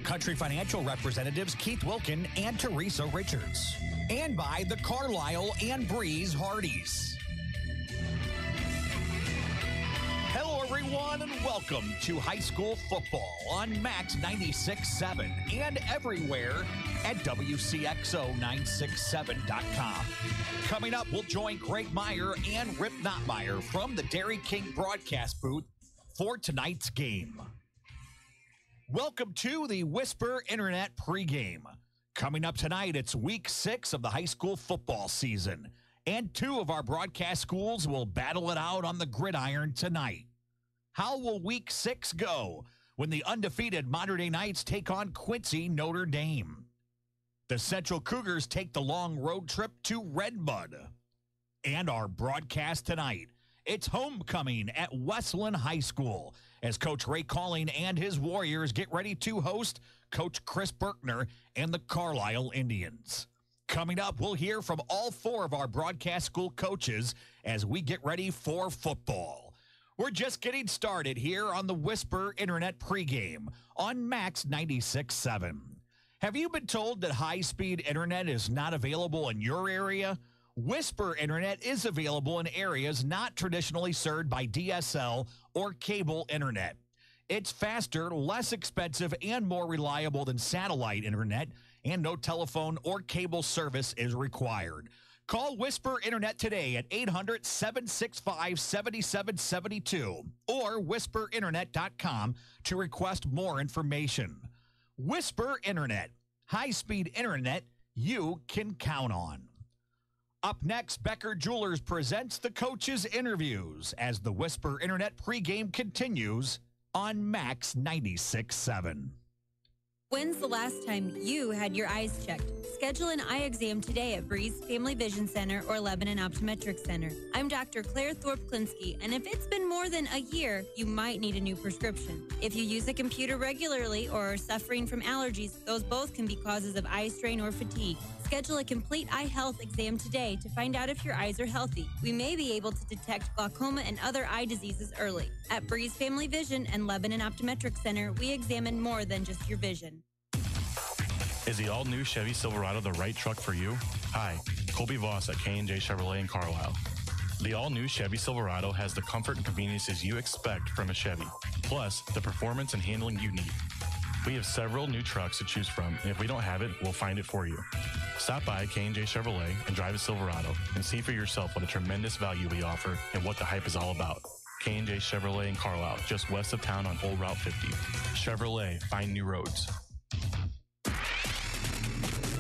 Country Financial representatives Keith Wilkin and Teresa Richards. And by the Carlyle and Breeze Hardys. Hello, everyone, and welcome to high school football on Max 96.7 and everywhere at Wcxo967.com. Coming up, we'll join Greg Meyer and Rip Notmeyer from the Dairy King broadcast booth for tonight's game. Welcome to the Whisper Internet pregame. Coming up tonight, it's week 6 of the high school football season, and 2 of our broadcast schools will battle it out on the gridiron tonight. How will week 6 go when the undefeated Mater Knights take on Quincy Notre Dame? The Central Cougars take the long road trip to Redbud. And our broadcast tonight, it's homecoming at Wesclin High School as Coach Ray Calling and his Warriors get ready to host Coach Chris Berkner and the Carlyle Indians. Coming up, we'll hear from all 4 of our broadcast school coaches as we get ready for football. We're just getting started here on the Whisper Internet pregame on Max 96.7. Have you been told that high-speed internet is not available in your area? Whisper Internet is available in areas not traditionally served by DSL or cable internet. It's faster, less expensive, and more reliable than satellite internet, and no telephone or cable service is required. Call Whisper Internet today at 800-765-7772 or whisperinternet.com to request more information. Whisper Internet, high-speed internet you can count on. Up next, Becker Jewelers presents the coaches' interviews as the Whisper Internet pregame continues on Max 96.7. When's the last time you had your eyes checked? Schedule an eye exam today at Breeze Family Vision Center or Lebanon Optometric Center. I'm Dr. Claire Thorpe-Klinsky, and if it's been more than a year, you might need a new prescription. If you use a computer regularly or are suffering from allergies, those both can be causes of eye strain or fatigue. Schedule a complete eye health exam today to find out if your eyes are healthy. We may be able to detect glaucoma and other eye diseases early. At Breeze Family Vision and Lebanon Optometric Center, we examine more than just your vision. Is the all-new Chevy Silverado the right truck for you? Hi, Colby Voss at K&J Chevrolet in Carlyle. The all-new Chevy Silverado has the comfort and conveniences you expect from a Chevy, plus the performance and handling you need. We have several new trucks to choose from, and if we don't have it, we'll find it for you. Stop by K&J Chevrolet and drive a Silverado and see for yourself what a tremendous value we offer and what the hype is all about. K&J Chevrolet in Carlisle, just west of town on Old Route 50. Chevrolet, find new roads.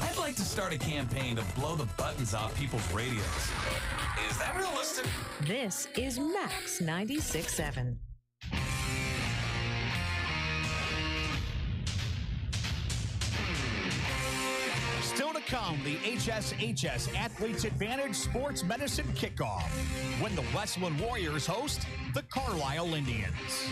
I'd like to start a campaign to blow the buttons off people's radios. Is that realistic? This is Max 96.7. Still to come, the HSHS Athletes Advantage Sports Medicine Kickoff when the Wesclin Warriors host the Carlyle Indians.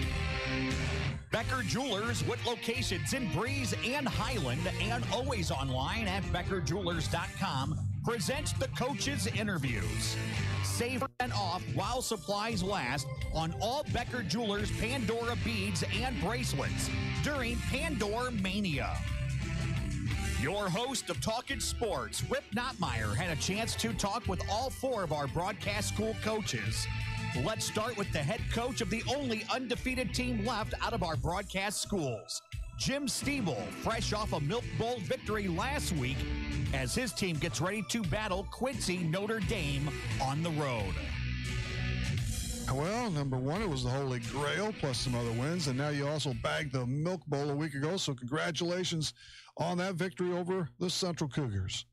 Becker Jewelers with locations in Breeze and Highland and always online at beckerjewelers.com presents the coaches' interviews. Save and off while supplies last on all Becker Jewelers Pandora beads and bracelets during Pandora Mania. Your host of Talkin' Sports, Rip Notmeyer, had a chance to talk with all 4 of our broadcast school coaches. Let's start with the head coach of the only undefeated team left out of our broadcast schools, Jim Stiebel, fresh off a Milk Bowl victory last week as his team gets ready to battle Quincy Notre Dame on the road. Well, number 1, it was the Holy Grail plus some other wins, and now you also bagged the Milk Bowl a week ago, so congratulations on that victory over the Central Cougars.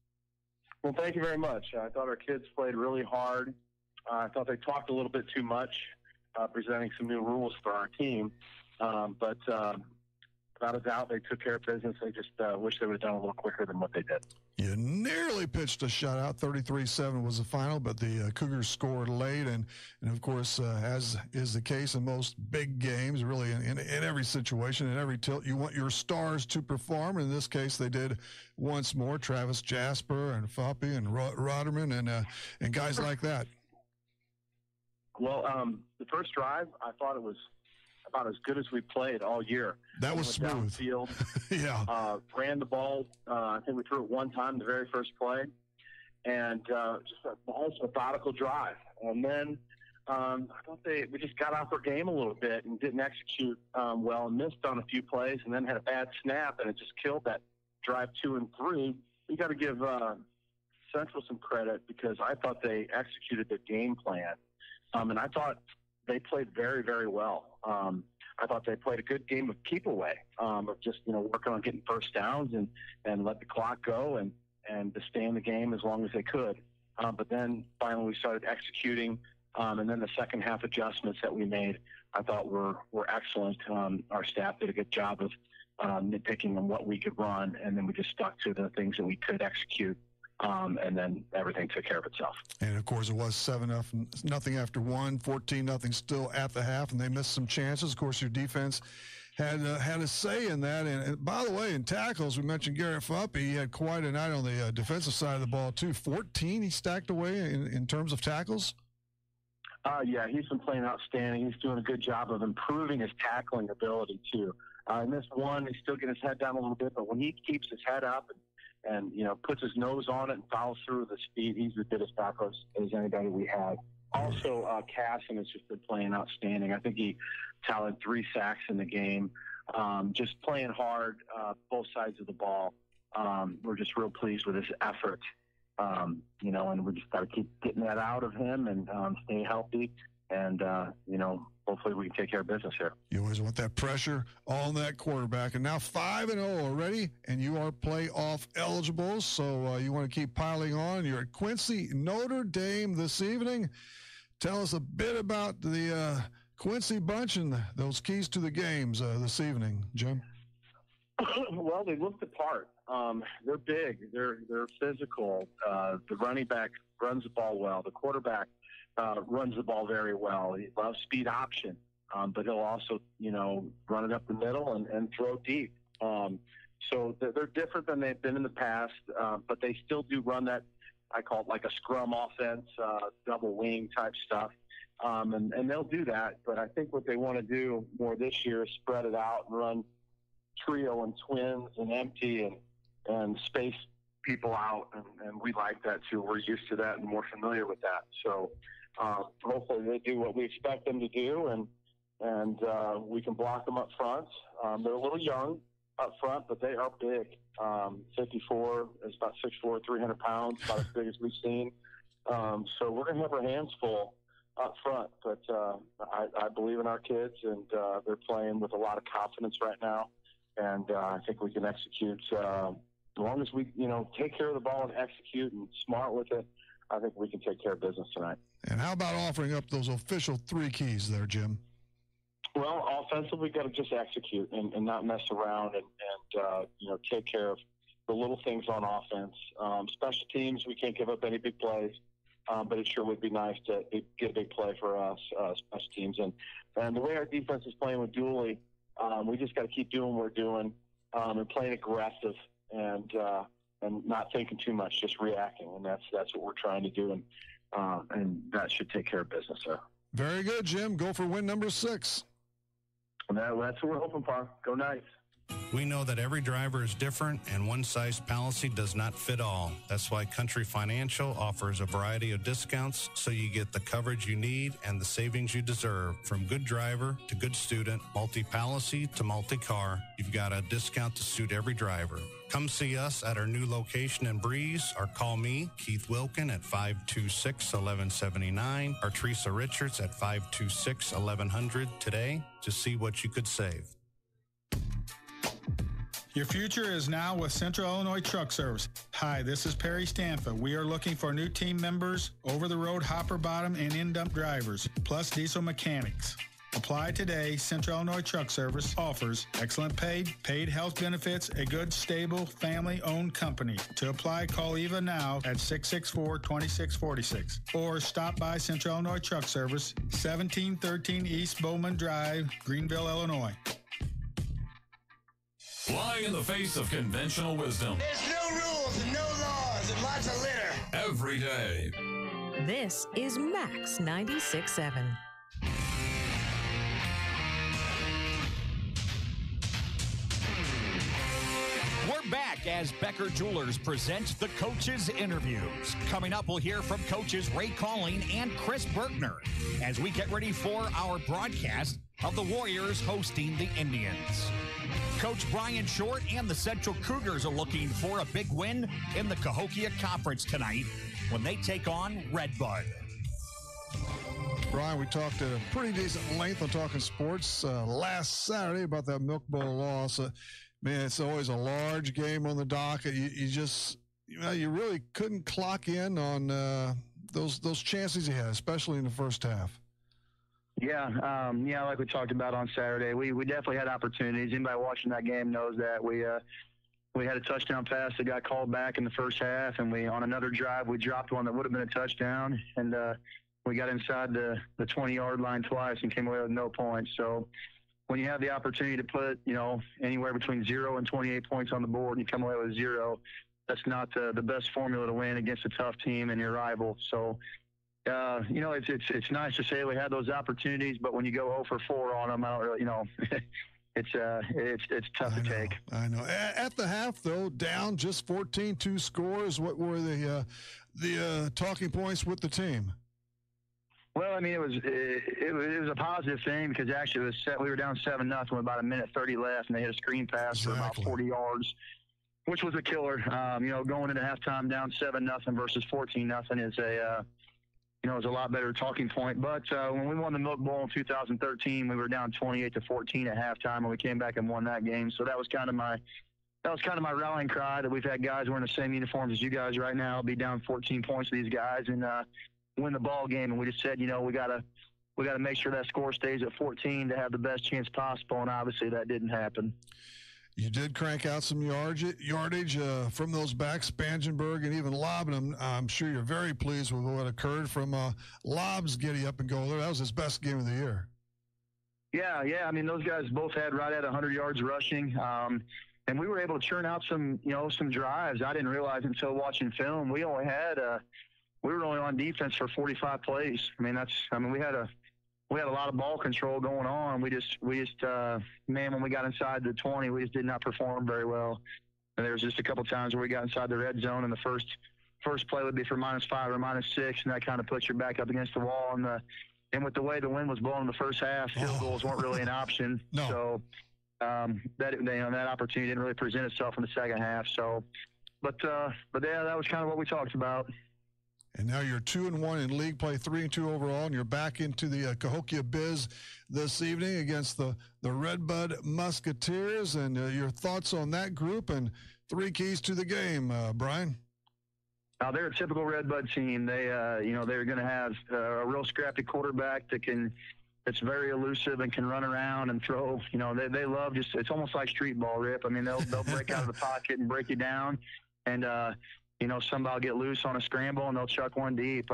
Well, thank you very much. I thought our kids played really hard. I thought they talked a little bit too much, presenting some new rules for our team. But without a doubt, they took care of business. I just wish they would have done a little quicker than what they did. You nearly pitched a shutout. 33-7 was the final, but the Cougars scored late. And of course, as is the case in most big games, really in every situation, in every tilt, you want your stars to perform. In this case, they did once more. Travis Jasper and Foppy and Roderman and guys like that. Well, the first drive, I thought about as good as we played all year. That was smooth. Downfield, yeah. Ran the ball. I think we threw it one time the very first play, and just a nice methodical drive. And then I thought we just got off our game a little bit and didn't execute well and missed on a few plays, and then had a bad snap, and it just killed that drive 2 and 3. You got to give Central some credit because I thought they executed the game plan, and I thought they played very, very well. I thought they played a good game of keep away, of just working on getting first downs and let the clock go and to stay in the game as long as they could. But then finally we started executing, and then the second half adjustments that we made I thought were excellent. Our staff did a good job of nitpicking on what we could run, and then we just stuck to the things that we could execute. And then everything took care of itself. And of course, it was 7-0 after 1, 14-0 still at the half, and they missed some chances. Of course, your defense had a say in that. And by the way, in tackles, we mentioned Garrett Fuppe. He had quite a night on the defensive side of the ball too. 14 he stacked away in terms of tackles. Yeah, he's been playing outstanding. He's doing a good job of improving his tackling ability too. In this one, he's still getting his head down a little bit, but when he keeps his head up and puts his nose on it and follows through with his speed, he's as good a tackler as anybody we had. Also, Casson has just been playing outstanding. I think he tallied 3 sacks in the game. Just playing hard, both sides of the ball. We're just real pleased with his effort. And we just got to keep getting that out of him and stay healthy. And, hopefully we can take care of business here. You always want that pressure on that quarterback. And now 5-0 already, and you are playoff eligible. So you want to keep piling on. You're at Quincy, Notre Dame this evening. Tell us a bit about the Quincy bunch and those keys to the games this evening, Jim. Well, they look the part. They're big. They're physical. The running back runs the ball well. The quarterback runs the ball very well. He loves speed option, but he'll also, run it up the middle and throw deep. So they're different than they've been in the past, but they still do run that, I call it like a scrum offense, double wing type stuff. And they'll do that, but I think what they want to do more this year is spread it out and run trio and twins and empty and space people out, and we like that too. We're used to that and more familiar with that. So hopefully they do what we expect them to do, and we can block them up front. They're a little young up front, but they are big. 54 is about 6'4", 300 pounds, about as big as we've seen. So we're going to have our hands full up front, but I believe in our kids, and they're playing with a lot of confidence right now, and I think we can execute. As long as we, take care of the ball and execute and smart with it, I think we can take care of business tonight. And how about offering up those official 3 keys there, Jim? Well, offensively, we got to just execute and not mess around and take care of the little things on offense. Special teams, we can't give up any big plays, but it sure would be nice to get a big play for us, special teams. And the way our defense is playing with Dooley, we just got to keep doing what we're doing and playing aggressive and not thinking too much, just reacting. And that's what we're trying to do. And that should take care of business, sir. Very good, Jim. Go for win number 6. And that's what we're hoping for. Go Knights. We know that every driver is different and one-size policy does not fit all. That's why Country Financial offers a variety of discounts so you get the coverage you need and the savings you deserve. From good driver to good student, multi-policy to multi-car, you've got a discount to suit every driver. Come see us at our new location in Breeze or call me, Keith Wilkin, at 526-1179 or Teresa Richards at 526-1100 today to see what you could save. Your future is now with Central Illinois Truck Service. Hi, this is Perry Stanfa. We are looking for new team members, over-the-road hopper bottom and in-dump drivers, plus diesel mechanics. Apply today. Central Illinois Truck Service offers excellent paid health benefits, a good, stable, family-owned company. To apply, call Eva now at 664-2646 or stop by Central Illinois Truck Service, 1713 East Bowman Drive, Greenville, Illinois. Fly in the face of conventional wisdom. There's no rules and no laws and lots of litter. Every day. This is Max 96.7. We're back as Becker Jewelers presents the Coaches Interviews. Coming up, we'll hear from coaches Ray Calling and Chris Bergner as we get ready for our broadcast of the Warriors hosting the Indians. Coach Brian Short and the Central Cougars are looking for a big win in the Cahokia Conference tonight when they take on Redbud. Brian, we talked at a pretty decent length on Talking Sports last Saturday about that Milk Bowl loss. Man, it's always a large game on the docket. You really couldn't clock in on those chances you had, especially in the first half. Yeah, like we talked about on Saturday, we definitely had opportunities. Anybody watching that game knows that we had a touchdown pass that got called back in the first half, and on another drive we dropped one that would have been a touchdown, and we got inside the 20-yard line twice and came away with no points. So when you have the opportunity to put anywhere between 0 and 28 points on the board and you come away with 0, that's not the best formula to win against a tough team and your rival. So. It's nice to say we had those opportunities, but when you go 0 for 4 on them, I don't really, it's tough to take. I know. At the half, though, down just 14, 2 scores. What were the talking points with the team? Well, I mean, it was a positive thing because actually we were down 7-0 with about 1:30 left, and they hit a screen pass for about 40 yards, which was a killer. Going into halftime down 7-0 versus 14-0 is is a lot better talking point. But when we won the Milk Bowl in 2013, we were down 28-14 at halftime, and we came back and won that game. So that was kind of my rallying cry that we've had guys wearing the same uniforms as you guys right now, be down 14 points to these guys and win the ball game. And we just said, we got to make sure that score stays at 14 to have the best chance possible. And obviously that didn't happen. You did crank out some yardage from those backs, Spangenberg and even Lobb. I'm sure you're very pleased with what occurred from Lobb's giddy up and go there. That was his best game of the year. Yeah. I mean, those guys both had right at 100 yards rushing. And we were able to churn out some drives. I didn't realize until watching film, we were only on defense for 45 plays. We had a lot of ball control going on. We just when we got inside the 20, we just did not perform very well. And there was just a couple times where we got inside the red zone, and the first play would be for -5 or -6, and that kind of puts you back up against the wall. And with the way the wind was blowing in the first half, field goals weren't really an option. No. So that opportunity didn't really present itself in the second half. So, but yeah, that was kind of what we talked about. And now you're 2-1 in league play, 3-2 overall, and you're back into the Cahokia Biz this evening against the Redbud Musketeers. And your thoughts on that group and 3 keys to the game, Brian? They're a typical Redbud team. They're going to have a real scrappy quarterback that's very elusive and can run around and throw. They love it's almost like street ball, Rip. I mean, they'll break out of the pocket and break you down, and somebody will get loose on a scramble and they'll chuck one deep.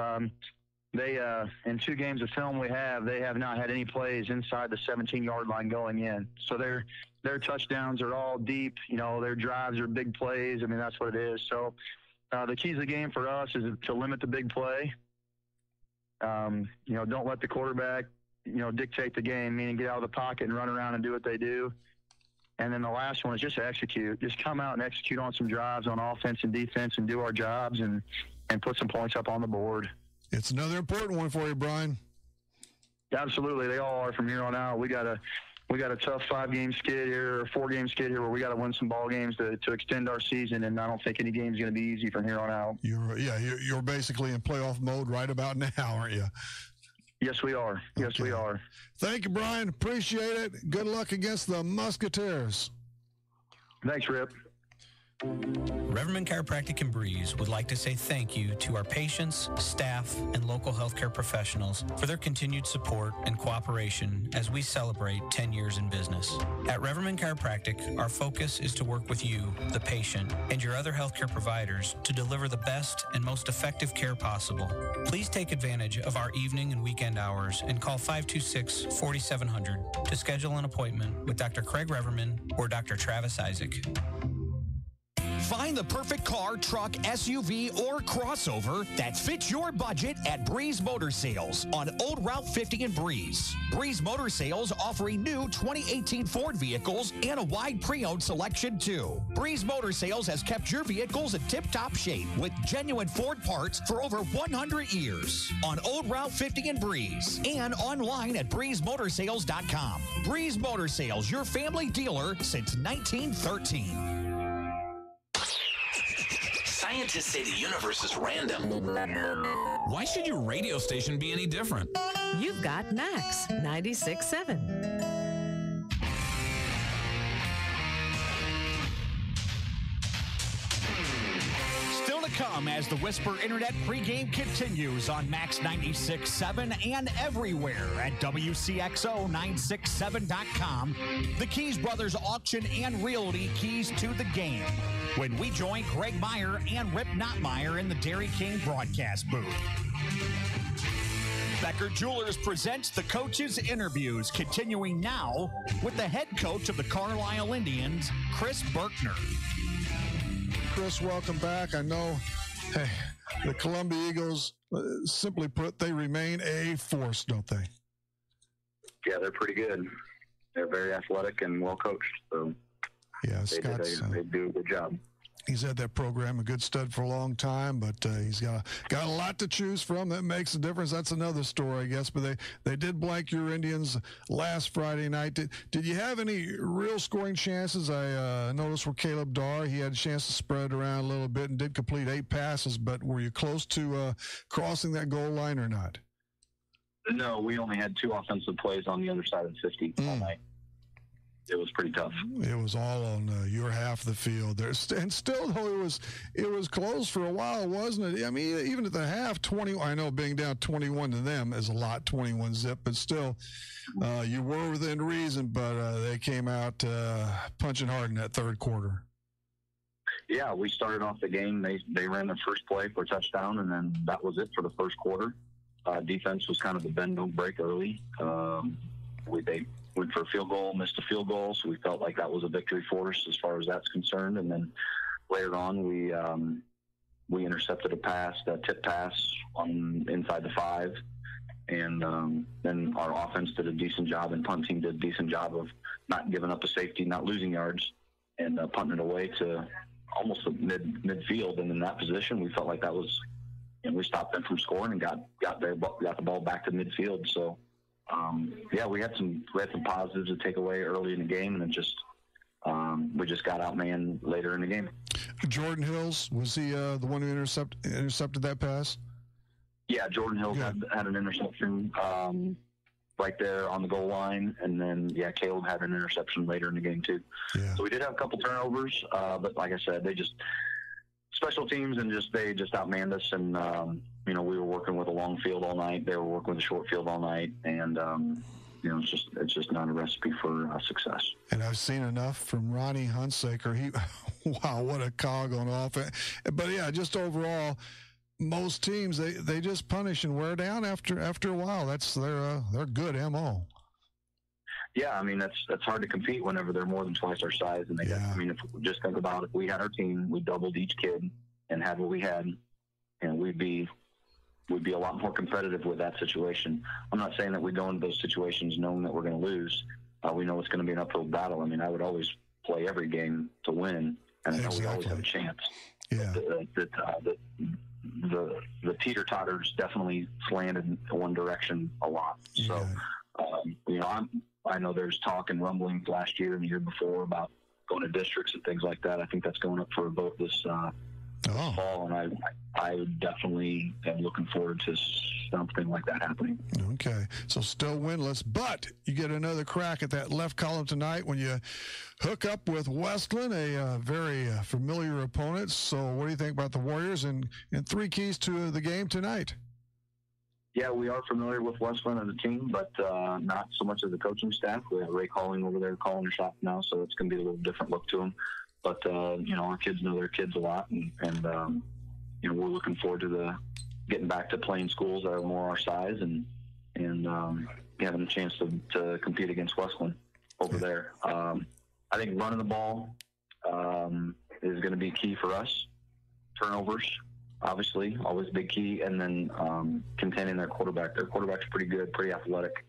They in 2 games of film they have not had any plays inside the 17-yard line going in. So their touchdowns are all deep. Their drives are big plays. I mean, that's what it is. So the keys of the game for us is to limit the big play. Don't let the quarterback, dictate the game, meaning get out of the pocket and run around and do what they do. And then the last one is just execute. Just come out and execute on some drives on offense and defense and do our jobs and put some points up on the board. It's another important one for you, Brian. Absolutely. They all are from here on out. We got a tough 5-game skid here, or 4-game skid here, where we got to win some ball games to extend our season, and I don't think any game's going to be easy from here on out. You're basically in playoff mode right about now, aren't you? Yes, we are. Yes, we are. Thank you, Brian. Appreciate it. Good luck against the Musketeers. Thanks, Rip. Reverman Chiropractic in Breeze would like to say thank you to our patients, staff, and local healthcare professionals for their continued support and cooperation as we celebrate 10 years in business. At Reverman Chiropractic, our focus is to work with you, the patient, and your other healthcare providers to deliver the best and most effective care possible. Please take advantage of our evening and weekend hours and call 526-4700 to schedule an appointment with Dr. Craig Reverman or Dr. Travis Isaac. Find Find the perfect car, truck, SUV, or crossover that fits your budget at Breeze Motor Sales on Old Route 50 in Breeze. Breeze Motor Sales offering new 2018 Ford vehicles and a wide pre-owned selection too. Breeze Motor Sales has kept your vehicles in tip-top shape with genuine Ford parts for over 100 years on Old Route 50 in Breeze and online at breezemotorsales.com. Breeze Motor Sales, your family dealer since 1913. Scientists say the universe is random. Why should your radio station be any different? You've got Max 96.7. Still to come as the Whisper Internet pregame continues on Max 96.7 and everywhere at Wcxo967.com. The Keys Brothers Auction and Realty keys to the game when we join Greg Meyer and Rip Notmeyer in the Dairy King broadcast booth. Becker Jewelers presents the coaches' interviews, continuing now with the head coach of the Carlyle Indians, Chris Berkner. Chris, welcome back. I know, hey, the Columbia Eagles, simply put, they remain a force, don't they? Yeah, they're pretty good. They're very athletic and well coached. So yeah, they do a good job. He's had that program, a good stud for a long time, but he's got a lot to choose from. That makes a difference. That's another story, I guess. But they did blank your Indians last Friday night. Did you have any real scoring chances? I noticed where Caleb Darr, he had a chance to spread around a little bit and did complete 8 passes, but were you close to crossing that goal line or not? No, we only had 2 offensive plays on the other side of the 50 all night. It was pretty tough. It was all on your half of the field there, and still though it was close for a while, wasn't it? I mean, even at the half, 20. I know being down 21 to them is a lot, 21 zip, but still, you were within reason. But they came out punching hard in that third quarter. Yeah, we started off the game. They ran their first play for a touchdown, and then that was it for the first quarter. Defense was kind of the bend don't break early. They went for a field goal, missed a field goal, so we felt like that was a victory for us as far as that's concerned. And then later on, we intercepted a tip pass on inside the 5, and then our offense did a decent job, and punt team did a decent job of not giving up a safety, not losing yards, and punting it away to almost midfield. And in that position, we felt like that was, we stopped them from scoring and got the ball back to midfield. So. We had some positives to take away early in the game, and it just we just got outmanned later in the game. Jordan Hills, was he the one who intercepted that pass? Yeah, Jordan Hills had an interception right there on the goal line, and then Caleb had an interception later in the game too. Yeah. So we did have a couple turnovers, but like I said, they just special teams and they just outmanned us, and we were working with a long field all night. They were working with a short field all night, and it's just not a recipe for success. And I've seen enough from Ronnie Hunsaker. Wow, what a cog on offense. But yeah, just overall, most teams they just punish and wear down after a while. That's their good MO. Yeah, I mean that's hard to compete whenever they're more than twice our size. And if we just think about it, if we had our team, we doubled each kid and had what we had, and we'd be a lot more competitive with that situation. I'm not saying that we go into those situations knowing that we're going to lose. We know it's going to be an uphill battle. I mean, I would always play every game to win, and I know we always have a chance. Yeah. The teeter-totters definitely slanted in one direction a lot. So, I know there's talk and rumblings last year and the year before about going to districts and things like that. I think that's going up for a vote this fall, and I definitely am looking forward to something like that happening. Okay, so still winless, but you get another crack at that left column tonight when you hook up with Wesclin, a very familiar opponent. So what do you think about the Warriors and 3 keys to the game tonight? Yeah, we are familiar with Wesclin as a team, but not so much as the coaching staff. We have Ray Calling over there calling the shots now, so it's going to be a little different look to them. But, our kids know their kids a lot, and we're looking forward to getting back to playing schools that are more our size and having a chance to compete against Wesclin over there. I think running the ball, is going to be key for us. Turnovers, obviously, always a big key, and then containing their quarterback. Their quarterback's pretty good, pretty athletic.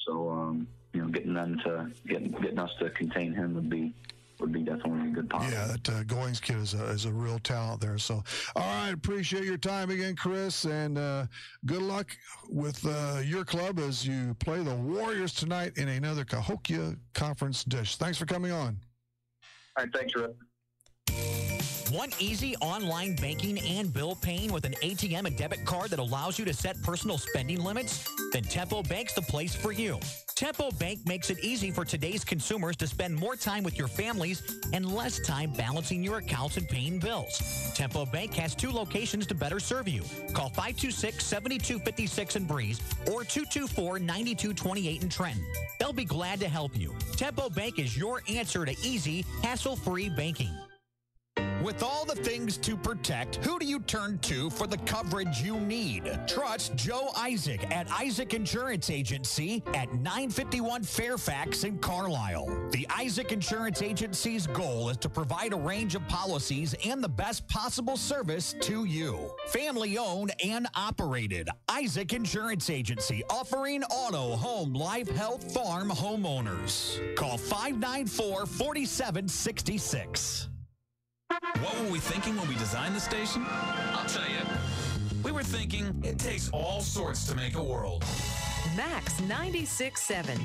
So, getting us to contain him would be definitely a good positive. Yeah, that Goings kid is a real talent there. So, all right, appreciate your time again, Chris, and good luck with your club as you play the Warriors tonight in another Cahokia Conference dish. Thanks for coming on. All right, thanks, Rick. Want easy online banking and bill paying with an ATM and debit card that allows you to set personal spending limits? Then Tempo Bank's the place for you. Tempo Bank makes it easy for today's consumers to spend more time with your families and less time balancing your accounts and paying bills. Tempo Bank has 2 locations to better serve you. Call 526-7256 in Breeze or 224-9228 in Trenton. They'll be glad to help you. Tempo Bank is your answer to easy, hassle-free banking. With all the things to protect, who do you turn to for the coverage you need? Trust Joe Isaac at Isaac Insurance Agency at 951 Fairfax in Carlyle. The Isaac Insurance Agency's goal is to provide a range of policies and the best possible service to you. Family owned and operated. Isaac Insurance Agency, offering auto, home, life, health, farm homeowners. Call 594-4766. What were we thinking when we designed the station? I'll tell you. We were thinking it takes all sorts to make a world. Max 96.7.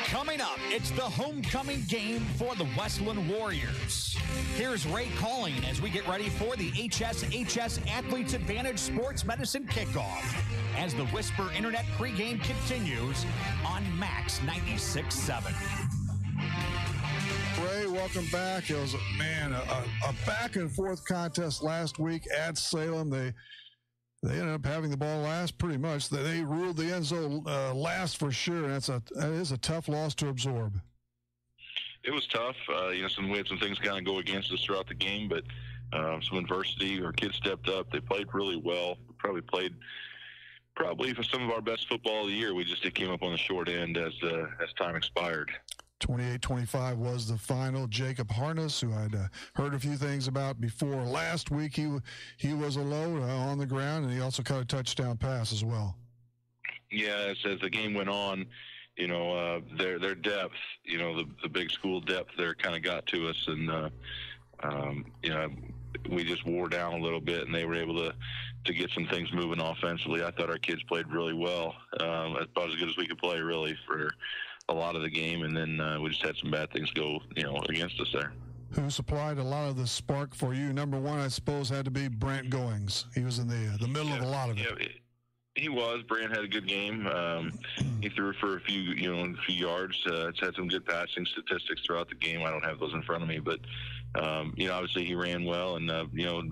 Coming up, it's the homecoming game for the Wesclin Warriors. Here's Ray calling as we get ready for the HSHS Athletes Advantage Sports Medicine Kickoff as the Whisper Internet pregame continues on Max 96.7. Ray, welcome back. It was, a back-and-forth contest last week at Salem. They ended up having the ball last pretty much. They ruled the end zone last for sure, and that is a tough loss to absorb. It was tough. We had some things kind of go against us throughout the game, but some adversity. Our kids stepped up. They played really well. Probably for some of our best football of the year. We just came up on the short end as time expired. 28-25 was the final. Jacob Harness, who I'd heard a few things about before last week, he was alone on the ground, and he also caught a touchdown pass as well. Yeah, as the game went on, their depth, the big school depth there kind of got to us, and we just wore down a little bit, and they were able to get some things moving offensively. I thought our kids played really well, about as good as we could play, really, for a lot of the game, and then we just had some bad things go, against us there. Who supplied a lot of the spark for you? Number one, I suppose, had to be Brant Goings. He was in the middle of a lot of it. Yeah, he was. Brant had a good game. He threw for a few yards. It's had some good passing statistics throughout the game. I don't have those in front of me, but obviously he ran well, and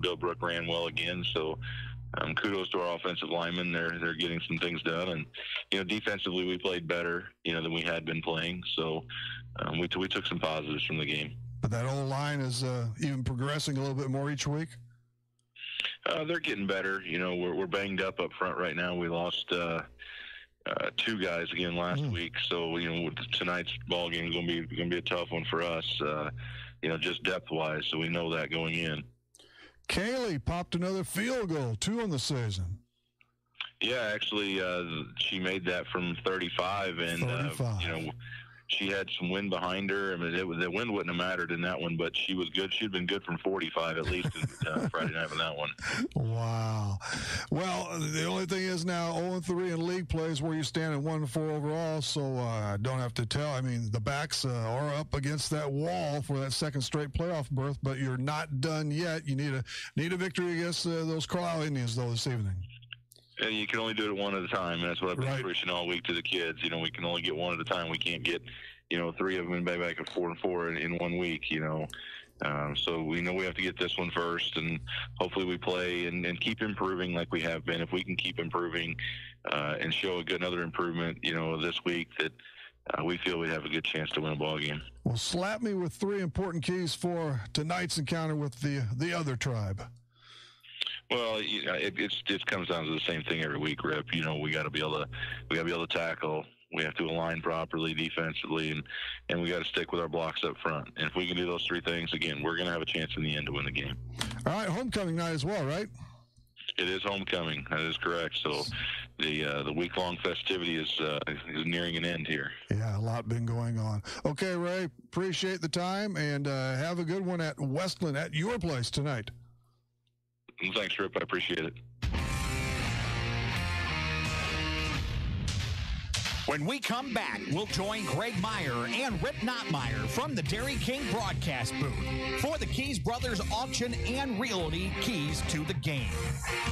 Bill Brook ran well again. So kudos to our offensive linemen. They're getting some things done, and defensively we played better than we had been playing. So we took some positives from the game. But that old line is even progressing a little bit more each week. They're getting better. We're banged up front right now. We lost 2 guys again last week, so tonight's ball game is going to be a tough one for us. Just depth wise, so we know that going in. Kaylee popped another field goal, 2 on the season. Yeah, actually, she made that from 35, and 35. She had some wind behind her. I mean, the wind wouldn't have mattered in that one, but she was good. She'd been good from 45 at least Friday night in that one. Wow. Well, the only thing is now 0-3 in league plays where you stand at 1-4 overall, so I don't have to tell. I mean, the backs are up against that wall for that second straight playoff berth, but you're not done yet. You need a victory against those Carlyle Indians, though, this evening. And you can only do it one at a time, and that's what I've been preaching all week to the kids. We can only get one at a time. We can't get, 3 of them back at 4-4 in 1 week. So we know we have to get this one first, and hopefully we play and keep improving like we have been. If we can keep improving and show another improvement, this week, that we feel we have a good chance to win a ball game. Well, slap me with 3 important keys for tonight's encounter with the other tribe. Well, it comes down to the same thing every week, Rip. We got to be able to tackle. We have to align properly defensively, and we got to stick with our blocks up front. And if we can do those three things, again, we're going to have a chance in the end to win the game. All right, homecoming night as well, right? It is homecoming. That is correct. So the week-long festivity is nearing an end here. Yeah, a lot been going on. Okay, Ray, appreciate the time, and have a good one at Wesclin at your place tonight. Thanks, Rip. I appreciate it. When we come back, we'll join Greg Meyer and Rip Notmeyer from the Dairy King broadcast booth for the Keys Brothers Auction and Realty Keys to the Game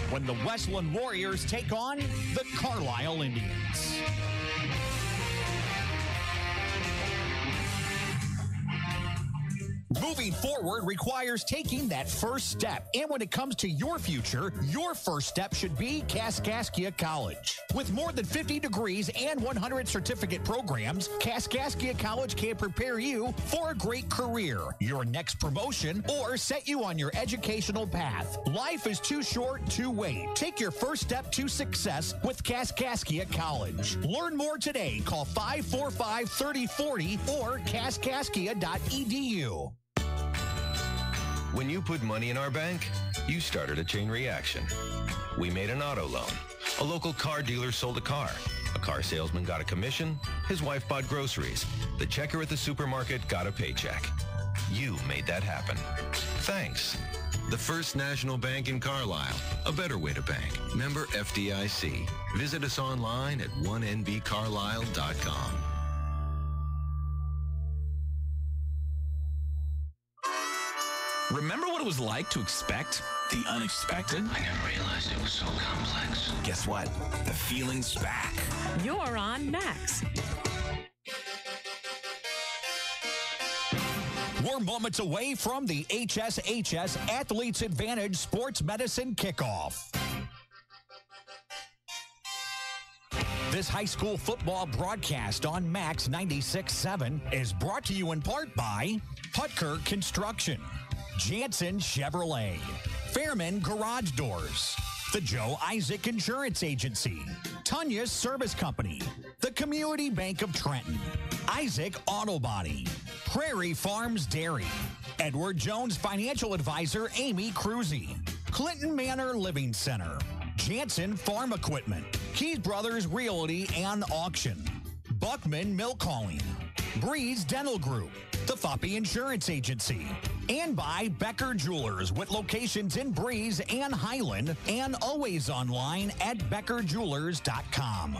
when the Wesclin Warriors take on the Carlyle Indians. Moving forward requires taking that first step. And when it comes to your future, your first step should be Kaskaskia College. With more than 50 degrees and 100 certificate programs, Kaskaskia College can prepare you for a great career, your next promotion, or set you on your educational path. Life is too short to wait. Take your first step to success with Kaskaskia College. Learn more today. Call 545-3040 or kaskaskia.edu. When you put money in our bank, you started a chain reaction. We made an auto loan. A local car dealer sold a car. A car salesman got a commission. His wife bought groceries. The checker at the supermarket got a paycheck. You made that happen. Thanks. The First National Bank in Carlisle. A better way to bank. Member FDIC. Visit us online at 1nbcarlisle.com. Remember what it was like to expect the unexpected? I never realized it was so complex. Guess what? The feeling's back. You're on Max. We're moments away from the HSHS Athletes Advantage Sports Medicine Kickoff. This high school football broadcast on Max 96.7 is brought to you in part by Putker Construction, Jansen Chevrolet, Fairman Garage Doors, the Joe Isaac Insurance Agency, Tunya's Service Company, the Community Bank of Trenton, Isaac Auto Body, Prairie Farms Dairy, Edward Jones Financial Advisor Amy Cruzy, Clinton Manor Living Center, Jansen Farm Equipment, Keys Brothers Realty and Auction, Buckman Milk Hauling, Breeze Dental Group, the Foppy Insurance Agency, and by Becker Jewelers with locations in Breeze and Highland and always online at beckerjewelers.com.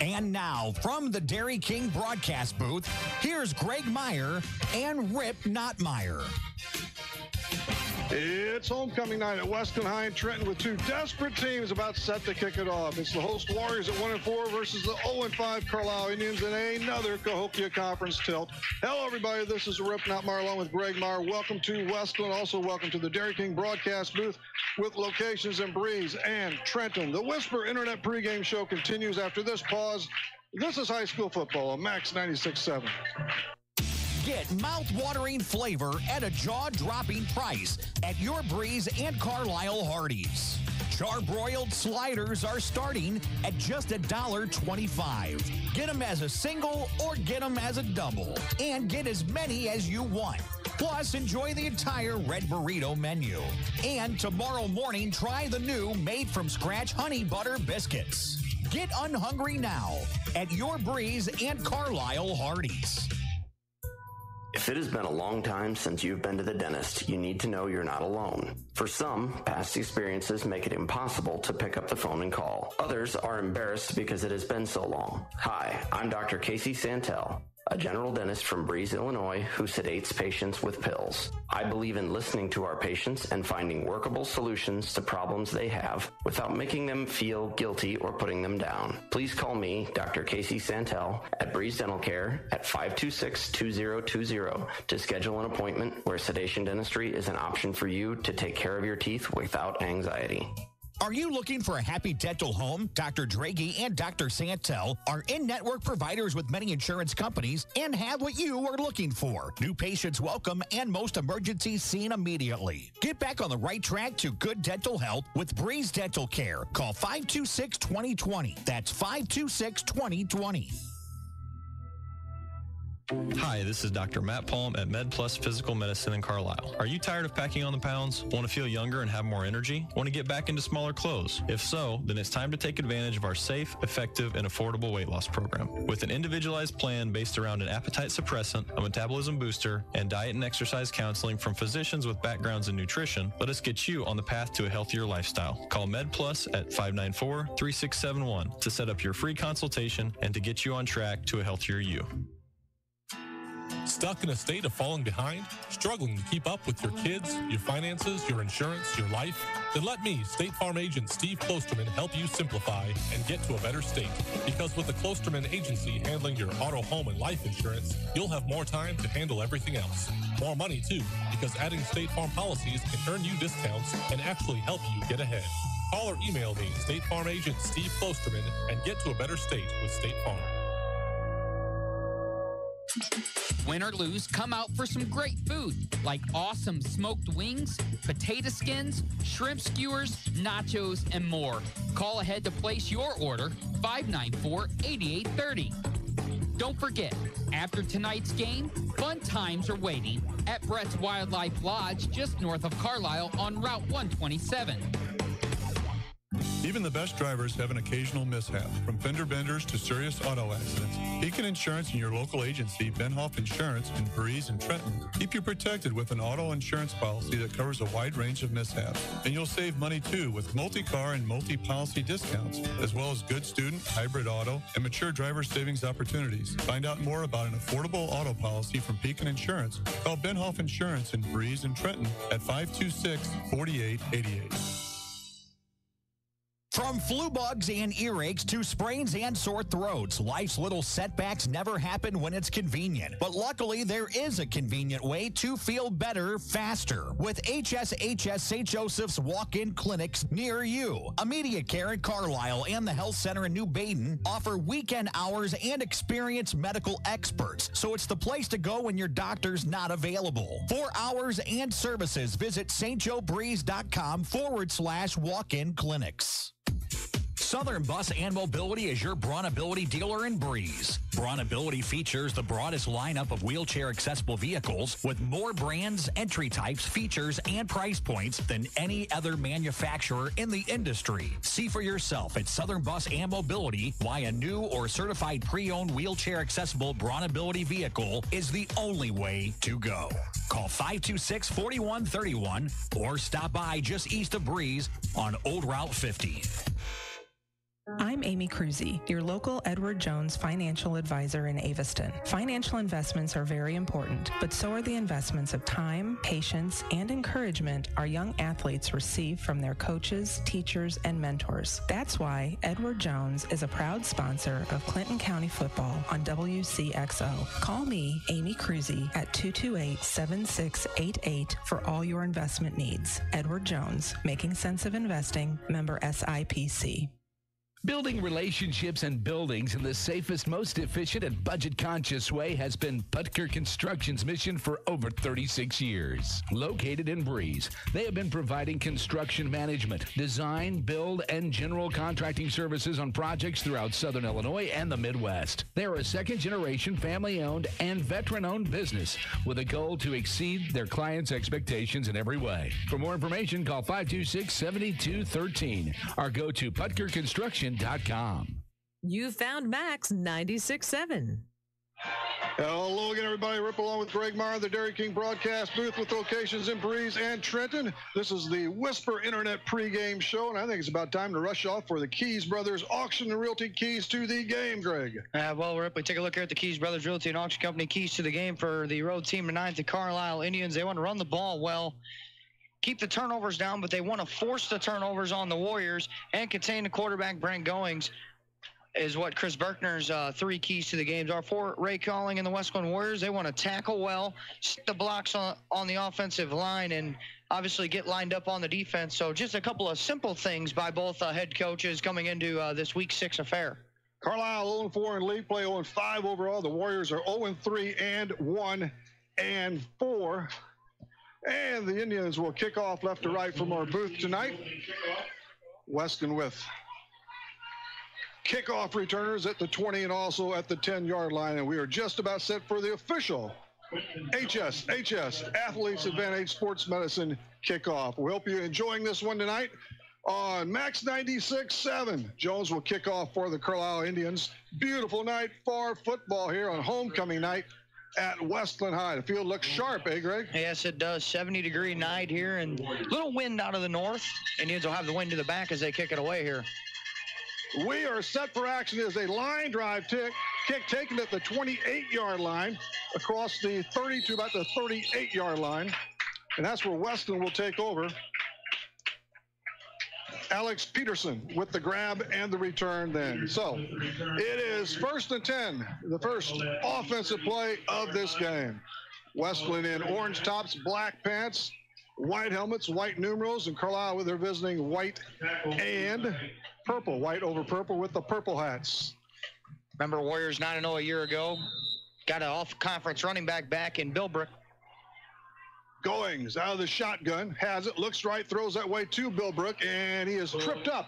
And now, from the Dairy King broadcast booth, here's Greg Meyer and Rip Notmeyer. It's homecoming night at Wesclin High in Trenton with two desperate teams about set to kick it off. It's the host Warriors at 1-4 versus the 0-5 Carlyle Indians in another Cahokia Conference tilt. Hello, everybody. This is Rip Notmeyer along with Greg Meyer. Welcome to Wesclin. Also, welcome to the Dairy King broadcast booth with locations in Breeze and Trenton. The Whisper Internet pregame show continues after this pause. This is high school football on Max 96.7. Get mouth-watering flavor at a jaw-dropping price at your Breeze and Carlyle Hardee's. Charbroiled sliders are starting at just $1.25. Get them as a single or get them as a double. And get as many as you want. Plus, enjoy the entire Red Burrito menu. And tomorrow morning, try the new made-from-scratch honey butter biscuits. Get unhungry now at your Breeze and Carlyle Hardee's. If it has been a long time since you've been to the dentist, you need to know you're not alone. For some, past experiences make it impossible to pick up the phone and call. Others are embarrassed because it has been so long. Hi, I'm Dr. Casey Santel, a general dentist from Breeze, Illinois, who sedates patients with pills. I believe in listening to our patients and finding workable solutions to problems they have without making them feel guilty or putting them down. Please call me, Dr. Casey Santel, at Breeze Dental Care at 526-2020 to schedule an appointment where sedation dentistry is an option for you to take care of your teeth without anxiety. Are you looking for a happy dental home? Dr. Draghi and Dr. Santel are in-network providers with many insurance companies and have what you are looking for. New patients welcome and most emergencies seen immediately. Get back on the right track to good dental health with Breeze Dental Care. Call 526-2020. That's 526-2020. Hi, this is Dr. Matt Palm at MedPlus Physical Medicine in Carlyle. Are you tired of packing on the pounds? Want to feel younger and have more energy? Want to get back into smaller clothes? If so, then it's time to take advantage of our safe, effective, and affordable weight loss program. With an individualized plan based around an appetite suppressant, a metabolism booster, and diet and exercise counseling from physicians with backgrounds in nutrition, let us get you on the path to a healthier lifestyle. Call MedPlus at 594-3671 to set up your free consultation and to get you on track to a healthier you. Stuck in a state of falling behind? Struggling to keep up with your kids, your finances, your insurance, your life? Then let me, State Farm agent Steve Klosterman, help you simplify and get to a better state. Because with the Klosterman Agency handling your auto, home, and life insurance, you'll have more time to handle everything else. More money, too, because adding State Farm policies can earn you discounts and actually help you get ahead. Call or email me, State Farm agent Steve Klosterman, and get to a better state with State Farm. Win or lose, come out for some great food like awesome smoked wings, potato skins, shrimp skewers, nachos, and more. Call ahead to place your order, 594-8830. Don't forget, after tonight's game, fun times are waiting at Brett's Wildlife Lodge just north of Carlyle on Route 127. Even the best drivers have an occasional mishap, from fender benders to serious auto accidents. Beacon Insurance and your local agency, Benhoff Insurance in Breeze and Trenton, keep you protected with an auto insurance policy that covers a wide range of mishaps. And you'll save money too with multi-car and multi-policy discounts, as well as good student, hybrid auto, and mature driver savings opportunities. Find out more about an affordable auto policy from Beacon Insurance. Call Benhoff Insurance in Breeze and Trenton at 526-4888. From flu bugs and earaches to sprains and sore throats, life's little setbacks never happen when it's convenient. But luckily, there is a convenient way to feel better faster with HSHS St. Joseph's walk-in clinics near you. Immediate Care at Carlyle and the Health Center in New Baden offer weekend hours and experienced medical experts, so it's the place to go when your doctor's not available. For hours and services, visit stjoebreeze.com/walk-in clinics. Southern Bus and Mobility is your Brawnability dealer in Breeze. Brawnability features the broadest lineup of wheelchair-accessible vehicles with more brands, entry types, features, and price points than any other manufacturer in the industry. See for yourself at Southern Bus and Mobility why a new or certified pre-owned wheelchair-accessible Brawnability vehicle is the only way to go. Call 526-4131 or stop by just east of Breeze on Old Route 50. I'm Amy Cruzy, your local Edward Jones financial advisor in Aviston. Financial investments are very important, but so are the investments of time, patience, and encouragement our young athletes receive from their coaches, teachers, and mentors. That's why Edward Jones is a proud sponsor of Clinton County football on Wcxo. Call me, Amy Cruzy, at 228-7688 for all your investment needs. Edward Jones, Making Sense of Investing, member SIPC. Building relationships and buildings in the safest, most efficient, and budget-conscious way has been Putker Construction's mission for over 36 years. Located in Breeze, they have been providing construction management, design, build, and general contracting services on projects throughout Southern Illinois and the Midwest. They are a second-generation, family-owned, and veteran-owned business with a goal to exceed their clients' expectations in every way. For more information, call 526-7213 or go to PutkerConstruction.com. You found Max 96.7. Hello again, everybody. Rip along with Greg Meyer, the Dairy King broadcast booth with locations in Breeze and Trenton. This is the Whisper Internet pregame show, and I think it's about time to rush off for the Keys Brothers Auction and Realty keys to the game, Greg. Well, Rip, we take a look here at the Keys Brothers Realty and Auction Company keys to the game for the road team tonight, the Carlyle Indians. They want to run the ball well, keep the turnovers down, but they want to force the turnovers on the Warriors and contain the quarterback, Brent Goings, is what Chris Berkner's three keys to the games are. For Ray Calling and the Wesclin Warriors, they want to tackle well, stick the blocks on the offensive line, and obviously get lined up on the defense. So just a couple of simple things by both head coaches coming into this Week 6 affair. Carlyle 0-4 in league play, 0-5 overall. The Warriors are 0-3 and 1-4. And the Indians will kick off left to right from our booth tonight. Wesclin with kickoff returners at the 20 and also at the 10-yard line. And we are just about set for the official HS Athletes Advantage Sports Medicine kickoff. We hope you're enjoying this one tonight on Max 96.7. Jones will kick off for the Carlyle Indians. Beautiful night for football here on homecoming night at Wesclin High. The field looks sharp, eh, Greg? Yes, it does. 70-degree night here and a little wind out of the north. Indians will have the wind to the back as they kick it away here. We are set for action as a line drive kick taken at the 28-yard line across the 30 to about the 38-yard line. And that's where Wesclin will take over. Alex Peterson with the grab and the return then. So it is 1st and 10, the first offensive play of this game. Wesclin in orange tops, black pants, white helmets, white numerals, and Carlyle with their visiting white and purple, white over purple with the purple hats. Remember Warriors 9-0 a year ago. Got an off-conference running back in Bilbrook. Goings out of the shotgun, has it, looks right, throws that way to Bilbrook, and he is tripped up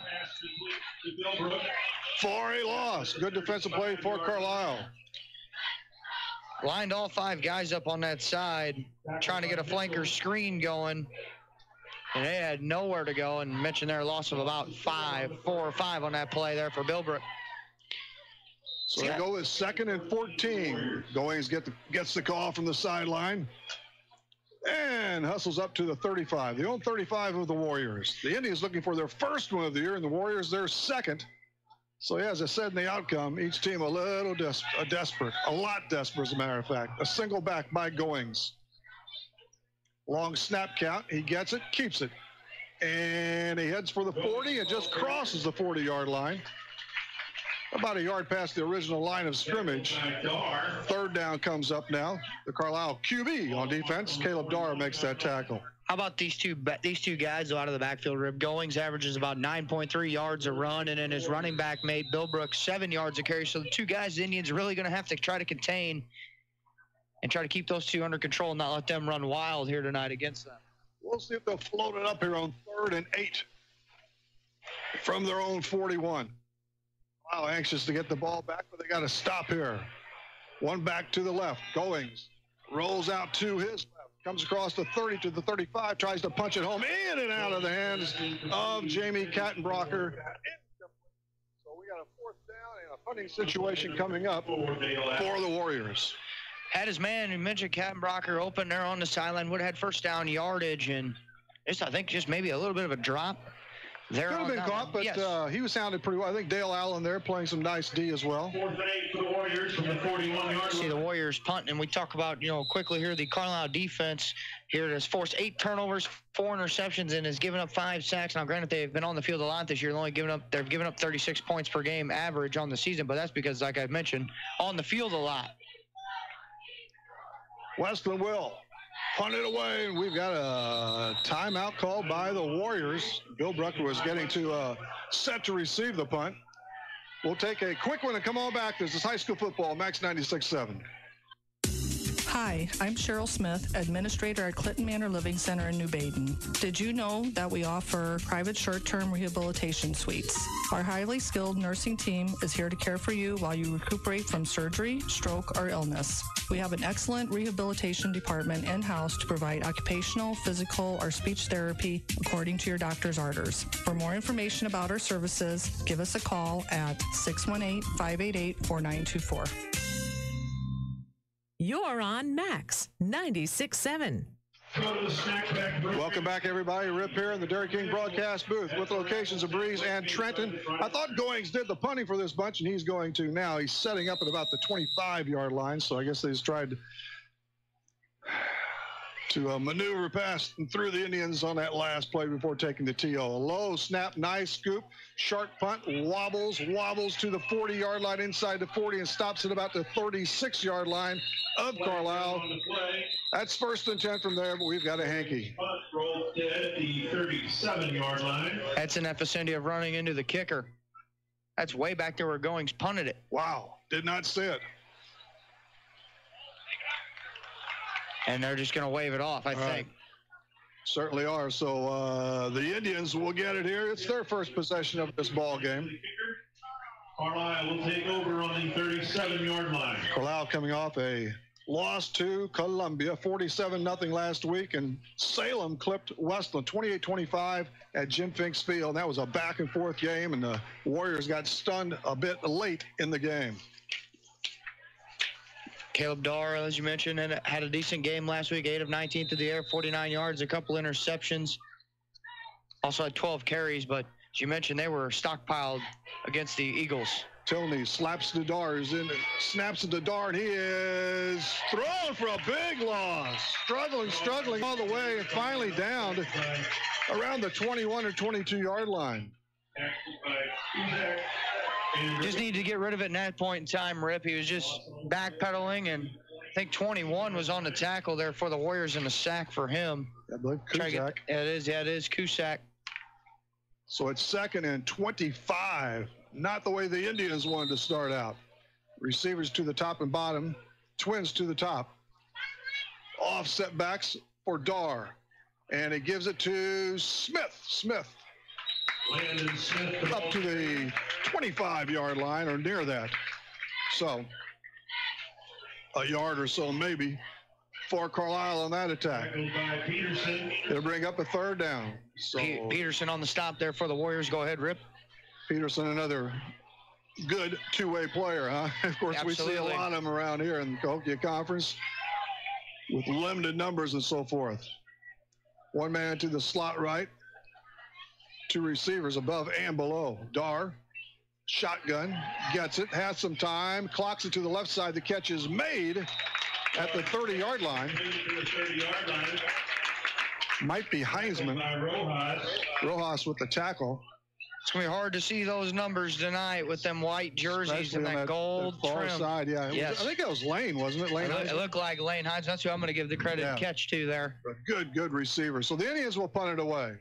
for a loss. Good defensive play for Carlyle. Lined all 5 guys up on that side, trying to get a flanker screen going, and they had nowhere to go, and mentioned their loss of about 4 or 5 on that play there for Bilbrook. So they go with 2nd and 14. Goings gets the call from the sideline. And hustles up to the 35, the own 35 of the Warriors. The Indians looking for their first one of the year, and the Warriors their second. So, yeah, as I said in the outcome, each team a little desperate, a lot desperate, as a matter of fact. A single back by Goings. Long snap count. He gets it, keeps it. And he heads for the 40 and just crosses the 40-yard line. About a yard past the original line of scrimmage. 3rd down comes up now. The Carlyle QB on defense. Caleb Darr makes that tackle. How about these two guys out of the backfield? Rip Goings averages about 9.3 yards a run, and then his running back mate, Bill Brooks, 7 yards a carry. So the two guys the Indians are really going to have to try to contain and try to keep those two under control and not let them run wild here tonight against them. We'll see if they'll float it up here on 3rd and 8 from their own 41. Wow, anxious to get the ball back, but they got to stop here. One back to the left. Goings rolls out to his left. Comes across the 30 to the 35. Tries to punch it home. In and out of the hands of Jamie Kattenbrocker. So we got a 4th down and a punting situation coming up for the Warriors. Had his man, you mentioned Kattenbrocker, open there on the sideline. Would have had 1st down yardage, and just, I think, just maybe a little bit of a drop. Could have been caught, but yes. He was sounded pretty well. I think Dale Allen there playing some nice D as well. 4th and 8 for the Warriors from the 41-yard. See the Warriors punt, and we talk about, quickly here, the Carlyle defense here has forced 8 turnovers, 4 interceptions, and has given up 5 sacks. Now, granted, they've been on the field a lot this year. They've given up 36 points per game average on the season, but that's because, like I mentioned, on the field a lot. Wesclin will punt it away, and we've got a timeout called by the Warriors. Bill Brucker was getting set to receive the punt. We'll take a quick one and come on back. This is high school football, Max 96.7. Hi, I'm Cheryl Smith, administrator at Clinton Manor Living Center in New Baden. Did you know that we offer private short-term rehabilitation suites? Our highly skilled nursing team is here to care for you while you recuperate from surgery, stroke, or illness. We have an excellent rehabilitation department in-house to provide occupational, physical, or speech therapy according to your doctor's orders. For more information about our services, give us a call at 618-588-4924. You're on Max 96.7. Welcome back, everybody. Rip here in the Dairy King broadcast booth with locations of Breeze and Trenton. I thought Goings did the punting for this bunch, and he's going to now. He's setting up at about the 25-yard line, so I guess they just tried to maneuver past and through the Indians on that last play before taking the TO. A low snap, nice scoop, sharp punt, wobbles to the 40-yard line inside the 40 and stops at about the 36-yard line of Carlyle. That's 1st and 10 from there, but we've got a hanky. at the 37-yard line. That's in vicinity of running into the kicker. That's way back there where Goings punted it. Wow, did not see it. And they're just going to wave it off, I think. Right. Certainly are. So the Indians will get it here. It's their first possession of this ball game. Carlyle will take over on the 37-yard line. Carlyle coming off a loss to Columbia, 47-0 last week, and Salem clipped Wesclin 28-25 at Jim Finks Field. That was a back-and-forth game, and the Warriors got stunned a bit late in the game. Caleb Darr, as you mentioned, had a decent game last week, 8 of 19 through the air, 49 yards, a couple interceptions. Also had 12 carries, but as you mentioned, they were stockpiled against the Eagles. Tilney slaps to Darr, snaps it to Darr, and he is thrown for a big loss. Struggling all the way, and finally down to around the 21 or 22-yard line. Just need to get rid of it in that point in time, Rip. He was just backpedaling, and I think 21 was on the tackle there for the Warriors, and a sack for him. I believe Cusack. It is Cusack. So it's 2nd and 25. Not the way the Indians wanted to start out. Receivers to the top and bottom. Twins to the top. Offset backs for Darr. And he gives it to Smith. Smith up to the 25-yard line or near that. So a yard or so maybe for Carlyle on that attack. It'll bring up a 3rd down. So Peterson on the stop there for the Warriors. Go ahead, Rip. Peterson, another good two-way player, huh? Of course, Absolutely. We see a lot of them around here in the Cahokia Conference with limited numbers and so forth. One man to the slot right. 2 receivers above and below. Darr, shotgun, gets it, has some time, clocks it to the left side. The catch is made at the 30-yard line. Might be Heisman. Rojas with the tackle. It's going to be hard to see those numbers tonight with them white jerseys. Especially and that gold that far trim. Side, yeah. Yes. I think that was Lane, wasn't it? Lane. It looked like Lane Hines. That's who I'm going to give the credit and catch to there. A good receiver. So the Indians will punt it away.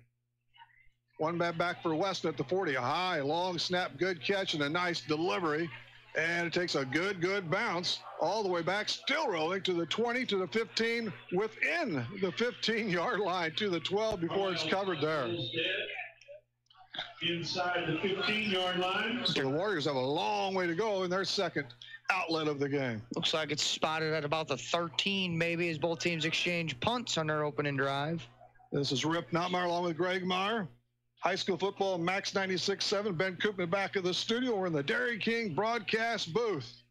One man back for Weston at the 40. A high, long snap, good catch, and a nice delivery. And it takes a good bounce all the way back, still rolling to the 20, to the 15, within the 15-yard line, to the 12 before it's covered there. Inside the 15-yard line. So the Warriors have a long way to go in their second outlet of the game. Looks like it's spotted at about the 13 maybe as both teams exchange punts on their opening drive. This is Rip Notmeyer along with Greg Meyer. High school football, Max 96.7. Ben Koopman back at the studio. We're in the Dairy King broadcast booth.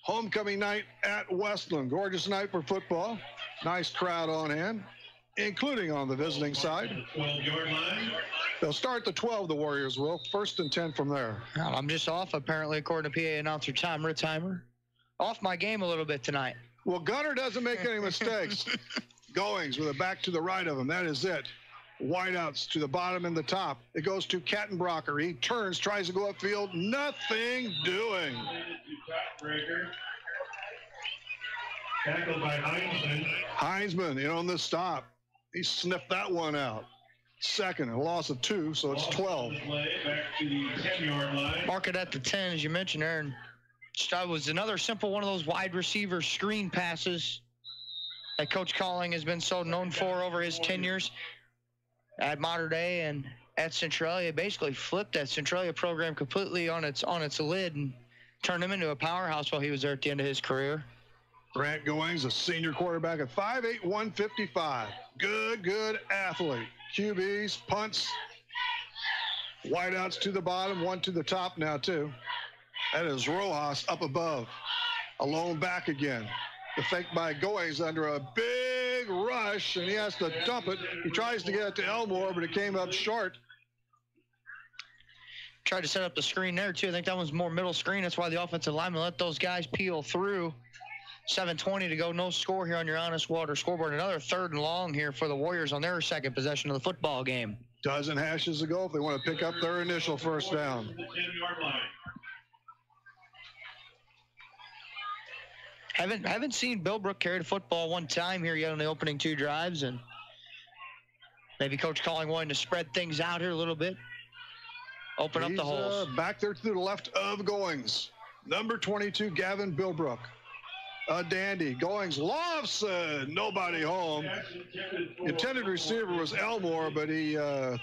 Homecoming night at Wesclin. Gorgeous night for football. Nice crowd on hand, including on the visiting side. 12-yard line. They'll start the 12, the Warriors will. 1st and 10 from there. Well, I'm just off, apparently, according to PA announcer Tom Ritzheimer. Off my game a little bit tonight. Well, Gunner doesn't make any mistakes. Goings with a back to the right of him. That is it. Wideouts to the bottom and the top. It goes to Kattenbrocker. He turns, tries to go upfield. Nothing doing. Tackled by Heisman. Heisman in on the stop. He sniffed that one out. 2nd, a loss of 2, so it's 12. Back to the 10-yard line. Mark it at the 10, as you mentioned, Aaron. That was another simple one of those wide receiver screen passes that Coach Calling has been so known for over his tenures at Mater Dei and at Centralia. Basically flipped that Centralia program completely on its lid and turned him into a powerhouse while he was there at the end of his career. Grant Goings, a senior quarterback at 5'8", 155. Good athlete. QBs, punts, wideouts to the bottom, one to the top now too. That is Rojas up above. Alone back again. The fake by Goings under a big rush, and he has to dump it. He tries to get it to Elmore, but it came up short. Tried to set up the screen there, too. I think that one's more middle screen. That's why the offensive lineman let those guys peel through. 7:20 to go. No score here on your Honest Water scoreboard. Another 3rd and long here for the Warriors on their second possession of the football game. Dozen hashes to go if they want to pick up their initial first down. Haven't seen Bill Brook carry the football one time here yet on the opening 2 drives, and Maybe Coach Calling wanting to spread things out here a little bit. Open up the holes. Back there to the left of Goings. Number 22, Gavin Bilbrook. A dandy. Goings lofts, nobody home. Intended receiver was Elmore, but he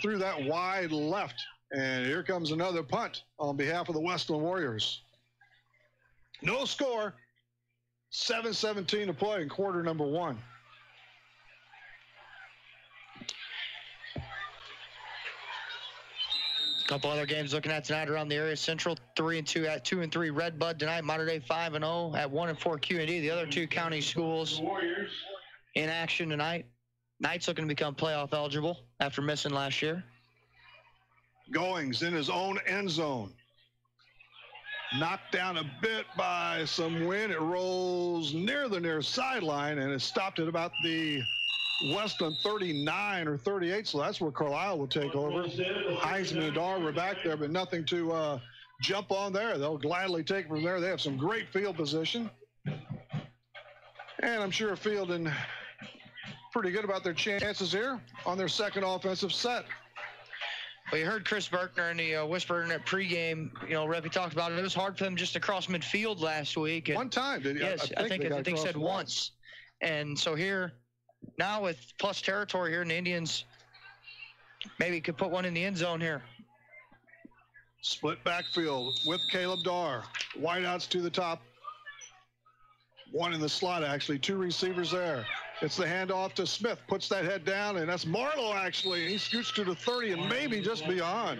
threw that wide left. And here comes another punt on behalf of the Wesclin Warriors. No score. 7:17 to play in quarter number 1. A couple other games looking at tonight around the area. Central 3-2 at 2-3 Red Bud tonight. Modern Day 5-0 at 1-4 Q&D. The other two county schools in action tonight. Knight's looking to become playoff eligible after missing last year. Goings in his own end zone. Knocked down a bit by some wind. It rolls near the near sideline, and it stopped at about the Weston 39 or 38, so that's where Carlyle will take over. Heisman and Dar were back there, but nothing to jump on there. They'll gladly take it from there. They have some great field position. And I'm sure fielding pretty good about their chances here on their second offensive set. Well, you heard Chris Berkner in the Whisper Internet pregame. You know, Reppy talked about it. It was hard for them just to cross midfield last week. And one time, did he? Yes, I think he said once. And so here, now with plus territory here, and the Indians maybe could put one in the end zone here. Split backfield with Caleb Dar. Wideouts to the top. One in the slot, actually. Two receivers there. It's the handoff to Smith. Puts that head down, and that's Marlowe, actually. He scoots to the 30 and maybe just beyond.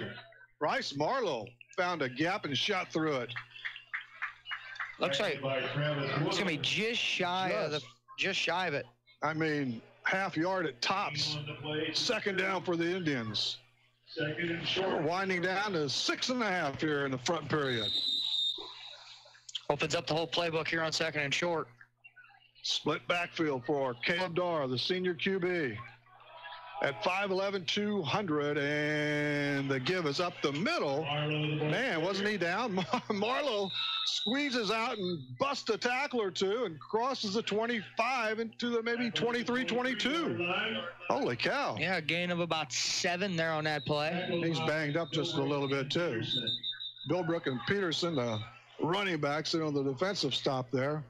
Bryce Marlowe found a gap and shot through it. Looks like it's going to be just shy of it. I mean, half yard at tops. Second down for the Indians. We're winding down to 6.5 here in the front period. Opens up the whole playbook here on second and short. Split backfield for Caleb Dar, the senior QB. At 5'11", 200, and the give is up the middle. Man, wasn't he down? Marlowe squeezes out and busts a tackle or two and crosses the 25 into the maybe 23, 22. Holy cow. Yeah, a gain of about 7 there on that play. He's banged up just a little bit, too. Bilbrook and Peterson, the running backs, on the defensive stop there.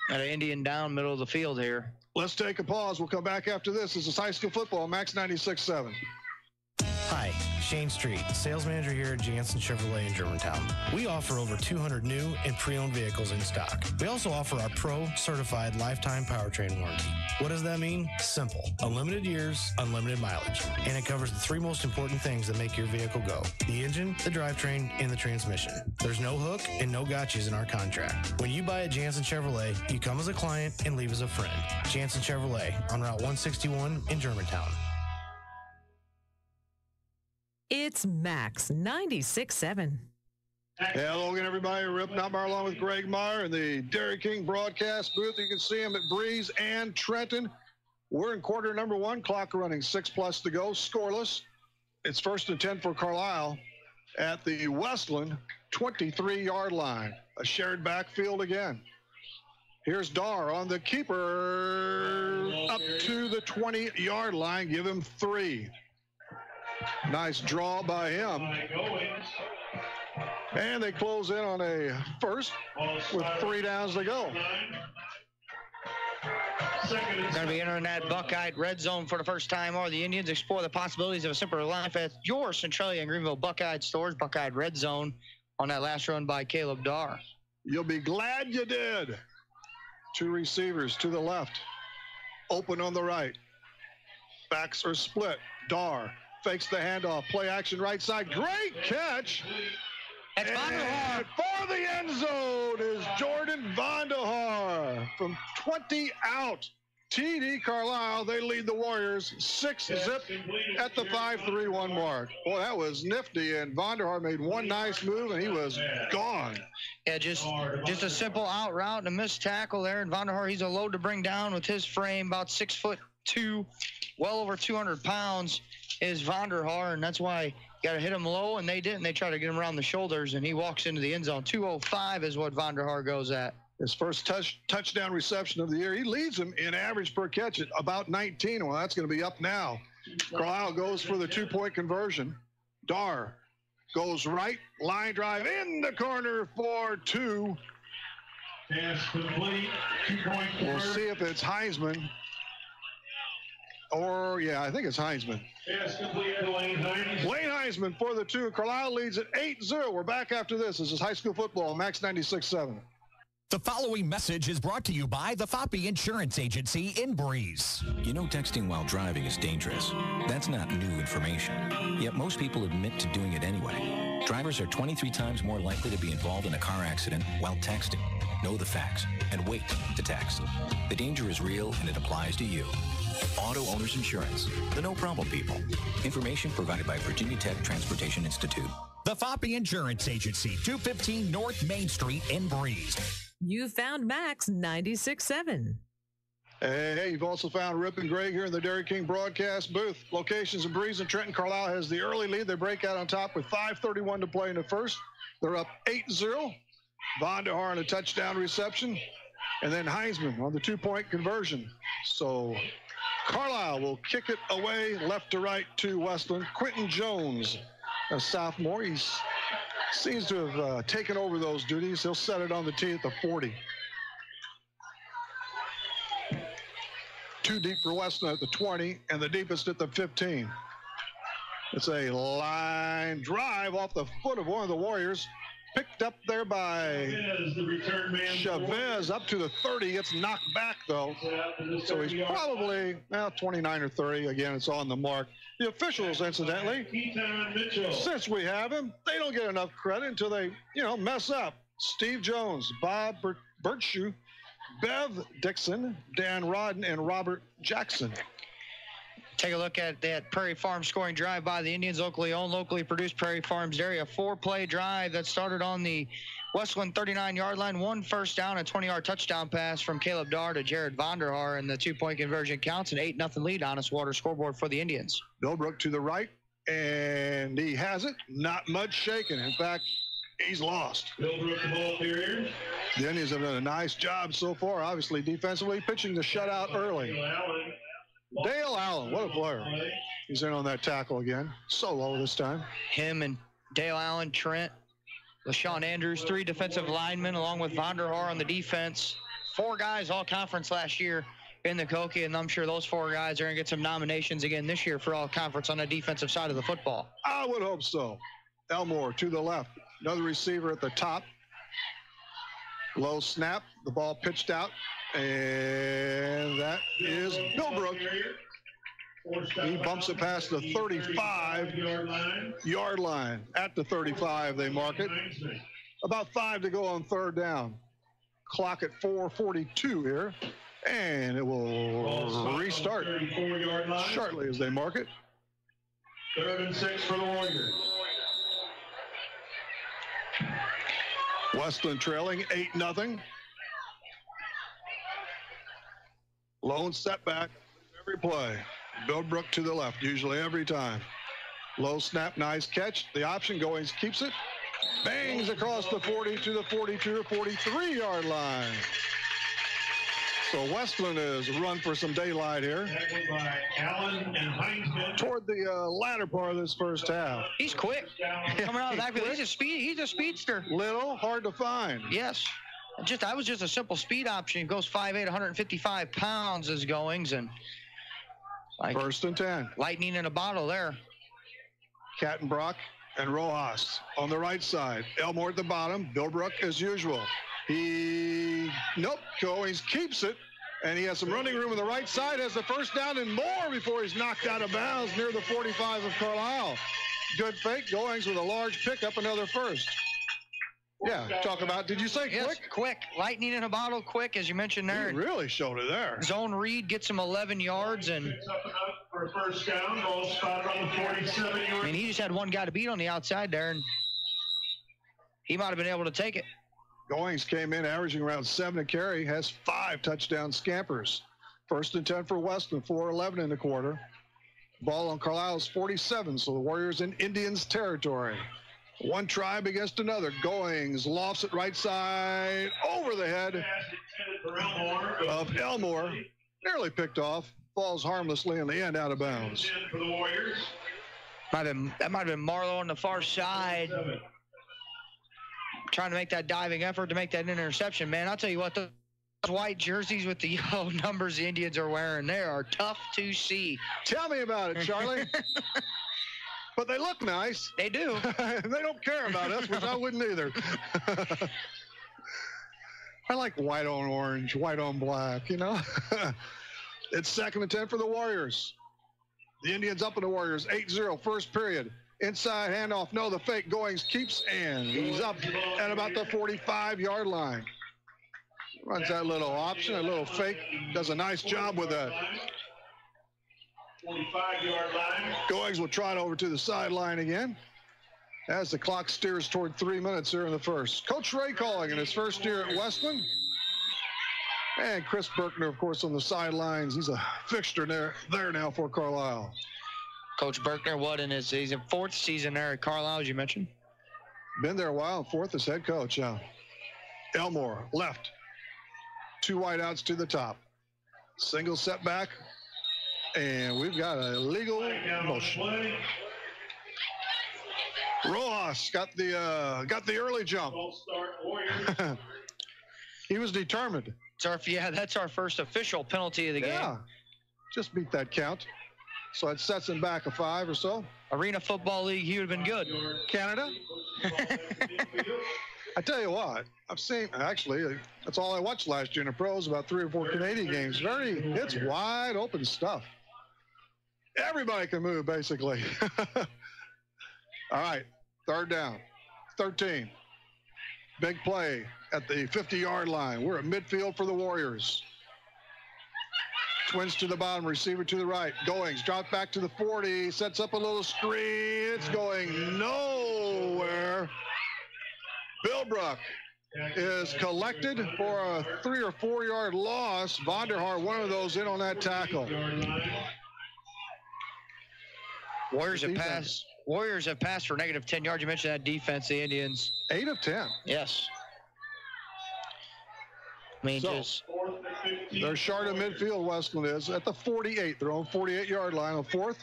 Got an Indian down middle of the field here. Let's take a pause. We'll come back after this. This is high school football, Max 96.7. Hi, Shane Street, sales manager here at Jansen Chevrolet in Germantown. We offer over 200 new and pre-owned vehicles in stock. We also offer our Pro-certified lifetime powertrain warranty. What does that mean? Simple. Unlimited years, unlimited mileage. And it covers the 3 most important things that make your vehicle go: the engine, the drivetrain, and the transmission. There's no hook and no gotchas in our contract. When you buy at Jansen Chevrolet, you come as a client and leave as a friend. Jansen Chevrolet on Route 161 in Germantown. It's Max 96.7. Hello again, everybody. Rip Notmeyer along with Greg Meyer in the Dairy King broadcast booth. You can see him at Breeze and Trenton. We're in quarter number 1, clock running 6+ to go, scoreless. It's 1st and 10 for Carlyle at the Wesclin 23-yard line. A shared backfield again. Here's Dar on the keeper up to the 20-yard line. Give him 3. Nice draw by him. And they close in on a first with 3 downs to go. Going to be entering that Buckeye red zone for the first time, or the Indians explore the possibilities of a simpler life at your Centralia and Greenville Buckeye stores. Buckeye red zone on that last run by Caleb Dar. You'll be glad you did. 2 receivers to the left. Open on the right. Backs are split. Dar fakes the handoff. Play action right side. Great catch. And for the end zone is Jordan Vandehar from 20 out. TD Carlyle, they lead the Warriors 6-zip at the 5-3-1 mark. Boy, that was nifty, and Vandehar made one nice move, and he was gone. Yeah, just a simple out route and a missed tackle there. And Vandehar, he's a load to bring down with his frame, about 6'2", well over 200 pounds is Vandehar, and that's why you got to hit him low, and they didn't. They try to get him around the shoulders, and he walks into the end zone. 205 is what Vandehar goes at. His first touchdown reception of the year. He leads them in average per catch at about 19. Well, that's going to be up now Carlyle goes for the two-point conversion. Dar goes right, line drive in the corner for two. Pass complete. 2-point We'll conversion. see if it's Heisman. Or, yeah, I think it's Heisman. Pass complete to Lane Heisman. Lane Heisman for the two. Carlyle leads at 8-0. We're back after this. This is high school football, Max 96.7. The following message is brought to you by the Foppe Insurance Agency in Breeze. You know texting while driving is dangerous. That's not new information. Yet most people admit to doing it anyway. Drivers are 23 times more likely to be involved in a car accident while texting. Know the facts and wait to text. The danger is real and it applies to you. Auto Owners Insurance, the no-problem people. Information provided by Virginia Tech Transportation Institute. The Foppe Insurance Agency, 215 North Main Street in Breeze. You found Max 96.7. Hey, you've also found Rip and Greg here in the Dairy King broadcast booth. Locations in Breeze and Trenton. Carlyle has the early lead. They break out on top with 5:31 to play in the first. They're up 8-0. Von der Haar on a touchdown reception. And then Heisman on the two-point conversion. So Carlyle will kick it away left to right to Wesclin. Quentin Jones, a sophomore. He seems to have taken over those duties. He'll set it on the tee at the 40. Too deep for Wesclin at the 20 and the deepest at the 15. It's a line drive off the foot of one of the Warriors. Picked up there by Chavez up to the 30. Gets knocked back, though. So he's probably 29 or 30. Again, it's on the mark. The officials, incidentally, since we have him, they don't get enough credit until they, mess up. Steve Jones, Bob Birchshoe, Bev Dixon, Dan Rodden, and Robert Jackson. Take a look at that Prairie Farms scoring drive by the Indians, locally owned, locally produced Prairie Farms Dairy. A 4-play drive that started on the Wesclin 39-yard line. 1 first down, a 20-yard touchdown pass from Caleb Dar to Jared Von der Haar, and the two-point conversion counts. An 8-0 lead, Honest Water scoreboard for the Indians. Billbrook to the right, and he has it. Not much shaking. In fact, he's lost. Billbrook, the ball carrier. The Indians have done a nice job so far, obviously defensively, pitching the shutout early. Dale Allen, what a player. He's in on that tackle again. Solo this time. Him and Dale Allen, Trent, LaShawn Andrews, 3 defensive linemen, along with Von der Haar on the defense. 4 guys all conference last year in the Koki, and I'm sure those 4 guys are going to get some nominations again this year for all conference on the defensive side of the football. I would hope so. Elmore to the left. Another receiver at the top. Low snap. The ball pitched out. And that is Billbrook. He bumps it past the 35-yard line. At the 35, they mark it. About 5 to go on third down. Clock at 4:42 here. And it will restart shortly as they mark it. 3rd and 6 for the Warriors. Wesclin trailing 8-0. Lone setback every play. Billbrook to the left, usually every time. Low snap, nice catch. The option Goings keeps it. Bangs across the 40 to the 42 or 43-yard line. So Wesclin is run for some daylight here. By Allen and Heisman. Toward the latter part of this first half. He's quick. Coming out of the backfield. He's a speedster. Little hard to find. Yes. That was just a simple speed option. He goes 5'8", 155 pounds is Goings, and 1st and 10. Lightning in a bottle there. Kattenbrock and Rojas on the right side. Elmore at the bottom. Billbrook as usual. Goings keeps it, and he has some running room on the right side. Has the first down and more before he's knocked out of bounds near the 45 of Carlyle. Good fake. Goings with a large pickup, another first. Yeah, talk about, did you say quick? Yes, quick. Lightning in a bottle, quick, as you mentioned there. He really showed it there. Zone read gets him 11 yards. And for a first down, ball spotted on the 47-yard. And he just had one guy to beat on the outside there, and he might have been able to take it. Goings came in averaging around 7 a carry, has 5 touchdown scampers. 1st and 10 for Wesclin, 4:11 in the quarter. Ball on Carlisle's 47, so the Warriors in Indians territory. One tribe against another. Goings lofts it right side over the head of Elmore. Nearly picked off. falls harmlessly in the end, out of bounds. For the Warriors. That might have been Marlowe on the far side, trying to make that diving effort to make that interception. Man, I'll tell you what, those white jerseys with the yellow numbers the Indians are wearing, they are tough to see. Tell me about it, Charlie. But they look nice. They do. They don't care about us, which I wouldn't either. I like white on orange, white on black, you know. It's 2nd and 10 for the Warriors. The Indians up on the Warriors, 8-0, first period. Inside handoff, no, the fake. Goings keeps, and he's up at about the 45-yard line. Runs that little option, a little fake. Does a nice job with that. 45-yard line. Goings will trot over to the sideline again as the clock steers toward 3 minutes here in the first. Coach Ray calling in his first year at Wesclin. And Chris Berkner, of course, on the sidelines. He's a fixture there now for Carlyle. Coach Berkner, what in his season? 4th season there at Carlyle, as you mentioned. Been there a while, 4th as head coach, yeah. Elmore, left. 2 wideouts to the top. Single setback. And we've got a legal motion. Rojas got the early jump. He was determined. That's our first official penalty of the game. Yeah, just beat that count. So it sets him back a 5 or so. Arena Football League, he would have been good. Canada? I tell you what, I've seen, actually, that's all I watched last year in the pros, about 3 or 4 Canadian games. It's wide open stuff. Everybody can move, basically. All right, 3rd down, 13. Big play at the 50-yard line. We're at midfield for the Warriors. Twins to the bottom, receiver to the right. Goings dropped back to the 40, sets up a little screen. It's going nowhere. Bilbrook is collected for a 3 or 4 yard loss. Vonderhaar, one of those, in on that tackle. Warriors have passed for negative 10 yards. You mentioned that defense, the Indians. 8 of 10. Yes. I mean, they're short of midfield, Wesclin is, at the 48. They're on 48-yard line on 4th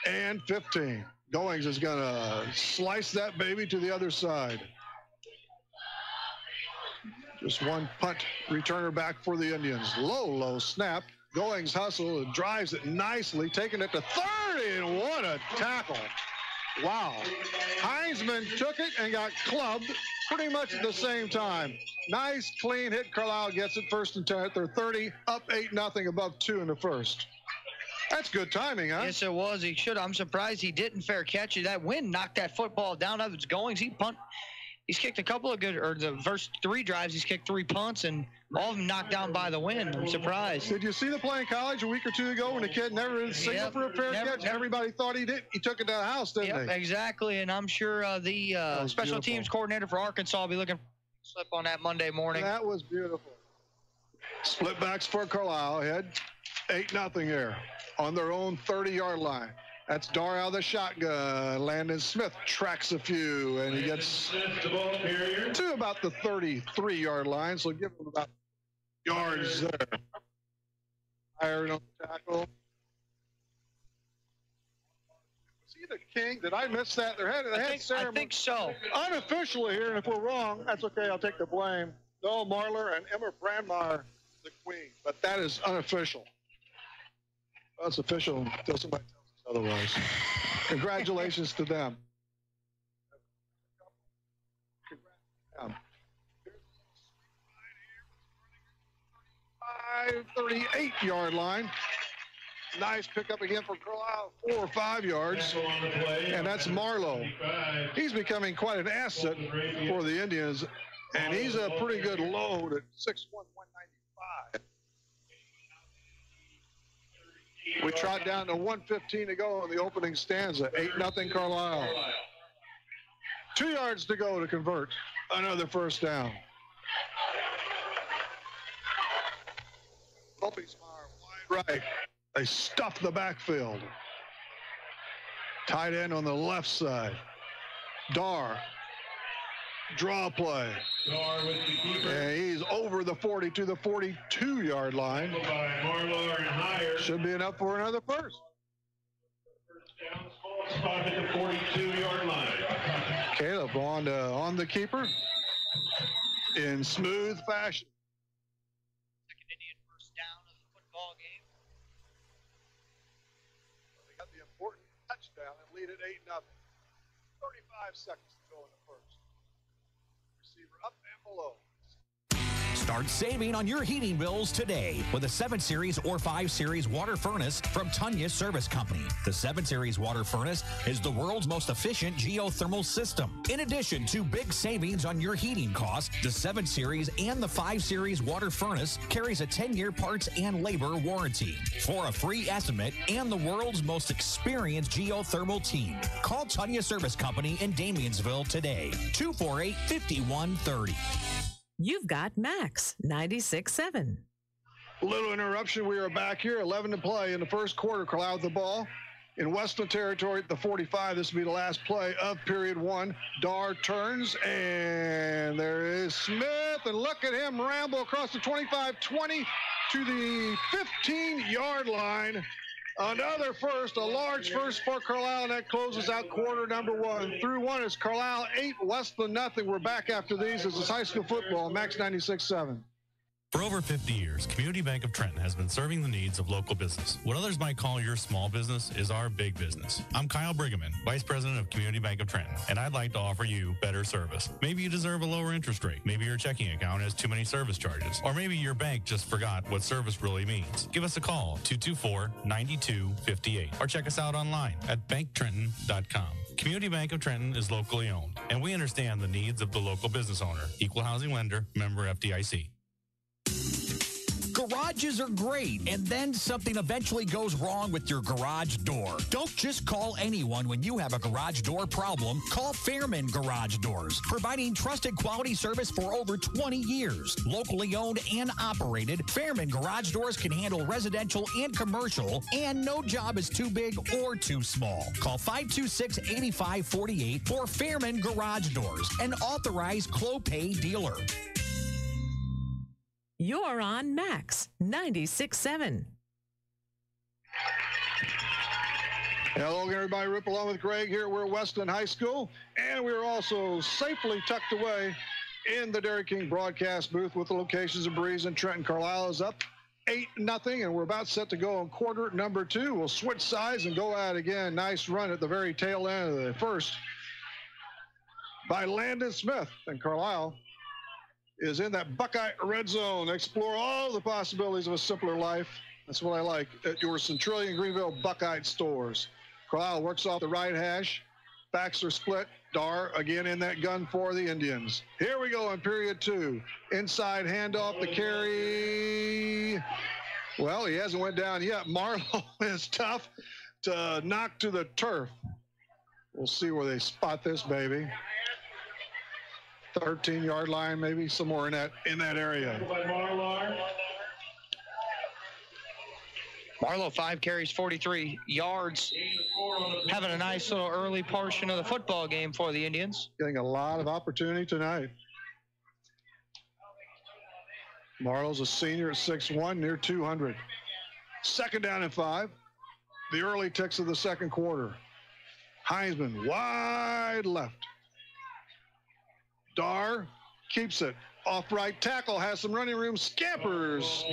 and 15. Goings is going to slice that baby to the other side. Just one punt returner back for the Indians. Low snap. Goings hustle and drives it nicely, taking it to 30, and what a tackle. Wow. Heinzman took it and got clubbed pretty much at the same time. Nice, clean hit. Carlyle gets it, 1st and 10 at their 30, up 8-0, above 2 in the first. That's good timing, huh? Yes, it was. He should. I'm surprised he didn't fair catch it. That wind knocked that football down. That was Goings. He's kicked a couple of the first 3 drives, he's kicked 3 punts, and all of them knocked down by the wind. I'm surprised. Did you see the play in college a week or 2 ago when the kid never signaled for a fair catch? Everybody thought he did. He took it to the house, didn't he? Exactly, and I'm sure the special teams coordinator for Arkansas will be looking for a slip on that Monday morning. That was beautiful. Split backs for Carlyle, ahead 8-0 here on their own 30-yard line. That's Dar out of the shotgun. Landon Smith tracks a few, and he gets to about the 33-yard line, so give him about yards there. Hired on the tackle. Was he the king? Did I miss that? I think so. Unofficially here, and if we're wrong, that's okay. I'll take the blame. Noel Marler and Emma Brandmeier, the queen, but that is unofficial. That's official until somebody tells us otherwise. Congratulations to them. 38-yard line. Nice pickup again for Carlyle, 4 or 5 yards. And that's Marlowe. He's becoming quite an asset for the Indians, and he's a pretty good load at 6'1", 195. We trot down to 1:15 to go in the opening stanza. 8-0 Carlyle. 2 yards to go to convert another first down. Oppiesmeyer wide right. They stuff the backfield. Tight end on the left side. Dar. Draw play. And he's over the the 40 to the 42-yard line. Should be enough for another first. Spot at the 42-yard line. Caleb on the keeper in smooth fashion. Second Indian first down of the football game. They got the important touchdown and lead at 8-0. 35 seconds to go in the first. Receiver up and below. Start saving on your heating bills today with a 7 Series or 5 Series water furnace from Tunya Service Company. The 7 Series water furnace is the world's most efficient geothermal system. In addition to big savings on your heating costs, the 7 Series and the 5 Series water furnace carries a 10-year parts and labor warranty. For a free estimate and the world's most experienced geothermal team, call Tunya Service Company in Damiansville today. 248-5130. You've got Max 96.7. Little interruption. We are back here. 11 to play in the first quarter. Carlyle with the ball in Wesclin territory at the 45. This will be the last play of period 1. Dar turns, and there is Smith. And look at him ramble across the 25-20 to the 15-yard line. Another first, a large first for Carlyle, and that closes out quarter number 1. Through 1 is Carlyle 8, Wesclin nothing. We're back after these. This is high school football, Max 96.7. For over 50 years, Community Bank of Trenton has been serving the needs of local business. What others might call your small business is our big business. I'm Kyle Brigham, Vice President of Community Bank of Trenton, and I'd like to offer you better service. Maybe you deserve a lower interest rate. Maybe your checking account has too many service charges. Or maybe your bank just forgot what service really means. Give us a call, 224-9258, or check us out online at banktrenton.com. Community Bank of Trenton is locally owned, and we understand the needs of the local business owner. Equal housing lender, member FDIC. Garages are great, and then something eventually goes wrong with your garage door. Don't just call anyone when you have a garage door problem. Call Fairman Garage Doors, providing trusted quality service for over 20 years. Locally owned and operated, Fairman Garage Doors can handle residential and commercial, and no job is too big or too small. Call 526-8548 for Fairman Garage Doors, an authorized Clopay dealer. You're on Max 96.7. Hello again, everybody. Rip along with Greg here. We're at Wesclin High School, and we're also safely tucked away in the Dairy King broadcast booth with the locations of Breeze and Trenton. Carlyle is up 8-0, and we're about set to go on quarter number 2. We'll switch sides and go at it again. Nice run at the very tail end of the first by Landon Smith, and Carlyle is in that Buckeye red zone. Explore all the possibilities of a simpler life. That's what I like at your Centrillion Greenville Buckeye stores. Carlyle works off the right hash. Backs are split. Dar again in that gun for the Indians. Here we go in period 2. Inside handoff, the carry. Well, he hasn't went down yet. Marlowe is tough to knock to the turf. We'll see where they spot this baby. 13-yard line, maybe somewhere in that area. Marlowe 5 carries 43 yards, having a nice little early portion of the football game for the Indians. Getting a lot of opportunity tonight. Marlowe's a senior at 6'1", near 200. Second down and 5. The early ticks of the second quarter. Heisman wide left. Dar keeps it. Off right tackle, has some running room, scampers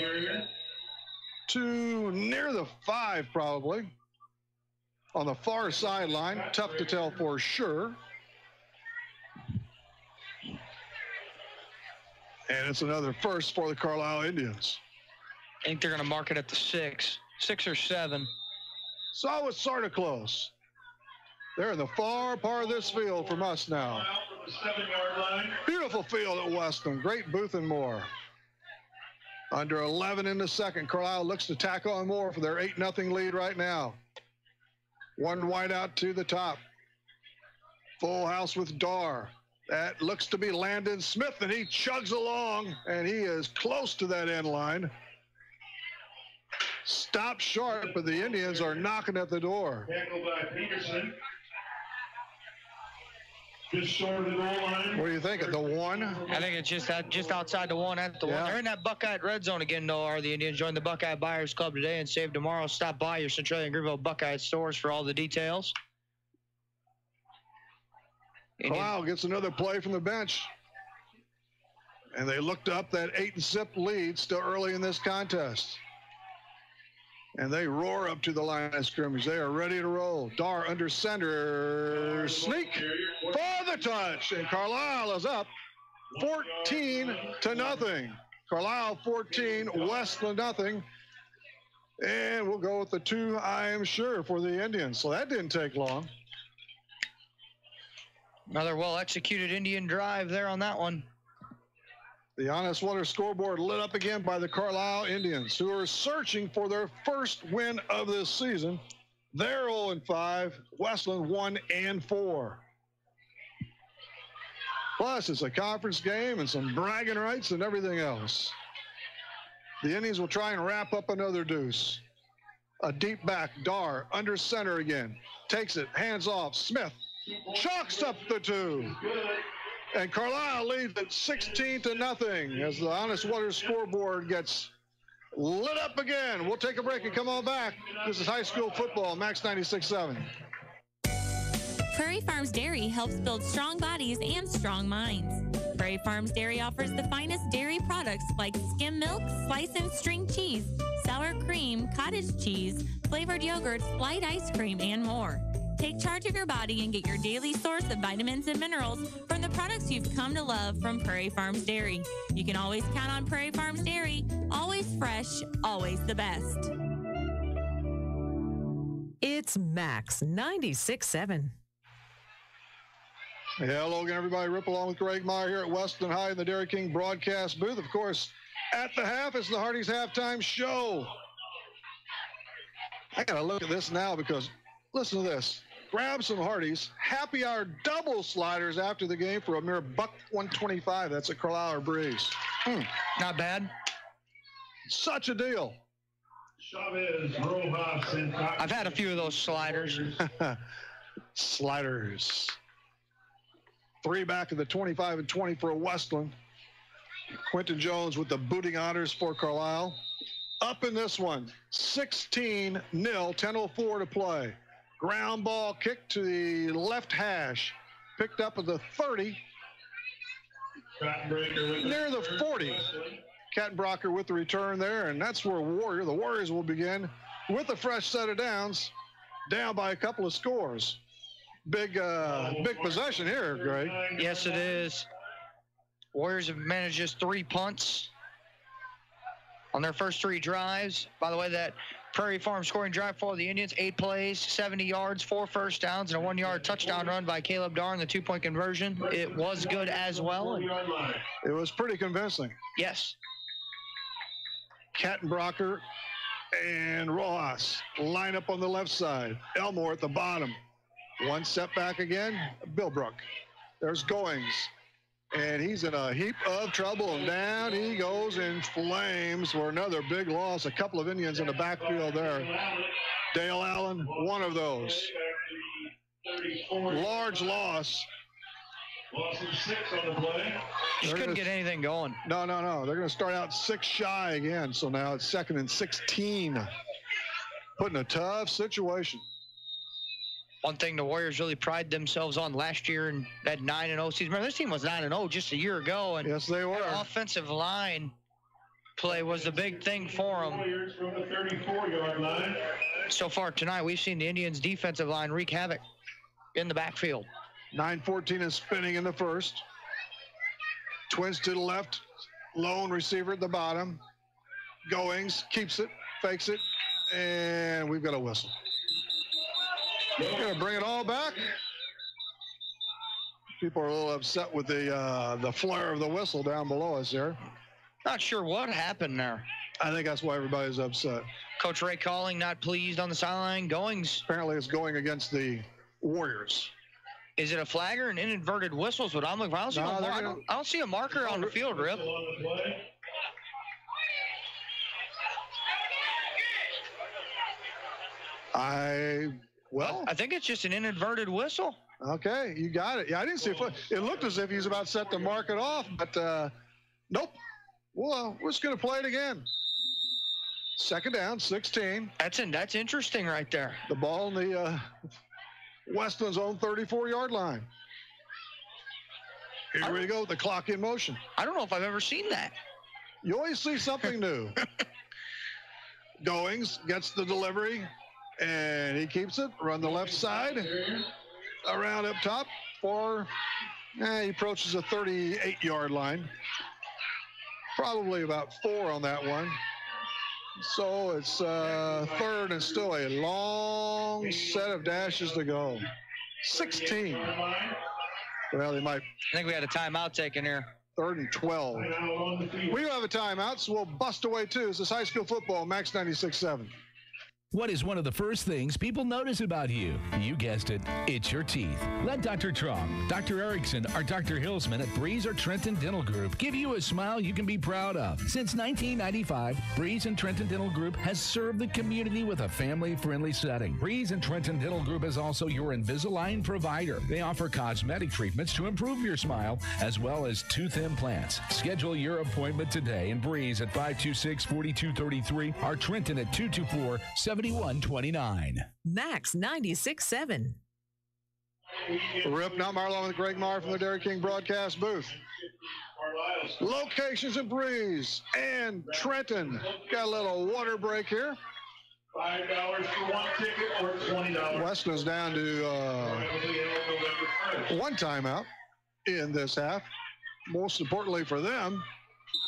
to near the 5 probably. On the far sideline, tough to tell for sure. And it's another first for the Carlyle Indians. I think they're going to mark it at the 6 or 7. So it's sort of close. They're in the far part of this field from us now. 7-yard line. Beautiful field at Wesclin. Great Booth and Moore. Under 11 in the second. Carlyle looks to tack on more for their 8-0 lead right now. One wide out to the top. Full house with Dar. That looks to be Landon Smith, and he chugs along, and he is close to that end line. Stop sharp, but the Indians are knocking at the door. Tackled by Peterson. Just short of the goal line. What do you think? At the 1? I think it's just outside the 1 at the 1. They're in that Buckeye red zone again, though, are the Indians. Join the Buckeye Buyers Club today and save tomorrow. Stop by your Centralia and Greenville Buckeye stores for all the details. Carlyle gets another play from the bench. And they looked up that 8-zip lead still early in this contest. And they roar up to the line of scrimmage. They are ready to roll. Dar under center. Sneak for the touch. And Carlyle is up 14-0. Carlyle 14, Wesclin nothing. And we'll go with the 2, I am sure, for the Indians. So that didn't take long. Another well-executed Indian drive there on that one. The Honest Water scoreboard lit up again by the Carlyle Indians, who are searching for their first win of this season. They're 0-5, Wesclin 1-4. Plus, it's a conference game and some bragging rights and everything else. The Indians will try and wrap up another deuce. A deep back, Dar under center again. Takes it, hands off, Smith chalks up the 2. And Carlyle leads at 16-0 as the Honest Water scoreboard gets lit up again. We'll take a break and come on back. This is high school football, Max 96.7. Prairie Farms Dairy helps build strong bodies and strong minds. Prairie Farms Dairy offers the finest dairy products like skim milk, slice and string cheese, sour cream, cottage cheese, flavored yogurts, light ice cream, and more. Take charge of your body and get your daily source of vitamins and minerals from the products you've come to love from Prairie Farms Dairy. You can always count on Prairie Farms Dairy. Always fresh, always the best. It's Max 96.7. Hello again, everybody. Rip along with Greg Meyer here at Weston High in the Dairy King broadcast booth. Of course, at the half, it's the Hardee's halftime show. I got to look at this now because listen to this. Grab some Hardee's happy hour double sliders after the game for a mere $1.25. That's at Carlyle or Breeze. Not bad. Such a deal. Chavez, Rojas, and I've had a few of those sliders. Sliders. 3 back of the 25 and 20 for Wesclin. Quentin Jones with the booting honors for Carlyle. Up in this one, 16-0, 10:04 to play. Ground ball kick to the left hash. Picked up at the 30. Near the 40. Kattenbrocker with the return there, and that's where the Warriors will begin with a fresh set of downs, down by a couple of scores. Big possession here, Greg. Yes, it is. Warriors have managed just 3 punts on their first 3 drives. By the way, that Prairie Farm scoring drive for the Indians, 8 plays, 70 yards, 4 first downs, and a 1-yard touchdown run by Caleb Darn, the 2-point conversion. It was good as well. It was pretty convincing. Yes. Kattenbrocker and Rojas line up on the left side. Elmore at the bottom. 1 step back again. Billbrook. There's Goings. And he's in a heap of trouble, and down he goes in flames for another big loss. A couple of Indians in the backfield there. Dale Allen, one of those. Large loss. Loss of 6 on the play. Just couldn't get anything going. No. They're going to start out 6 shy again, so now it's 2nd and 16. Put in a tough situation. One thing the Warriors really pride themselves on last year in that 9-0 season. Remember, this team was 9-0 just a year ago. And yes, they were. Offensive line play was the big thing for them. Warriors from the 34-yard line. So far tonight, we've seen the Indians' defensive line wreak havoc in the backfield. 9-14 is spinning in the first. Twins to the left. Lone receiver at the bottom. Goings keeps it, fakes it, and we've got a whistle. We're going to bring it all back. People are a little upset with the flare of the whistle down below us there. Not sure what happened there. I think that's why everybody's upset. Coach Ray Calling not pleased on the sideline. Goings. Apparently it's going against the Warriors. Is it a flag or an inverted whistle? Is what I'm looking for. I don't see a marker on the field, Rip. I think it's just an inadverted whistle. Okay, you got it. Yeah, I didn't see it looked as if he's about set to mark it off, but nope. Well, we're just going to play it again. Second down, 16. That's interesting right there. The ball in the Westland's own 34-yard line. Here we go, the clock in motion. I don't know if I've ever seen that. You always see something new. Goings gets the delivery, and he keeps it. Run the left side. Around up top for, he approaches the 38-yard line. Probably about 4 on that one. So it's third and still a long set of dashes to go. 16. Well, they might. I think we had a timeout taken here. 3rd and 12. We do have a timeout, so we'll bust away too. This is high school football, Max 96.7. What is one of the first things people notice about you? You guessed it, it's your teeth. Let Dr. Trong, Dr. Erickson, or Dr. Hilsman at Breeze or Trenton Dental Group give you a smile you can be proud of. Since 1995, Breeze and Trenton Dental Group has served the community with a family-friendly setting. Breeze and Trenton Dental Group is also your Invisalign provider. They offer cosmetic treatments to improve your smile, as well as tooth implants. Schedule your appointment today in Breeze at 526-4233 or Trenton at 224-7129. Max 96.7. Rip, not Marlon with Greg Meyer from the Dairy King broadcast booth. Locations in Breeze and Trenton. Got a little water break here. $5 for one ticket or $20. Weston's down to one timeout in this half. Most importantly for them,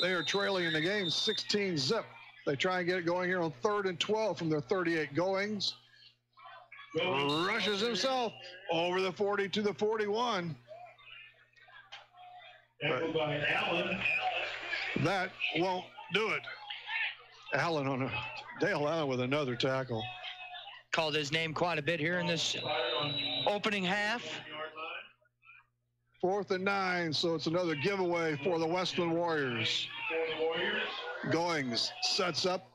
they are trailing in the game 16-zip. They try and get it going here on 3rd and 12 from their 38. Goings rushes himself over the 40 to the 41. By Allen. That won't do it. Dale Allen with another tackle. Called his name quite a bit here in this opening half. 4th and 9, so it's another giveaway for the Westland Warriors. Goings sets up.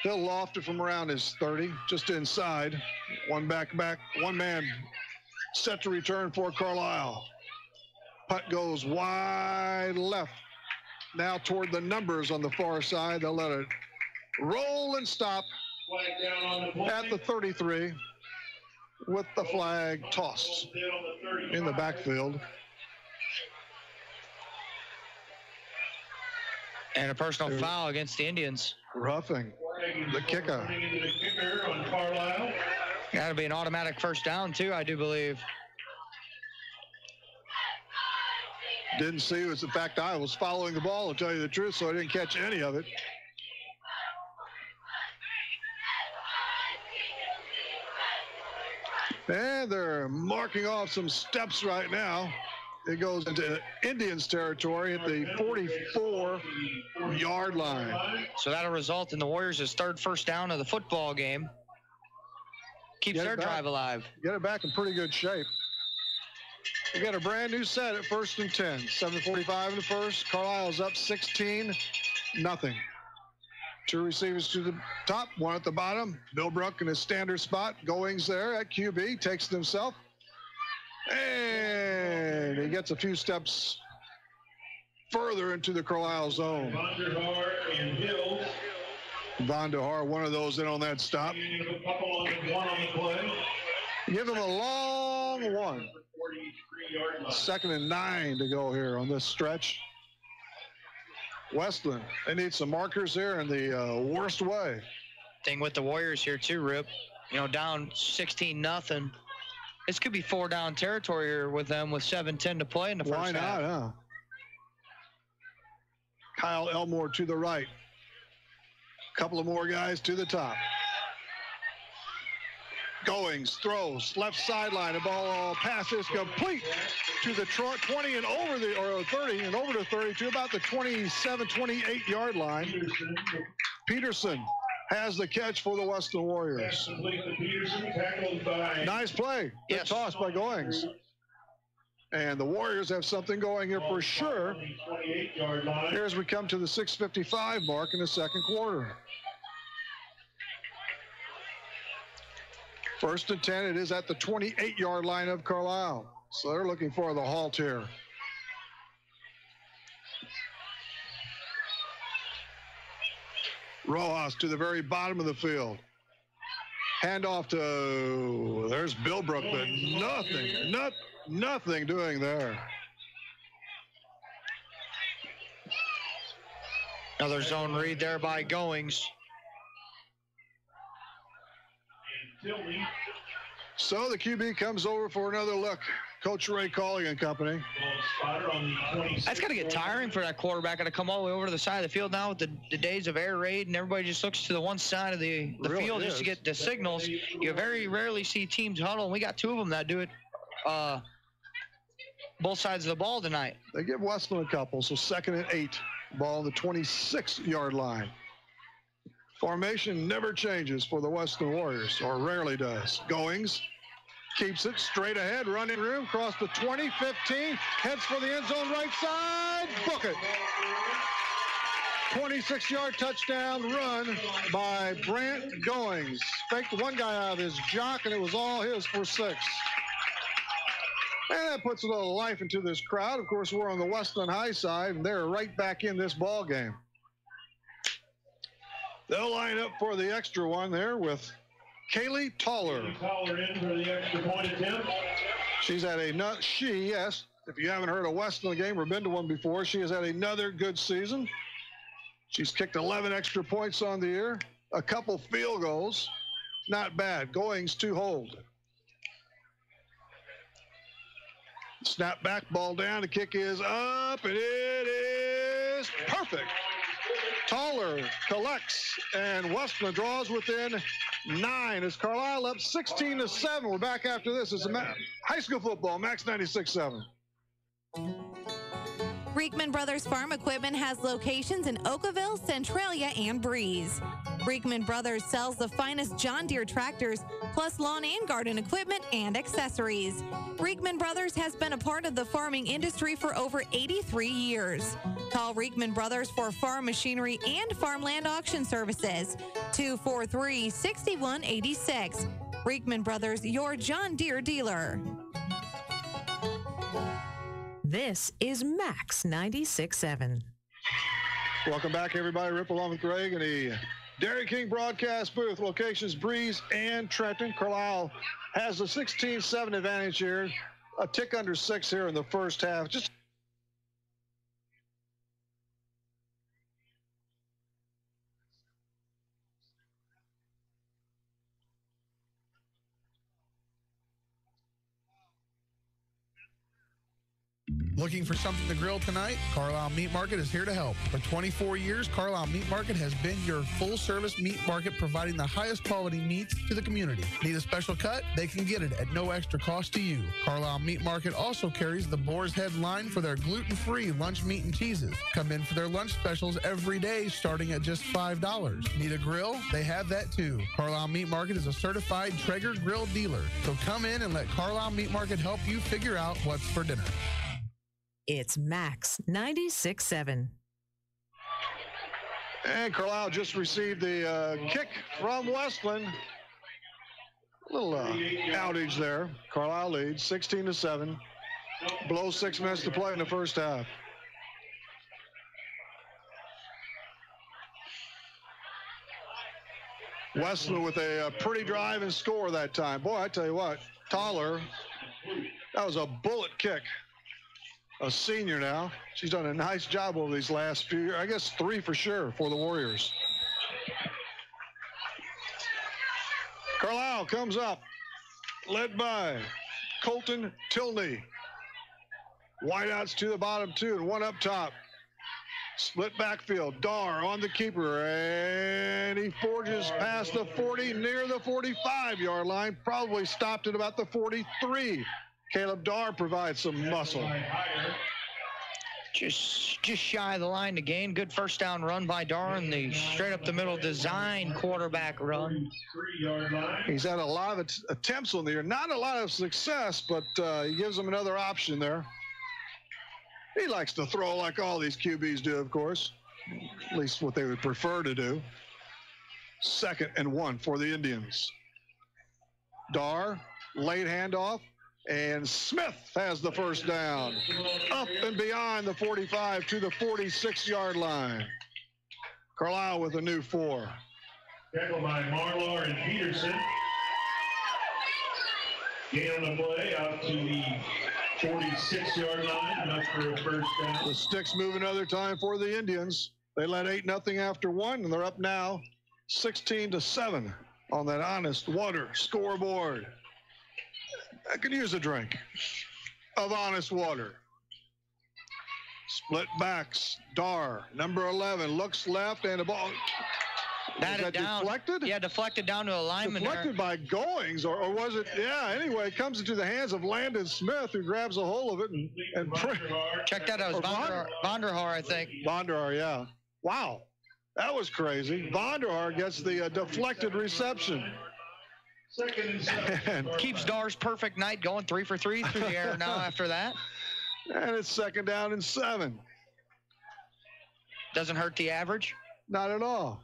He'll loft it from around his 30, just inside. One back, one man set to return for Carlyle. Putt goes wide left. Now toward the numbers on the far side. They'll let it roll and stop at the 33 with the flag tossed in the backfield. And a personal foul against the Indians. Roughing the kicker. Got to be an automatic first down, too, I do believe. Didn't see it. In fact, I was following the ball, to tell you the truth, so I didn't catch any of it. And they're marking off some steps right now. It goes into Indians territory at the 44-yard line. So that'll result in the Warriors' third first down of the football game. Keeps their drive alive. Get it back in pretty good shape. We got a brand new set at 1st and 10. 7:45 in the first. Carlisle's up 16-0. 2 receivers to the top, 1 at the bottom. Bill Brook in his standard spot. Goings there at QB. Takes it himself. And he gets a few steps further into the Carlisle zone. Von der Haar, one of those in on that stop. Give him a long one. 2nd and 9 to go here on this stretch. Westland, they need some markers here in the worst way. Thing with the Warriors here too, Rip. Down 16-0. This could be 4-down territory here with them with 7:10 to play in the first half. Why not, huh? Kyle Elmore to the right. Couple of more guys to the top. Goings, throws, left sideline. The ball pass is complete to the 20 and over or 30 and over to 30 to about the 27, 28-yard line. Peterson has the catch for the Western Warriors. Nice play. Good toss by Goings. And the Warriors have something going here for sure. Here as we come to the 6:55 mark in the second quarter. First and 10, it is at the 28-yard line of Carlyle. So they're looking for the halt here. Rojas to the very bottom of the field. Handoff to, there's Billbrook, but nothing doing there. Another zone read there by Goings. So the QB comes over for another look. Coach Ray Calling and company. That's got to get tiring for that quarterback. Got to come all the way over to the side of the field now with the days of air raid, and everybody just looks to the one side of the field just to get the signals. You very rarely see teams huddle, and we got two of them that do it both sides of the ball tonight. They give Wesclin a couple, so 2nd and 8. Ball on the 26-yard line. Formation never changes for the Wesclin Warriors, or rarely does. Goings keeps it straight ahead, running room, across the 20, 15, heads for the end zone right side, book it. 26-yard touchdown run by Brant Goings. Faked one guy out of his jock, and it was all his for 6. And that puts a little life into this crowd. Of course, we're on the Wesclin high side, and they're right back in this ball game. They'll line up for the extra one there with Kaylee Toller. Toller in for the extra point attempt. She's had yes, if you haven't heard a Wesclin game or been to one before, she has had another good season. She's kicked 11 extra points on the year, a couple field goals. Not bad. Goings to hold. Snap back, ball down, the kick is up, and it is perfect. Toller collects, and Wesclin draws within 9 as Carlyle up 16-7. We're back after this. It's high school football, Max 96.7. Reekman Brothers Farm Equipment has locations in Oakville, Centralia, and Breeze. Reekman Brothers sells the finest John Deere tractors, plus lawn and garden equipment and accessories. Reekman Brothers has been a part of the farming industry for over 83 years. Call Reekman Brothers for farm machinery and farmland auction services. 243-6186. Reekman Brothers, your John Deere dealer. This is Max 96.7. Welcome back, everybody. Rip along with Greg in the Dairy King broadcast booth. Locations Breeze and Trenton. Carlyle has a 16-7 advantage here. A tick under 6 here in the first half. Just Looking for something to grill tonight? Carlyle Meat Market is here to help. For 24 years, Carlyle Meat Market has been your full-service meat market, providing the highest quality meats to the community. Need a special cut? They can get it at no extra cost to you. Carlyle Meat Market also carries the Boar's Head line for their gluten-free lunch meat and cheeses. Come in for their lunch specials every day, starting at just $5. Need a grill? They have that too. Carlyle Meat Market is a certified Traeger grill dealer. So come in and let Carlyle Meat Market help you figure out what's for dinner. It's Max 96.7. And Carlyle just received the kick from Wesclin. A little outage there. Carlyle leads 16-7. Below 6 minutes to play in the first half. Wesclin with a pretty drive and score that time. Boy, I tell you what, Toller, that was a bullet kick. A senior now. She's done a nice job over these last few years. I guess 3 for sure for the Warriors. Carlyle comes up, led by Colton Tilney. Wideouts to the bottom 2 and 1 up top. Split backfield. Dar on the keeper, and he forges past the 40, near the 45-yard line. Probably stopped at about the 43. Caleb Dar provides some muscle. Just shy of the line to gain. Good first down run by Dar, and the straight up the middle design quarterback run. He's had a lot of attempts on the year. Not a lot of success, but he gives them another option there. He likes to throw like all these QBs do, of course. At least what they would prefer to do. 2nd and 1 for the Indians. Dar, late handoff, and Smith has the first down. Up and beyond the 45 to the 46-yard line. Carlyle with a new 4. Tackled by Marlar and Peterson. Gain on the play out to the 46-yard line, enough for a first down. The sticks move another time for the Indians. They led 8-0 after 1, and they're up now 16-7 on that Honest Water scoreboard. I could use a drink of Honest Water. Split backs. Dar, number 11, looks left, and the ball. Batted down. Deflected? Yeah, deflected down to a lineman. Deflected by Goings, or was it? Yeah, anyway, it comes into the hands of Landon Smith, who grabs a hold of it and check that out. It was Vonderhaar, I think. Vonderhaar, yeah. Wow, that was crazy. Vonderhaar gets the deflected reception. Keeps Dar's perfect night going 3 for 3 through the air now after that. And it's 2nd down and 7. Doesn't hurt the average? Not at all.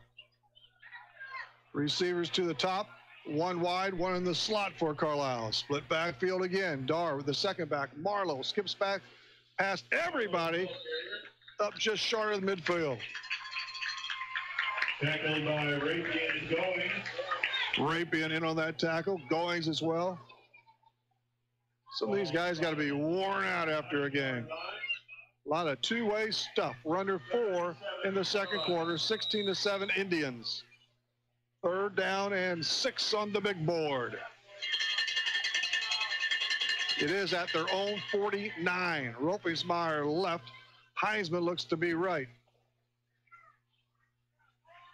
Receivers to the top, 1 wide, 1 in the slot for Carlyle. Split backfield again. Dar with the second back. Marlowe skips back past everybody up just short of the midfield. Tackled by Rapian and Goings. Rapian in on that tackle. Goings as well. Some of these guys got to be worn out after a game. A lot of two-way stuff. We're under 4 in the second quarter. 16-7 Indians. 3rd down and 6 on the big board. It is at their own 49. Ropensmeyer left. Heisman looks to be right.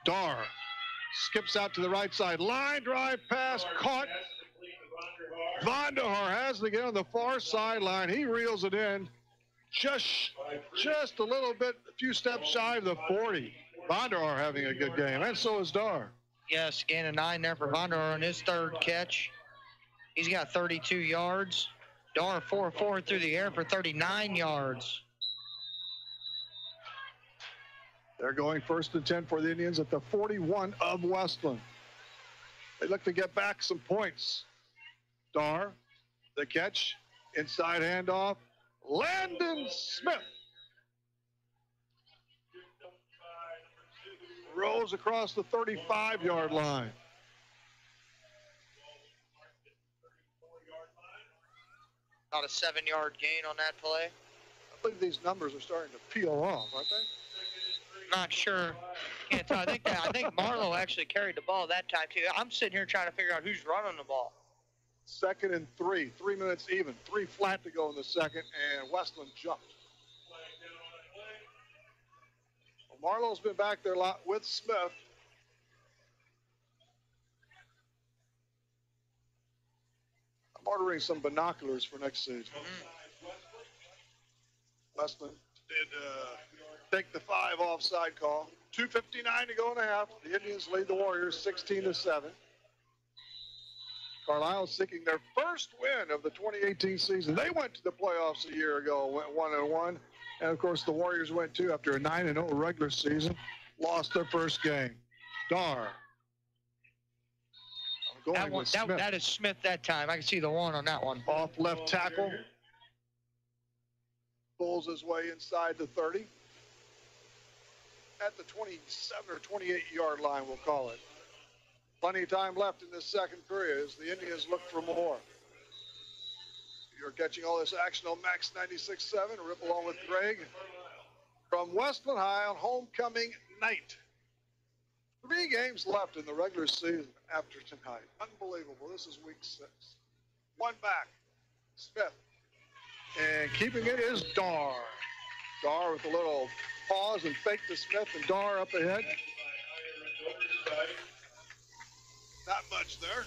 Dar skips out to the right side. Line drive pass caught. Vonderhaar has to get on the far sideline. He reels it in just a little bit, a few steps shy of the 40. Vonderhaar having a good game, and so is Dar. Yes, gain of 9 there for Vonderhaar on his 3rd catch. He's got 32 yards. Dar 4-4 through the air for 39 yards. They're going 1st and 10 for the Indians at the 41 of Wesclin. They look to get back some points. Dar, the catch, inside handoff. Landon Smith rolls across the 35-yard line. About a 7-yard gain on that play. I believe these numbers are starting to peel off, aren't they? Not sure. Can't tell. I think Marlowe actually carried the ball that time too. I'm sitting here trying to figure out who's running the ball. 2nd and 3. 3 minutes even. 3 flat to go in the second, and Wesclin jumped. Well, Marlowe's been back there a lot with Smith. I'm ordering some binoculars for next season. Wesclin did take the 5 offside call. 2:59 to go in the half. The Indians lead the Warriors 16-7. Carlyle seeking their first win of the 2018 season. They went to the playoffs a year ago, went 1-1. And, of course, the Warriors went, too, after a 9-0 regular season. Lost their first game. Dar. That is Smith that time. I can see the 1 on that one. Off left tackle. Pulls his way inside the 30. At the 27 or 28-yard line, we'll call it. Plenty of time left in this second period as the Indians look for more. You're catching all this action on Max 96.7. Rip along with Greg from Wesclin High on homecoming night. 3 games left in the regular season after tonight. Unbelievable. This is week 6. 1 back. Smith. And keeping it is Dar. Dar with a little pause and fake to Smith, and Dar up ahead. Not much there.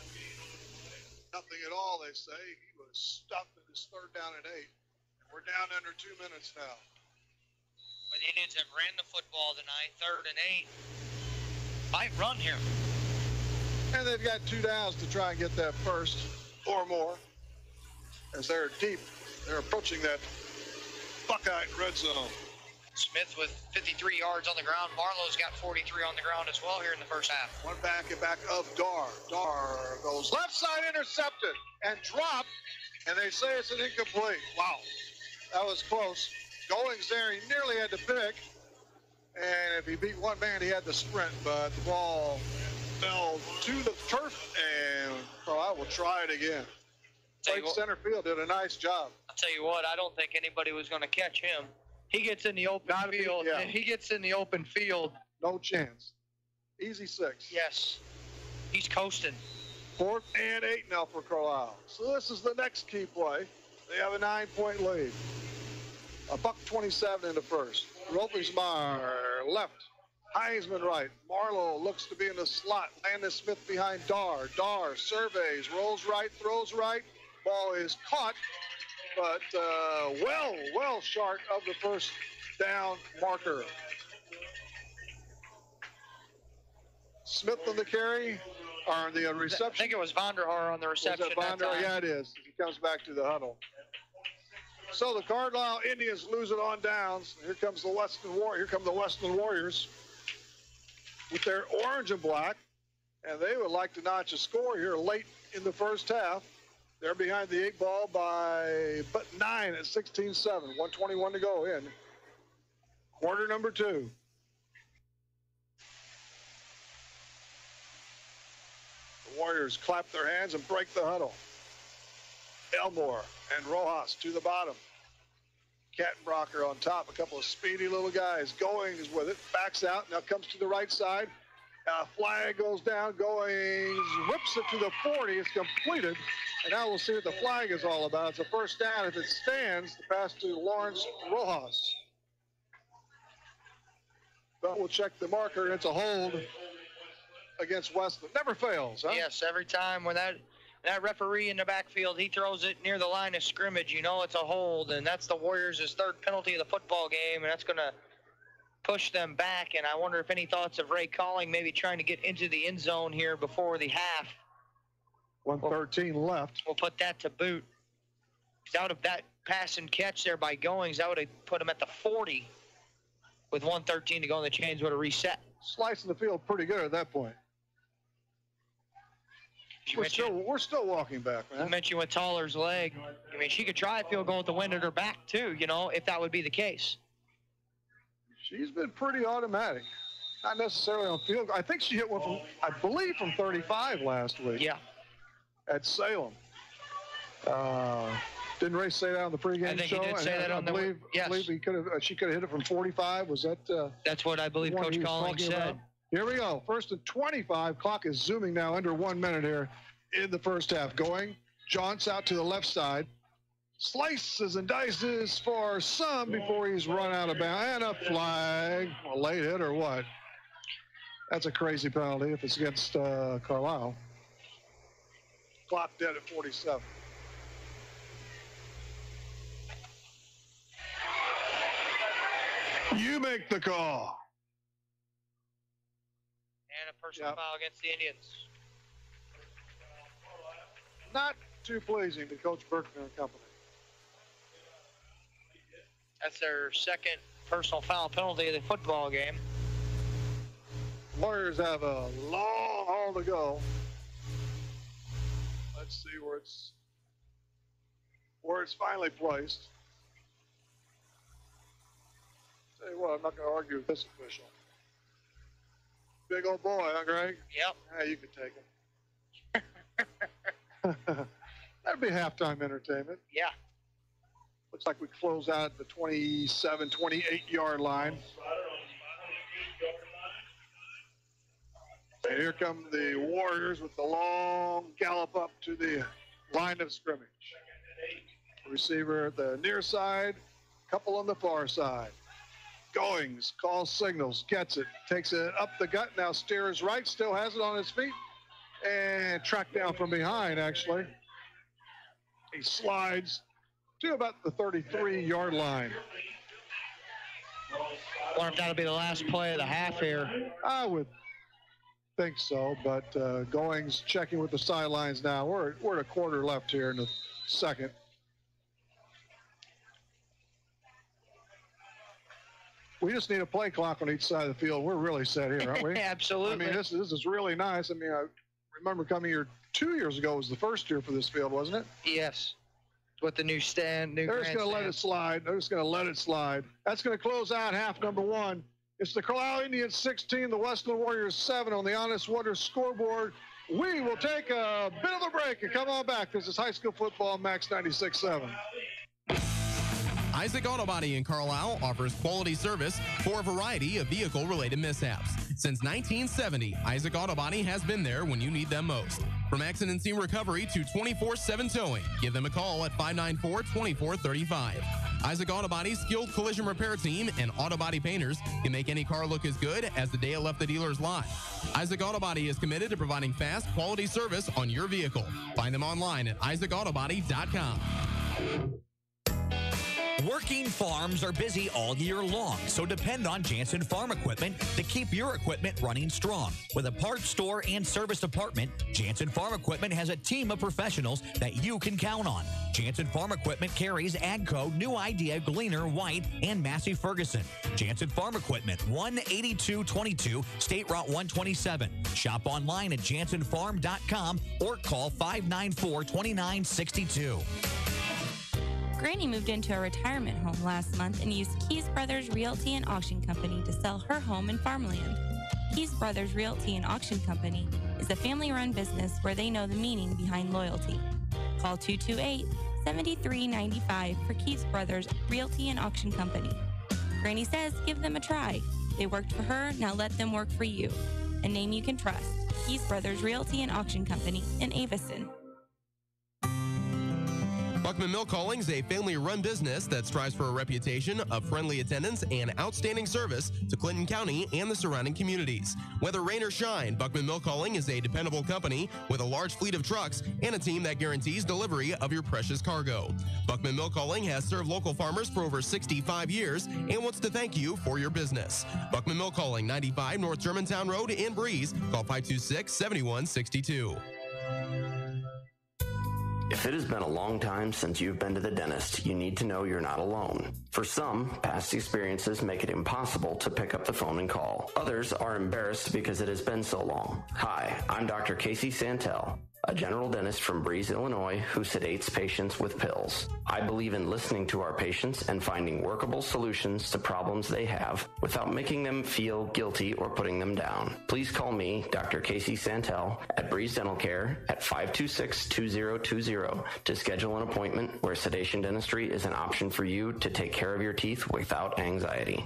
Nothing at all, they say. He was stuffed in his 3rd down and 8. We're down under 2 minutes now. But the Indians have ran the football tonight, 3rd and 8. Might run here. And they've got 2 downs to try and get that first or more. As they're deep, they're approaching that Buckeye red zone. Smith with 53 yards on the ground. Marlowe's got 43 on the ground as well here in the first half. One back and back of Dar. Dar goes left side, intercepted and dropped, and they say it's an incomplete. Wow, that was close. Goings there, he nearly had to pick, and if he beat one man, he had to sprint, but the ball fell to the turf, and Carlyle will try it again. Played center field, did a nice job. I'll tell you what, I don't think anybody was going to catch him. He gets in the open field. Yeah. He gets in the open field. No chance. Easy 6. Yes. He's coasting. 4th and 8 now for Carlyle. So this is the next key play. They have a 9-point lead. $1:27 in the first. Ropelsmeyer left. Heisman right. Marlowe looks to be in the slot. Landon Smith behind Dar. Dar surveys, rolls right, throws right. Ball is caught, but well short of the first down marker. Smith on the carry, or the reception. I think it was Vonderhaar on the reception. Was that Vonderhaar? Yeah, it is. He comes back to the huddle. So the Carlyle Indians lose it on downs. Here comes the Wesclin Warriors with their orange and black, and they would like to notch a score here late in the first half. They're behind the 8 ball by but 9 at 16-7. 1:21 to go in quarter number 2. The Warriors clap their hands and break the huddle. Elmore and Rojas to the bottom. Kattenbrocker on top, a couple of speedy little guys. Goings with it, backs out, now comes to the right side. Flag goes down, Goings whips it to the 40, it's completed. And now we'll see what the flag is all about. It's a first down. If it stands, the pass to Lawrence Rojas. But we'll check the marker, and it's a hold against Wesclin. Never fails, huh? Yes, every time when that referee in the backfield, he throws it near the line of scrimmage, you know it's a hold, and that's the Warriors' 3rd penalty of the football game, and that's going to push them back. And I wonder if any thoughts of Ray Calling maybe trying to get into the end zone here before the half. 1:13 left. We'll put that to boot. Out of that pass and catch there by Goings, that would have put him at the 40. With 1:13 to go, and the chains would have reset. Slicing the field pretty good at that point. We're still walking back, man. You mentioned with Toller's leg. I mean, she could try a field goal with the wind at her back, too, you know, if that would be the case. She's been pretty automatic. Not necessarily on field. I think she hit one from, I believe, from 35 last week. Yeah. At Salem. Didn't Ray say that on the pregame show? I think he did say that on the. Yes. I believe she could have hit it from 45. Was that? That's what I believe Coach Calling said. About? Here we go. 1st and 25. Clock is zooming now under 1 minute here in the first half. Going. Jaunts out to the left side. Slices and dices for some before he's run out of bounds. And a flag. A late hit or what? That's a crazy penalty if it's against Carlyle. Clock dead at 47. You make the call. And a personal foul against the Indians. Not too pleasing to Coach Berkman and company. That's their 2nd personal foul penalty of the football game. Warriors have a long haul to go. Let's see where it's finally placed. Tell you what, I'm not going to argue with this official. Big old boy, huh, Greg? Yep. Yeah, you can take him. That'd be halftime entertainment. Yeah. Looks like we close out at the 27, 28-yard line. And here come the Warriors with the long gallop up to the line of scrimmage. Receiver at the near side, couple on the far side. Goings, calls signals, gets it, takes it up the gut, now steers right, still has it on his feet, and tracked down from behind, actually. He slides to about the 33-yard line. Wonder if that'll be the last play of the half here. I would think so, but Goings checking with the sidelines now. We're at a quarter left here in the second. We just need a play clock on each side of the field. We're really set here, aren't we? Absolutely. I mean, this is really nice. I mean, I remember coming here 2 years ago was the first year for this field, wasn't it? Yes. With the new stand, They're just going to let it slide. They're just going to let it slide. That's going to close out half number one. It's the Carlyle Indians 16, the Wesclin Warriors 7 on the Honest Waters scoreboard. We will take a bit of a break and come on back. This is high school football, Max 96.7. Isaac Auto Body in Carlyle offers quality service for a variety of vehicle-related mishaps. Since 1970, Isaac Auto Body has been there when you need them most. From accident scene recovery to 24/7 towing, give them a call at 594-2435. Isaac Auto Body's skilled collision repair team and auto body painters can make any car look as good as the day it left the dealer's lot. Isaac Auto Body is committed to providing fast, quality service on your vehicle. Find them online at isaacautobody.com. Working farms are busy all year long, so depend on Jansen Farm Equipment to keep your equipment running strong. With a parts store and service department, Jansen Farm Equipment has a team of professionals that you can count on. Jansen Farm Equipment carries AGCO, New Idea, Gleaner, White, and Massey Ferguson. Jansen Farm Equipment, 18222 State Route 127. Shop online at jansenfarm.com or call 594-2962. Granny moved into a retirement home last month and used Keys Brothers Realty and Auction Company to sell her home and farmland. Keys Brothers Realty and Auction Company is a family-run business where they know the meaning behind loyalty. Call 228-7395 for Keys Brothers Realty and Auction Company. Granny says give them a try. They worked for her, now let them work for you. A name you can trust. Keys Brothers Realty and Auction Company in Avison. Buckman Milk Calling is a family-run business that strives for a reputation of friendly attendance and outstanding service to Clinton County and the surrounding communities. Whether rain or shine, Buckman Milk Calling is a dependable company with a large fleet of trucks and a team that guarantees delivery of your precious cargo. Buckman Milk Calling has served local farmers for over 65 years and wants to thank you for your business. Buckman Milk Calling, 95 North Germantown Road in Breeze. Call 526-7162. If it has been a long time since you've been to the dentist, you need to know you're not alone. For some, past experiences make it impossible to pick up the phone and call. Others are embarrassed because it has been so long. Hi, I'm Dr. Casey Santel, a general dentist from Breeze, Illinois, who sedates patients with pills. I believe in listening to our patients and finding workable solutions to problems they have without making them feel guilty or putting them down. Please call me, Dr. Casey Santel, at Breeze Dental Care at 526-2020 to schedule an appointment where sedation dentistry is an option for you to take care of your teeth without anxiety.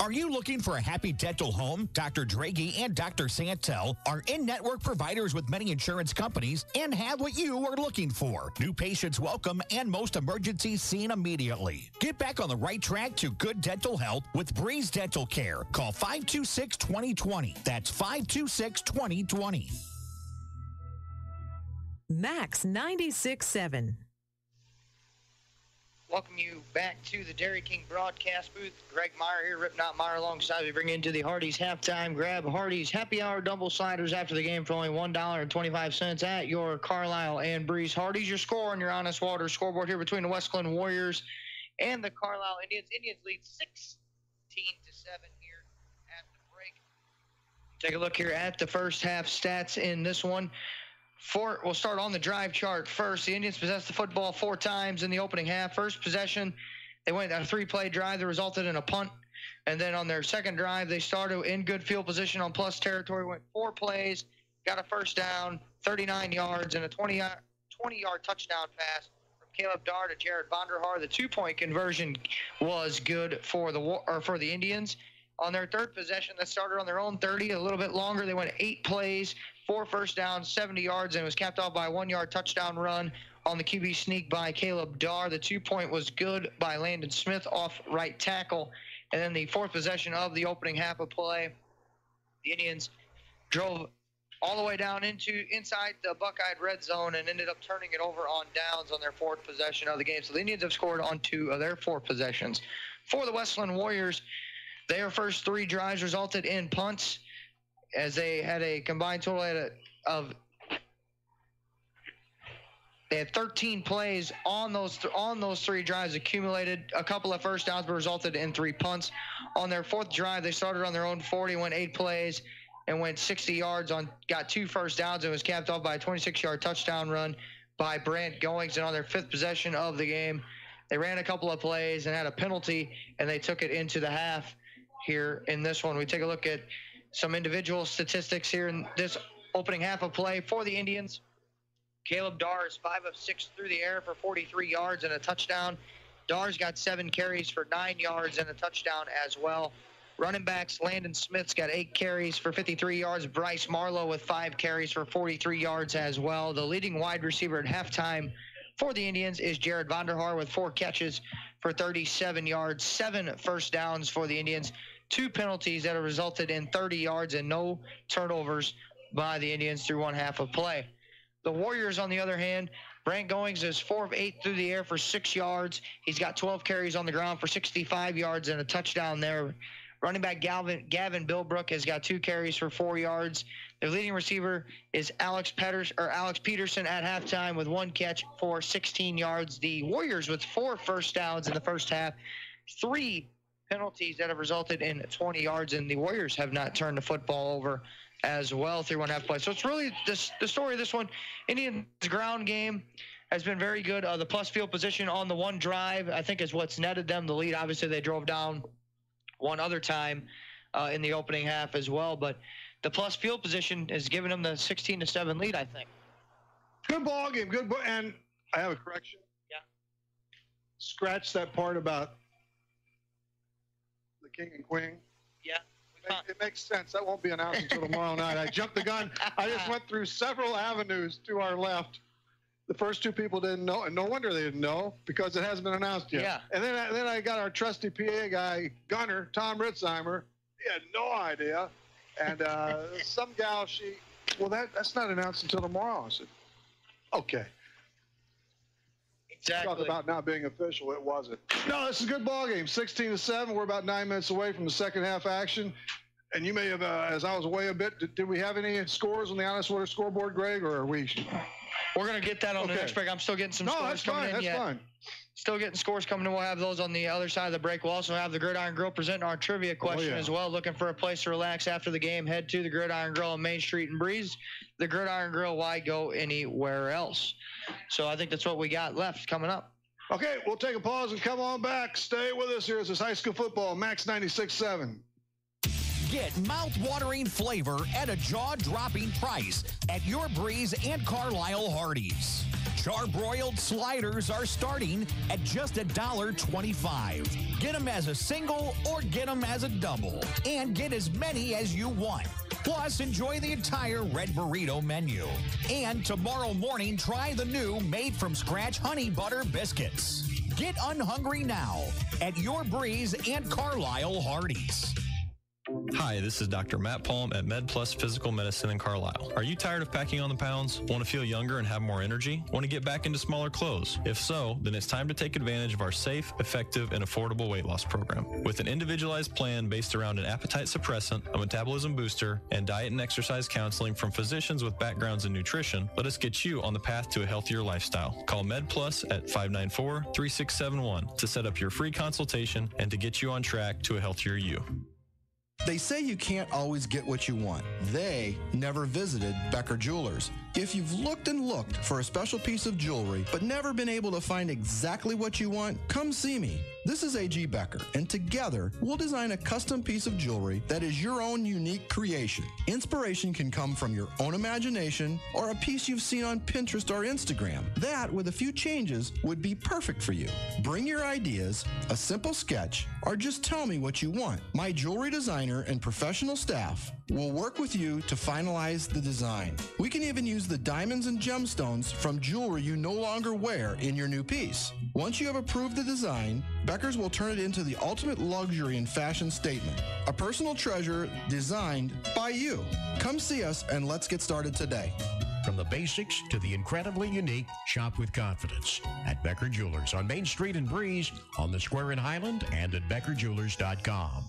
Are you looking for a happy dental home? Dr. Draghi and Dr. Santel are in-network providers with many insurance companies and have what you are looking for. New patients welcome and most emergencies seen immediately. Get back on the right track to good dental health with Breeze Dental Care. Call 526-2020. That's 526-2020. Max 96.7. Welcome you back to the Dairy King broadcast booth. Greg Meyer here, Rip Not Meyer alongside. We bring into the Hardee's halftime. Grab Hardee's Happy Hour double sliders after the game for only $1.25 at your Carlyle and Breeze. Hardee's, your score on your Honest Water scoreboard here between the Wesclin Warriors and the Carlyle Indians. Indians lead 16-7 here at the break. Take a look here at the first half stats in this one. We'll start on the drive chart first. The Indians possessed the football 4 times in the opening half. First possession, they went on a 3-play drive that resulted in a punt. And then on their second drive, they started in good field position on plus territory, went 4 plays, got a first down, 39 yards, and a 20-yard touchdown pass from Caleb Darr to Jared Vonderhaar. The 2-point conversion was good for the Indians. On their third possession, that started on their own 30, a little bit longer. They went 8 plays, 4 first downs, 70 yards, and was capped off by a 1-yard touchdown run on the QB sneak by Caleb Darr. The 2-point was good by Landon Smith off right tackle. And then the fourth possession of the opening half of play, the Indians drove all the way down inside the Buckeye red zone and ended up turning it over on downs on their fourth possession of the game. So the Indians have scored on 2 of their 4 possessions. For the Wesclin Warriors, their first 3 drives resulted in punts, as they had a combined total of They had 13 plays on those 3 drives, accumulated a couple of first downs, but resulted in 3 punts. On their 4th drive, they started on their own 40, went 8 plays, and went 60 yards got 2 first downs, and was capped off by a 26-yard touchdown run by Brant Goings. And on their 5th possession of the game, they ran a couple of plays and had a penalty, and they took it into the half here in this one. We take a look at some individual statistics here in this opening half of play for the Indians. Caleb Darr is 5 of 6 through the air for 43 yards and a touchdown. Darr's got 7 carries for 9 yards and a touchdown as well. Running backs, Landon Smith's got 8 carries for 53 yards. Bryce Marlowe with 5 carries for 43 yards as well. The leading wide receiver at halftime for the Indians is Jared Vonderhaar with 4 catches for 37 yards, 7 first downs for the Indians, 2 penalties that have resulted in 30 yards and no turnovers by the Indians through one half of play. The Warriors, on the other hand, Brant Goings is 4 of 8 through the air for 6 yards. He's got 12 carries on the ground for 65 yards and a touchdown there. Running back Gavin Bilbrook has got 2 carries for 4 yards. Their leading receiver is Alex Peterson at halftime with 1 catch for 16 yards. The Warriors with 4 first downs in the first half, 3 penalties that have resulted in 20 yards, and the Warriors have not turned the football over as well through one half play. So it's really the story of this one. Indians' ground game has been very good. The plus field position on the one drive, I think, is what's netted them the lead. Obviously, they drove down one other time in the opening half as well, but the plus field position has given them the 16-7 lead, I think. Good ball game, and I have a correction. Yeah. Scratch that part about the king and queen. Yeah. It makes sense. That won't be announced until tomorrow night. I jumped the gun. I just went through several avenues to our left. The first 2 people didn't know, and no wonder they didn't know, because it hasn't been announced yet. Yeah. And then I got our trusty PA guy, Gunner, Tom Ritzheimer. He had no idea. And some gal, that's not announced until tomorrow. I said, okay. Exactly. Talk about not being official. It wasn't. No, this is a good ball game. 16-7. We're about 9 minutes away from the second half action. And you may have, as I was away a bit, did we have any scores on the Honest Water scoreboard, Greg, or are we? We're going to get that on the next break. I'm still getting some scores coming in yet. That's fine. Still getting scores coming in. We'll have those on the other side of the break. We'll also have the Gridiron Grill presenting our trivia question as well. Looking for a place to relax after the game, head to the Gridiron Grill on Main Street in Breeze. The Gridiron Grill, why go anywhere else? So I think that's what we got left coming up. Okay, we'll take a pause and come on back. Stay with us. Here's this high school football, Max 96.7. Get mouth-watering flavor at a jaw-dropping price at your Breeze and Carlyle Hardee's. Charbroiled sliders are starting at just $1.25. Get them as a single or get them as a double. And get as many as you want. Plus, enjoy the entire Red Burrito menu. And tomorrow morning, try the new made-from-scratch honey butter biscuits. Get unhungry now at your Breeze and Carlyle Hardee's. Hi, this is Dr. Matt Palm at MedPlus Physical Medicine in Carlisle. Are you tired of packing on the pounds? Want to feel younger and have more energy? Want to get back into smaller clothes? If so, then it's time to take advantage of our safe, effective, and affordable weight loss program. With an individualized plan based around an appetite suppressant, a metabolism booster, and diet and exercise counseling from physicians with backgrounds in nutrition, let us get you on the path to a healthier lifestyle. Call MedPlus at 594-3671 to set up your free consultation and to get you on track to a healthier you. They say you can't always get what you want. They never visited Becker Jewelers. If you've looked and looked for a special piece of jewelry but never been able to find exactly what you want, come see me. This is A.G. Becker, and together we'll design a custom piece of jewelry that is your own unique creation. Inspiration can come from your own imagination or a piece you've seen on Pinterest or Instagram. That, with a few changes, would be perfect for you. Bring your ideas, a simple sketch, or just tell me what you want. My jewelry designer and professional staff will work with you to finalize the design. We can even use the diamonds and gemstones from jewelry you no longer wear in your new piece. Once you have approved the design, Becker's will turn it into the ultimate luxury and fashion statement. A personal treasure designed by you. Come see us and let's get started today. From the basics to the incredibly unique, shop with confidence at Becker Jewelers on Main Street in Breeze, on the Square in Highland, and at BeckerJewelers.com.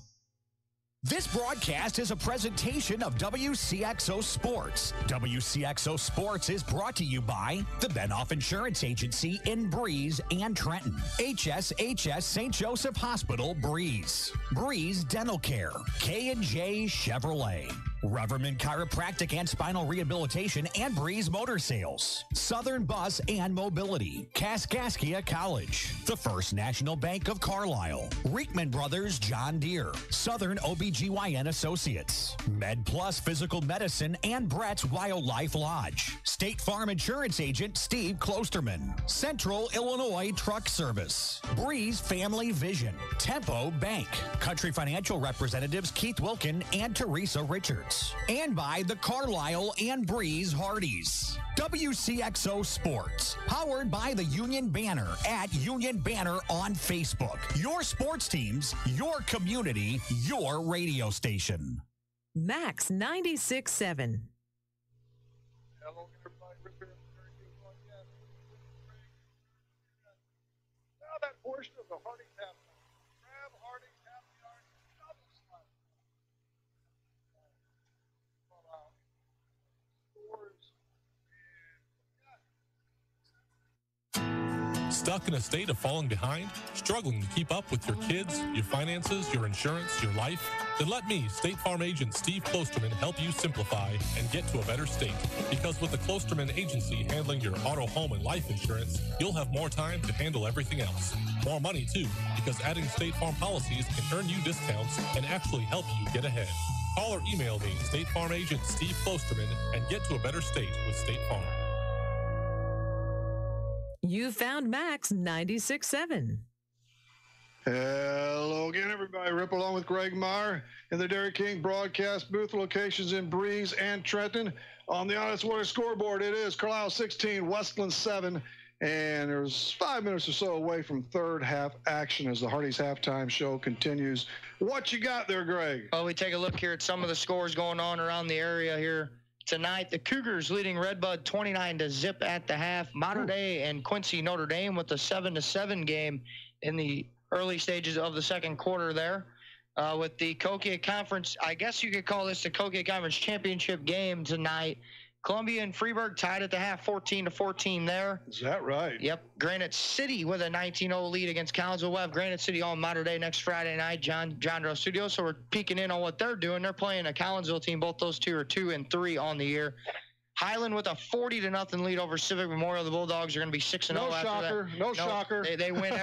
This broadcast is a presentation of Wcxo Sports. Wcxo Sports is brought to you by the Benhoff Insurance Agency in Breeze and Trenton. HSHS St. Joseph Hospital, Breeze. Breeze Dental Care. K&J Chevrolet. Reverman Chiropractic and Spinal Rehabilitation and Breeze Motor Sales. Southern Bus and Mobility. Kaskaskia College. The First National Bank of Carlyle. Reekman Brothers John Deere. Southern OBGYN Associates. Med Plus Physical Medicine and Brett's Wildlife Lodge. State Farm Insurance Agent Steve Klosterman. Central Illinois Truck Service. Breeze Family Vision. Tempo Bank. Country Financial Representatives Keith Wilkin and Teresa Richards. And by the Carlyle and Breeze Hardys. WCXO Sports, powered by the Union Banner at Union Banner on Facebook. Your sports teams, your community, your radio station. Max 96.7. Hello, everybody. Rip here. Now that portion of the Hardys half. Grab Hardys half yard. Double slide. Stuck in a state of falling behind? Struggling to keep up with your kids, your finances, your insurance, your life? Then let me, State Farm Agent Steve Klosterman, help you simplify and get to a better state. Because with the Klosterman Agency handling your auto, home, and life insurance, you'll have more time to handle everything else. More money, too, because adding State Farm policies can earn you discounts and actually help you get ahead. Call or email me, State Farm Agent Steve Klosterman, and get to a better state with State Farm. You found Max 96.7. Hello again, everybody. Rip along with Greg Meyer in the Dairy King broadcast booth locations in Breeze and Trenton. On the Honest Warrior scoreboard, it is Carlyle 16, Wesclin 7, and there's 5 minutes or so away from third half action as the Hardys halftime show continues. What you got there, Greg? Well, we take a look here at some of the scores going on around the area here. Tonight, the Cougars leading Redbud 29-0 at the half. Mater Dei and Quincy Notre Dame with a 7-7 game in the early stages of the second quarter there. With the Coquille Conference, I guess you could call this the Coquille Conference Championship game tonight. Columbia and Freeburg tied at the half, 14-14 there. Is that right? Yep. Granite City with a 19-0 lead against Collinsville. We'll have Granite City on Mater Dei next Friday night, John Rowe Studios. So we're peeking in on what they're doing. They're playing a Collinsville team. Both those two are 2-3 on the year. Highland with a 40-0 lead over Civic Memorial. The Bulldogs are going to be 6-0 after that. No shocker. They win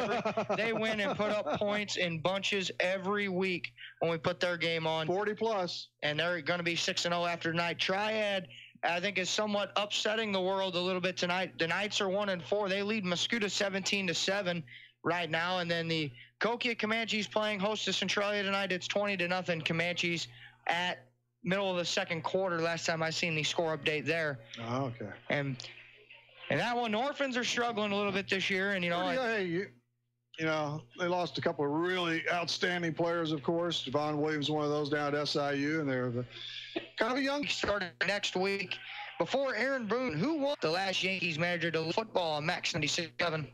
they win and put up points in bunches every week when we put their game on. 40 plus. And they're going to be 6-0 after tonight. Triad, I think, is somewhat upsetting the world a little bit tonight. The Knights are 1-4. They lead Mascoutah 17-7 right now. And then the Coquille Comanches playing host to Centralia tonight. It's 20-0 Comanches at middle of the second quarter. Last time I seen the score update there. Oh, okay. And that one, the Orphans are struggling a little bit this year. And, You know, they lost a couple of really outstanding players, of course. Javon Williams, one of those down at SIU, and they're kind of a young. Started next week. Before Aaron Boone, who was the last Yankees manager to football on Max 96.7.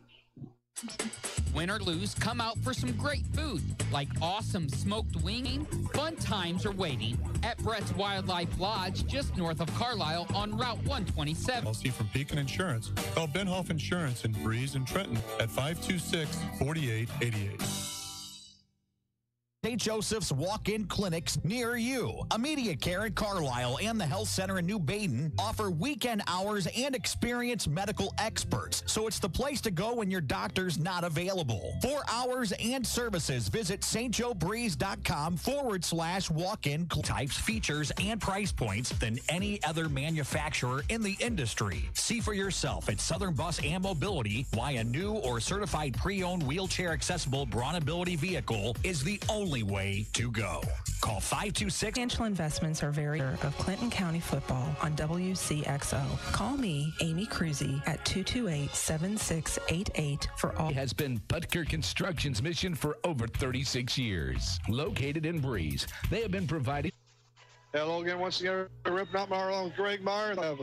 Win or lose, come out for some great food, like awesome smoked winging. Fun times are waiting at Brett's Wildlife Lodge, just north of Carlyle on Route 127. LC from Pekin Insurance. Call Benhoff Insurance in Breeze and Trenton at 526-4888. St. Joseph's walk-in clinics near you. Immediate Care at Carlyle and the Health Center in New Baden offer weekend hours and experienced medical experts, so it's the place to go when your doctor's not available. For hours and services, visit stjoebreeze.com/walk-in types, features, and price points than any other manufacturer in the industry. See for yourself at Southern Bus and Mobility why a new or certified pre-owned wheelchair-accessible Brawnability vehicle is the only way to go. Call 526. Financial investments are very of Clinton County football on WCXO. Call me, Amy Cruzy, at 228-7688 for all. Has been Butker Construction's mission for over 36 years. Located in Breeze, they have been providing. Hello again, once again, Rip Notmeyer along with Greg Meyer. They have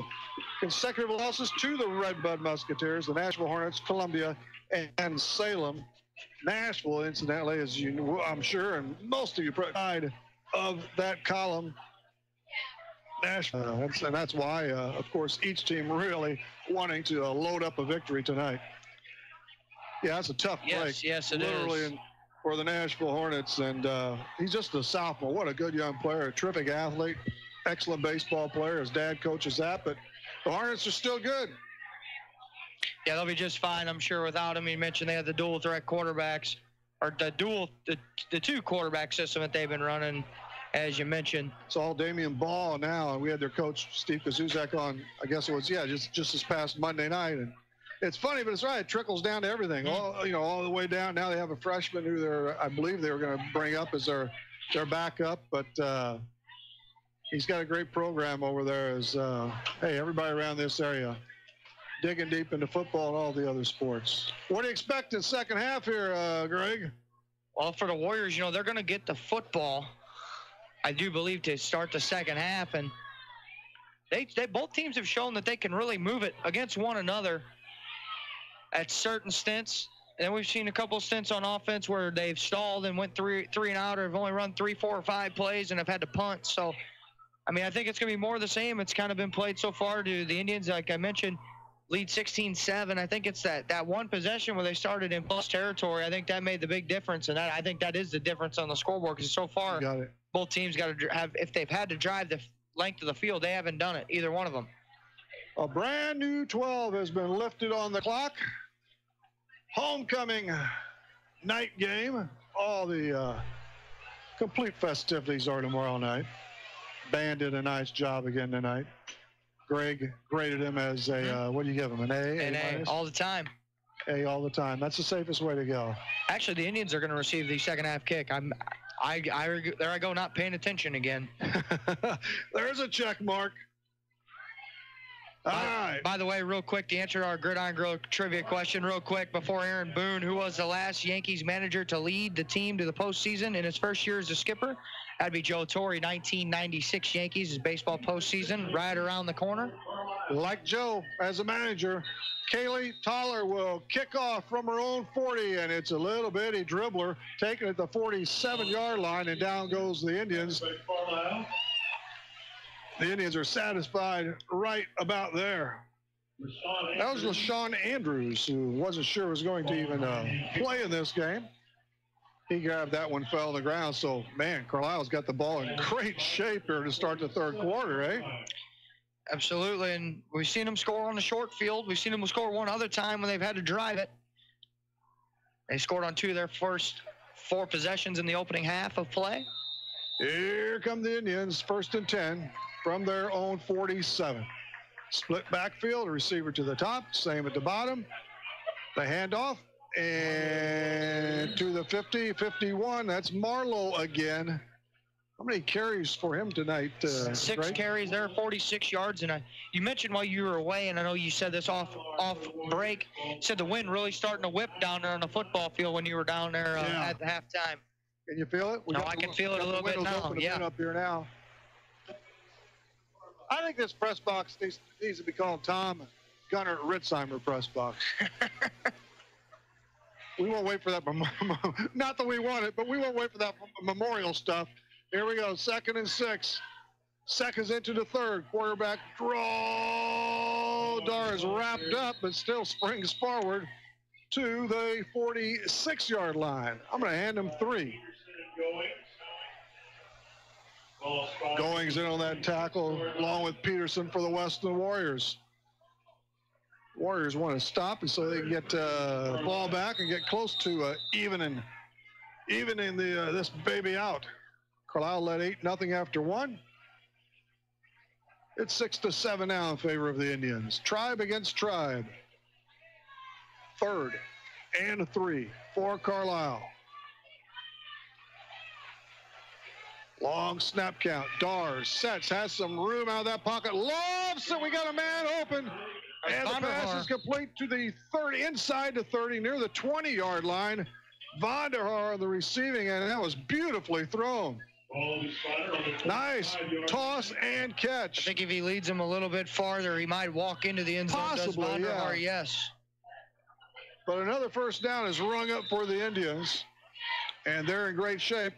consecutive losses to the Redbud Musketeers, the Nashville Hornets, Columbia, and Salem. Nashville, incidentally, as you know, I'm sure, and most of you, tied of that column. Nashville. And that's why, of course, each team really wanting to load up a victory tonight. Yeah, that's a tough break. Yes, it literally is. For the Nashville Hornets. And he's just a sophomore. What a good young player, a terrific athlete, excellent baseball player. His dad coaches that. But the Hornets are still good. Yeah, they'll be just fine, I'm sure, without him. You mentioned they had the dual threat quarterbacks, or the two quarterback system that they've been running, as you mentioned. It's all Damian Ball now. We had their coach, Steve Kazuzak, on, I guess it was, just this past Monday night. And it's funny, but it's right. It trickles down to everything, all the way down. Now they have a freshman who I believe they were going to bring up as their backup, but he's got a great program over there. Hey, everybody around this area digging deep into football and all the other sports. What do you expect in the second half here, Greg? Well, for the Warriors, they're going to get the football, I do believe, to start the second half, and they both teams have shown that they can really move it against one another at certain stints. And we've seen a couple of stints on offense where they've stalled and went three and out, or have only run 3, 4, or 5 plays and have had to punt. So, I think it's going to be more of the same. It's kind of been played so far to the Indians, like I mentioned, lead 16-7. I think it's that one possession where they started in plus territory. I think that made the big difference, and I think that is the difference on the scoreboard, because so far both teams got to have, if they've had to drive the length of the field, they haven't done it, either one of them. A brand new 12 has been lifted on the clock. Homecoming night game. All the complete festivities are tomorrow night. Band did a nice job again tonight. Greg graded him as a, what do you give him, an A? An A all the time. A all the time. That's the safest way to go. Actually, the Indians are going to receive the second half kick. There I go, not paying attention again. There's a check mark. All right. By the way, real quick, to answer our Gridiron Grill trivia question real quick, before Aaron Boone, who was the last Yankees manager to lead the team to the postseason in his first year as a skipper, that'd be Joe Torre, 1996 Yankees, his baseball postseason, right around the corner. Like Joe, as a manager, Kaylee Toller will kick off from her own 40, and it's a little bitty dribbler taken at the 47-yard line, and down goes the Indians. The Indians are satisfied right about there. That was LaShawn Andrews, who wasn't sure was going to even play in this game. He grabbed that one, fell to the ground. So, man, Carlisle's got the ball in great shape here to start the third quarter, eh? Absolutely, and we've seen them score on the short field. We've seen them score one other time when they've had to drive it. They scored on 2 of their first 4 possessions in the opening half of play. Here come the Indians, 1st and 10 from their own 47. Split backfield, receiver to the top, same at the bottom. The handoff, and to the 50, 51, that's Marlowe again. How many carries for him tonight? 6 Greg? carries there, 46 yards. And you mentioned while you were away, and I know you said this off break, you said the wind really starting to whip down there on the football field when you were down there at the halftime. Can you feel it? I can feel it a little bit now. Yeah. Up here now. I think this press box needs to be called Tom Gunnar Ritzheimer press box. We won't wait for that. Not that we want it, but we won't wait for that memorial stuff. Here we go, 2nd and 6. Seconds into the third. Quarterback draw. Dar is wrapped up, but still springs forward to the 46-yard line. I'm going to hand him 3. Goings in on that tackle, along with Peterson for the Wesclin Warriors. Warriors want to stop, and so they can get the ball back and get close to evening this baby out. Carlyle led 8-0 after 1. It's 6-7 now in favor of the Indians. Tribe against Tribe. 3rd and 3 for Carlyle. Long snap count. Dars sets, has some room out of that pocket. Loves it. We got a man open. And the pass is complete to the 30, inside the 30, near the 20-yard line. Vonderhaar on the receiving end. That was beautifully thrown. Nice toss and catch. I think if he leads him a little bit farther, he might walk into the end zone. Possibly, does Vonderhaar, yes. But another first down is rung up for the Indians, and they're in great shape.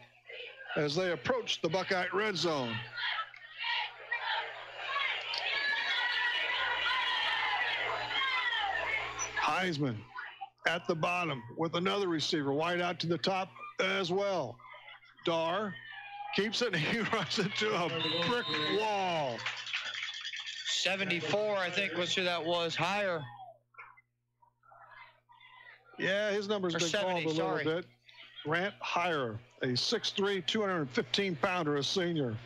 as they approach the Buckeye red zone. Heisman at the bottom with another receiver, wide out to the top as well. Dar keeps it, and he runs into a brick wall. 74, I think, was who that was. Higher. Yeah, his number's been 70, called a little bit. Grant Higher, a 6'3", 215-pounder, a senior.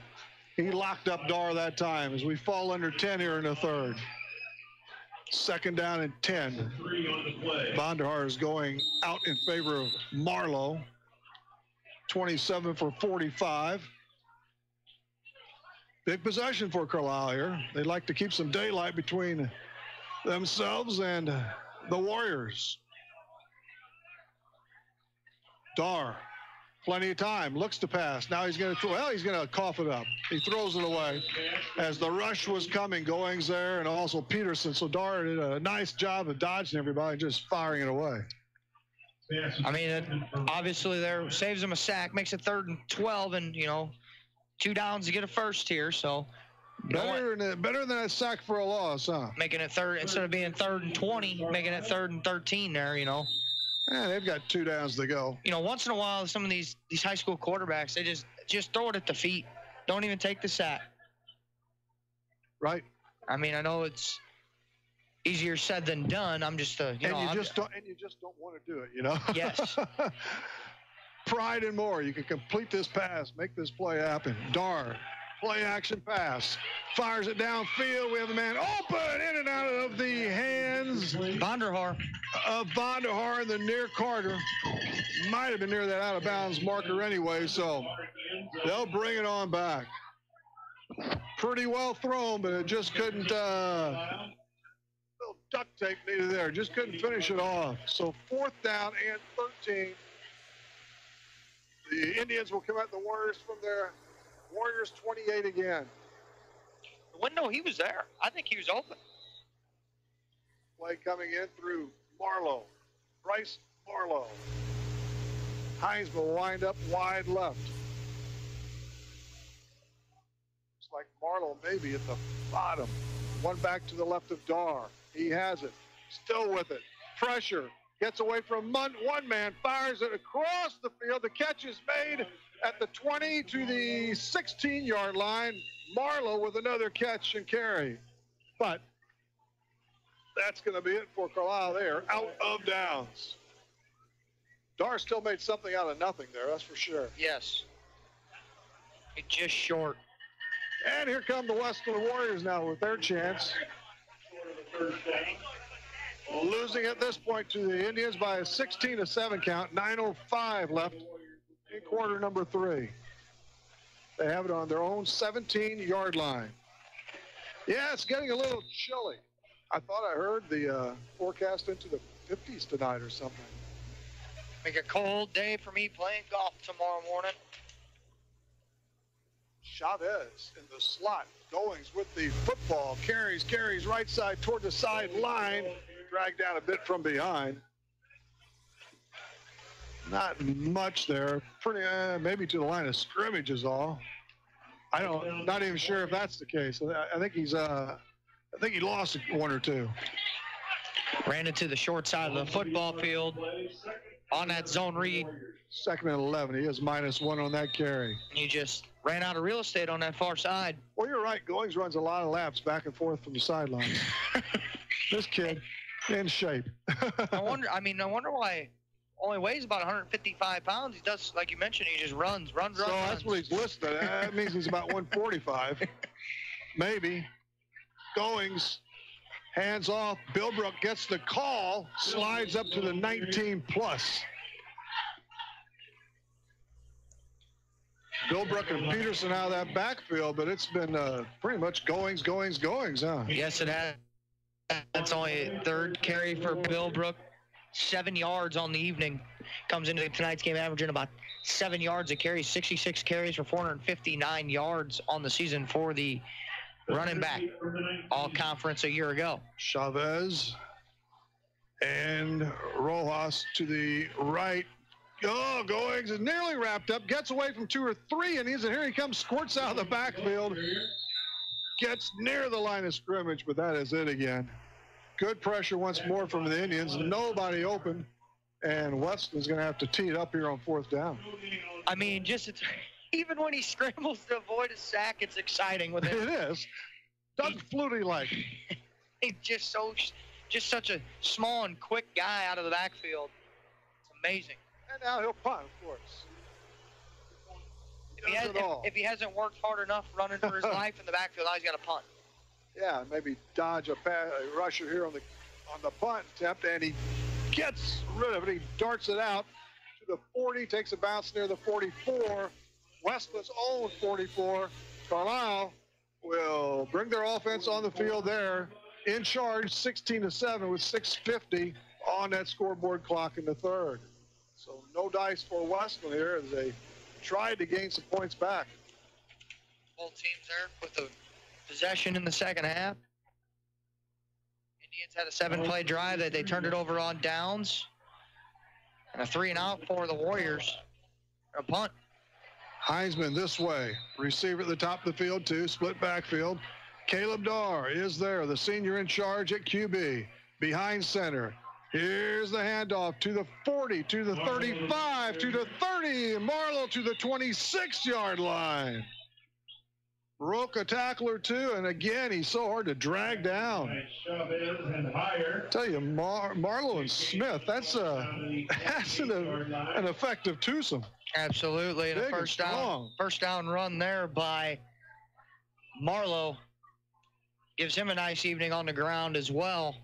He locked up Dar that time as we fall under 10 here in the third. Second down and 10. Vonderhaar is going out in favor of Marlowe. 27 for 45. Big possession for Carlyle here. They like to keep some daylight between themselves and the Warriors. Dar, plenty of time, looks to pass. Now he's going to cough it up. He throws it away as the rush was coming. Goings there, and also Peterson. So Dar did a nice job of dodging everybody, just firing it away. I mean, it obviously there saves him a sack, makes it 3rd and 12, and, 2 downs to get a first here. So better than a sack for a loss, huh? Making it third instead of being 3rd and 20, making it 3rd and 13 there, Yeah, they've got 2 downs to go. Once in a while, some of these high school quarterbacks, they just throw it at the feet. Don't even take the sack. Right. I mean, I know it's easier said than done. I'm just you just don't want to do it, Yes. Pride and more. You can complete this pass, make this play happen. Dar, play action pass, fires it downfield. We have a man open, in and out of the hands. Vonderhaar. Vonderhaar in the near Carter. Might have been near that out of bounds marker anyway, so they'll bring it on back. Pretty well thrown, but it just couldn't. Little duct tape needed there. Just couldn't finish it off. So 4th down and 13. The Indians will come at the Warriors from their Warriors 28 again. The window, he was there. I think he was open. Play coming in through Marlowe. Bryce Marlowe. Hines will wind up wide left. Looks like Marlowe maybe at the bottom. One back to the left of Dar. He has it. Still with it. Pressure. Gets away from one man. Fires it across the field. The catch is made at the 20 to the 16-yard line. Marlowe with another catch and carry. But that's going to be it for Carlyle. They are out of downs. Dar still made something out of nothing there, that's for sure. Yes. It's just short. And here come the Wesclin Warriors now with their chance. Losing at this point to the Indians by a 16-7 count. 9:05 left in quarter number 3. They have it on their own 17-yard line. Yeah, it's getting a little chilly. I thought I heard the forecast into the 50s tonight or something. Make a cold day for me playing golf tomorrow morning. Chavez in the slot. Goings with the football. Carries right side toward the sideline. Dragged down a bit from behind. Not much there. Pretty, maybe to the line of scrimmage is all. Not even sure if that's the case. I think he lost 1 or 2. Ran into the short side of the football field on that zone read. 2nd and 11. He is -1 on that carry. He just ran out of real estate on that far side. Well, you're right. Goings runs a lot of laps back and forth from the sidelines. This kid in shape. I wonder why only weighs about 155 pounds. He does, like you mentioned, he just runs. So that's what he's listed. That means he's about 145. Maybe. Goings, hands off. Bilbrook gets the call, slides up to the 19+. Bilbrook and Peterson out of that backfield, but it's been pretty much Goings, huh? Yes, it has. That's only 3rd carry for Bilbrook. 7 yards on the evening. Comes into tonight's game averaging about 7 yards a carry. 66 carries for 459 yards on the season for the running back. All conference a year ago. Chavez and Rojas to the right. Oh, Goings is nearly wrapped up, gets away from 2 or 3 Indians, and here he comes, squirts out of the backfield. Gets near the line of scrimmage, but that is it again. Good pressure once more from the Indians. Nobody open, and Wesclin's going to have to tee it up here on 4th down. I mean, even when he scrambles to avoid a sack, it's exciting with him. It is. Doesn't Flutie-like. He's just such a small and quick guy out of the backfield. It's amazing. And now he'll punt, of course. If he hasn't worked hard enough running for his life in the backfield, now he's got to punt. Yeah, maybe dodge a rusher here on the punt attempt, and he gets rid of it. He darts it out to the 40, takes a bounce near the 44. Wesclin's own 44. Carlyle will bring their offense on the field there. In charge, 16-7 with 6:50 on that scoreboard clock in the 3rd. So no dice for Wesclin here as they tried to gain some points back. Both teams there with the possession in the second half. Indians had a 7-play drive that they turned it over on downs. And a 3-and-out for the Warriors. A punt. Heisman this way. Receiver at the top of the field, too. Split backfield. Caleb Darr is there, the senior in charge at QB. Behind center. Here's the handoff to the 40, to the 35, to the 30. Marlowe to the 26-yard line. Broke a tackle or two, and again, he's so hard to drag down. Tell you, Marlowe and Smith, that's an effective twosome. Absolutely, and a first down run there by Marlowe gives him a nice evening on the ground as well.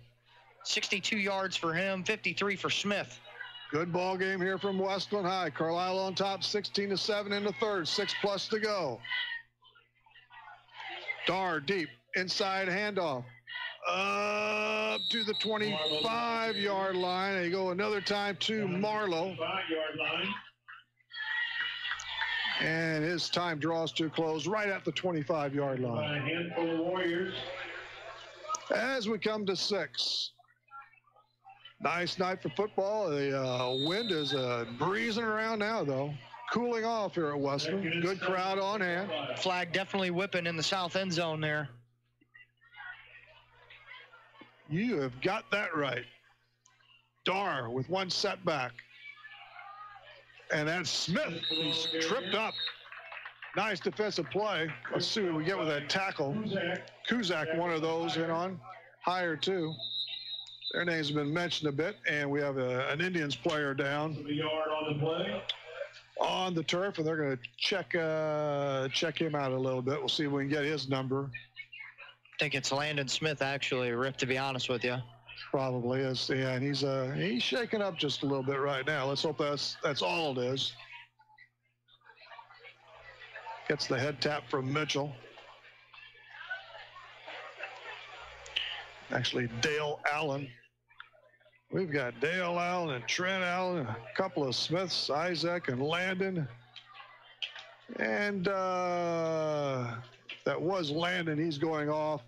62 yards for him, 53 for Smith. Good ball game here from Wesclin High. Carlyle on top, 16-7 in the 3rd, 6+ to go. Darr deep, inside handoff. Up to the 25-yard line. They go another time to Marlowe. And his time draws to a close right at the 25-yard line. A handful of Warriors. As we come to 6. Nice night for football. The wind is breezing around now, though. Cooling off here at Wesclin. Good crowd on hand. Flag definitely whipping in the south end zone there. You have got that right. Darr with one setback. And that's Smith. He's tripped up. Nice defensive play. Let's see what we get with that tackle. Kuzak, one of those in on. Higher, too. Their names have been mentioned a bit, and we have an Indians player down. A yard on the play. On the turf, and they're going to check him out a little bit. We'll see if we can get his number. I think it's Landon Smith, actually, Rip, to be honest with you. Probably is, yeah, and he's shaking up just a little bit right now. Let's hope that's all it is. Gets the head tap from Mitchell. Actually, Dale Allen. We've got Dale Allen and Trent Allen, a couple of Smiths, Isaac and Landon. And that was Landon. He's going off.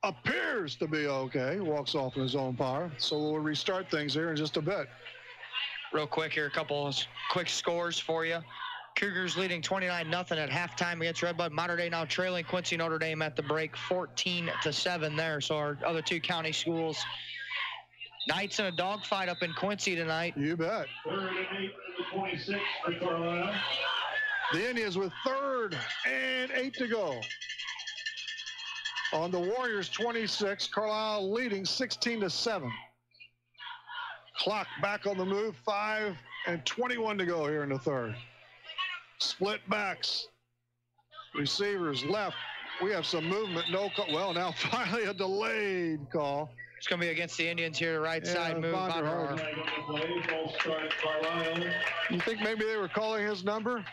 Appears to be okay. Walks off in his own power. So we'll restart things here in just a bit. Real quick here, a couple of quick scores for you. Cougars leading 29-0 at halftime against Redbud. Mater Dei now trailing Quincy Notre Dame at the break, 14-7 there. So our other two county schools. Knights in a dogfight up in Quincy tonight. You bet. 3rd and 8 to the 26 for Carlyle. The Indians with 3rd and 8 to go. On the Warriors 26, Carlyle leading 16-7. Clock back on the move, 5 and 21 to go here in the 3rd. Split backs. Receivers left. We have some movement. No call. Well, now finally a delayed call. It's going to be against the Indians here, right side move. You think maybe they were calling his number?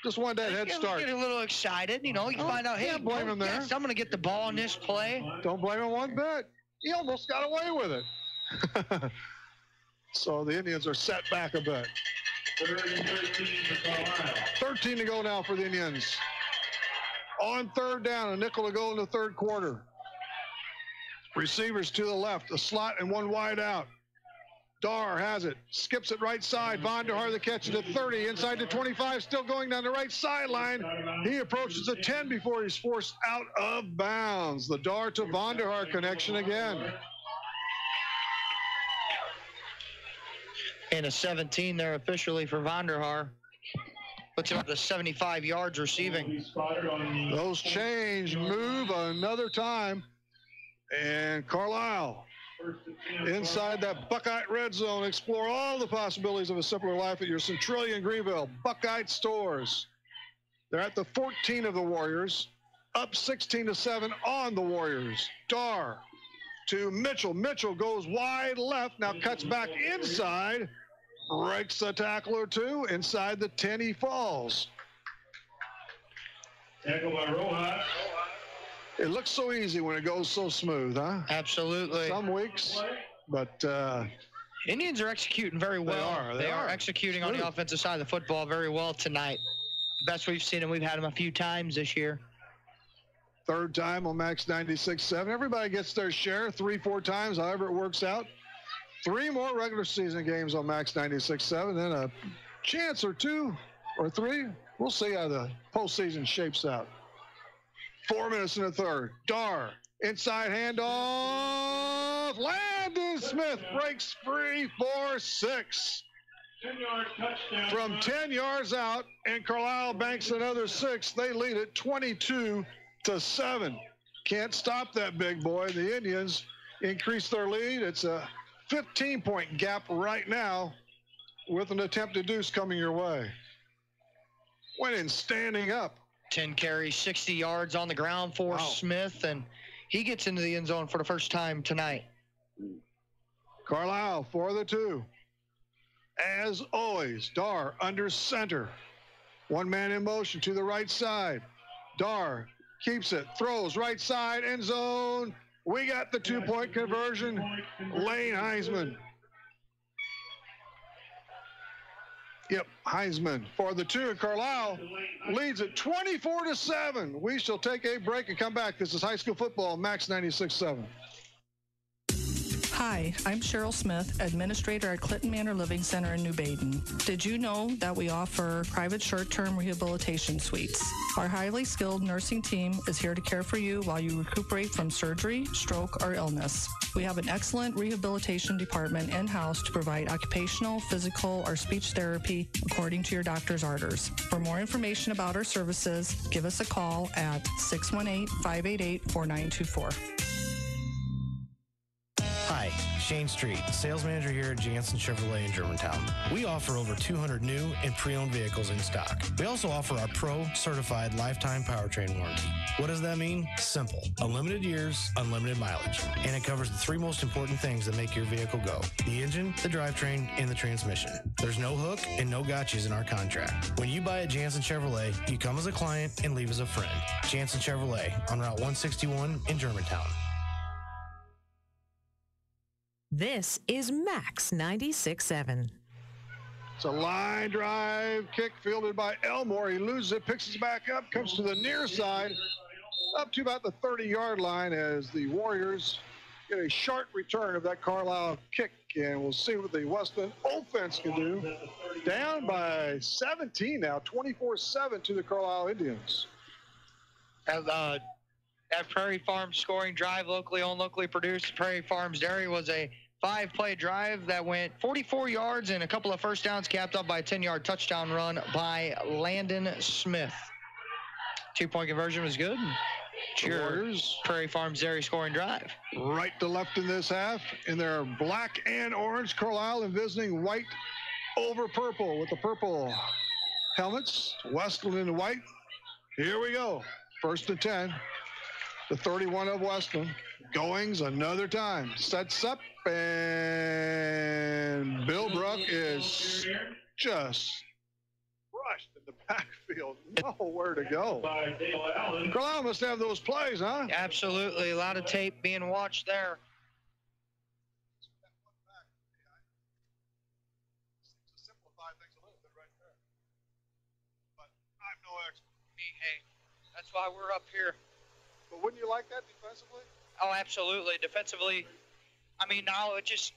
Just wanted that head start. Get a little excited, you know. You find out, hey, can't blame him there. Yes, I'm going to get the ball in this play. Don't blame him one bit. He almost got away with it. So the Indians are set back a bit. 3rd and 13 for Carlyle. 13 to go now for the Indians. On 3rd down, a nickel to go in the 3rd quarter. Receivers to the left, a slot and one wide out. Dar has it, skips it right side. Vonderhaar the catch it at 30, inside to 25, still going down the right sideline. He approaches the 10 before he's forced out of bounds. The Dar to Vonderhaar connection again. And a 17 there officially for Vonderhaar. Puts him up to 75 yards receiving. Those chains move another time. And Carlyle inside that Buckeye red zone. Explore all the possibilities of a simpler life at your Centralia in Greenville. Buckeye stores. They're at the 14 of the Warriors. Up 16-7 on the Warriors. Dar to Mitchell. Mitchell goes wide left. Now cuts back inside. Breaks a tackle or two. Inside the 10 he falls. Tackle by Rojas. It looks so easy when it goes so smooth, huh? Absolutely. Some weeks, but Indians are executing very well. They are executing on the offensive side of the football very well tonight. Best we've seen them. We've had them a few times this year. Third time on Max 96.7. Everybody gets their share 3-4 times, however it works out. 3 more regular season games on Max 96.7, then a chance or 2 or 3. We'll see how the postseason shapes out. 4 minutes in the third. Dar, inside handoff. Landon Smith breaks free for 6. 10-yard touchdown. From 10 yards out, and Carlyle banks another 6. They lead it 22-7. Can't stop that big boy. The Indians increase their lead. It's a 15-point gap right now with an attempted deuce coming your way. Went in standing up. 10 carries, 60 yards on the ground for Smith, and he gets into the end zone for the first time tonight. Carlyle for the 2. As always, Dar under center. One man in motion to the right side. Dar keeps it, throws right side, end zone. We got the 2-point conversion. Lane Heisman. Yep, Heisman for the 2, and Carlyle leads it 24-7. We shall take a break and come back. This is high school football, Max 96.7. Hi, I'm Cheryl Smith, administrator at Clinton Manor Living Center in New Baden. Did you know that we offer private short-term rehabilitation suites? Our highly skilled nursing team is here to care for you while you recuperate from surgery, stroke, or illness. We have an excellent rehabilitation department in-house to provide occupational, physical, or speech therapy according to your doctor's orders. For more information about our services, give us a call at 618-588-4924. Hi, Shane Street, sales manager here at Jansen Chevrolet in Germantown. We offer over 200 new and pre-owned vehicles in stock. We also offer our Pro Certified Lifetime Powertrain Warranty. What does that mean? Simple. Unlimited years, unlimited mileage. And it covers the 3 most important things that make your vehicle go. The engine, the drivetrain, and the transmission. There's no hook and no gotchas in our contract. When you buy at Jansen Chevrolet, you come as a client and leave as a friend. Jansen Chevrolet on Route 161 in Germantown. This is Max 96.7. It's a line drive kick fielded by Elmore. He loses it, picks it back up, comes to the near side, up to about the 30-yard line as the Warriors get a sharp return of that Carlyle kick. And we'll see what the Wesclin offense can do. Down by 17 now, 24-7 to the Carlyle Indians. At Prairie Farms scoring drive, locally owned, locally produced. Prairie Farms Dairy was a 5-play drive that went 44 yards and a couple of first downs, capped up by a 10-yard touchdown run by Landon Smith. 2-point conversion was good. Cheers. Prairie Farms Dairy scoring drive. Right to left in this half. In their black and orange, Carlyle envisioning white over purple with the purple helmets. Wesclin in white. Here we go. 1st and 10. The 31 of Wesclin. Goings another time. Sets up, and Bill Bruck is just rushed in the backfield. Nowhere to go. Carlyle must have those plays, huh? Absolutely. A lot of tape being watched there. Hey, that's why we're up here. But wouldn't you like that defensively? Oh, absolutely. Defensively, I mean, now it just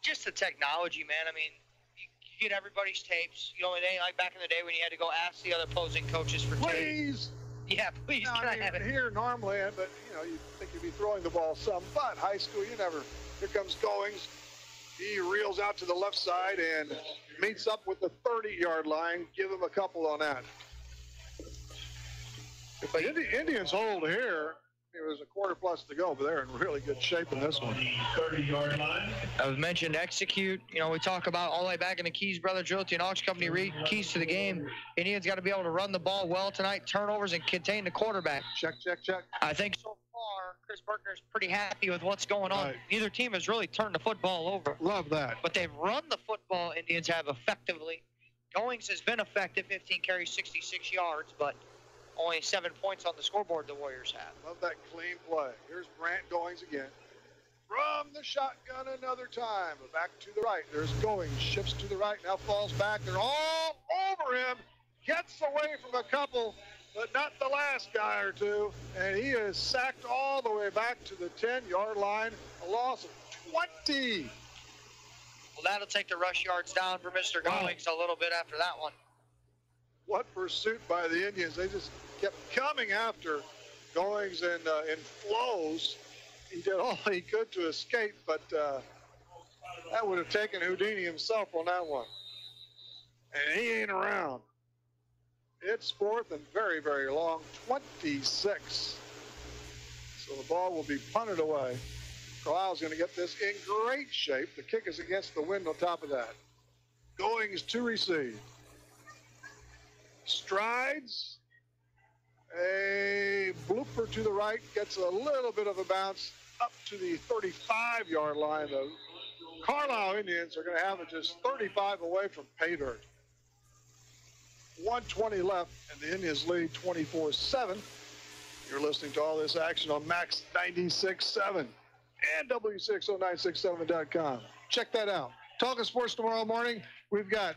just the technology, man. I mean, you get everybody's tapes. You know, it ain't like back in the day when you had to go ask the other opposing coaches for tapes. Please. Yeah, please. No, can I have it? Here normally, but you think you'd be throwing the ball some. But high school, you never. Here comes Goings. He reels out to the left side and meets up with the 30-yard line. Give him a couple on that. If the Indians hold here, it was a quarter plus to go, but they're in really good shape in this one. 30-yard line. I was mentioned execute. You know, we talk about all the way back in the Keys Brothers Realty and Auction Company keys to the game. Indians got to be able to run the ball well tonight, turnovers, and contain the quarterback. Check. I think so far, Chris Berkner's pretty happy with what's going on. Right. Neither team has really turned the football over. Love that. But they've run the football, Indians have effectively. Goings has been effective, 15 carries, 66 yards, but only 7 points on the scoreboard the Warriors have. Love that clean play. Here's Brant Goings again. From the shotgun another time. Back to the right. There's Goings. Shifts to the right. Now falls back. They're all over him. Gets away from a couple, but not the last guy or two. And he is sacked all the way back to the 10-yard line. A loss of 20. Well, that'll take the rush yards down for Mr. Goings a little bit after that one. What pursuit by the Indians. They just kept coming after Goings in flows. He did all he could to escape, but that would have taken Houdini himself on that one. And he ain't around. It's fourth and very, very long, 26. So the ball will be punted away. Carlisle's going to get this in great shape. The kick is against the wind on top of that. Goings to receive. Strides. A blooper to the right, gets a little bit of a bounce up to the 35-yard line. The Carlyle Indians are going to have it just 35 away from pay dirt. 1:20 left, and the Indians lead 24-7. You're listening to all this action on Max 96.7 and Wcxo967.com. Check that out. Talking sports tomorrow morning, we've got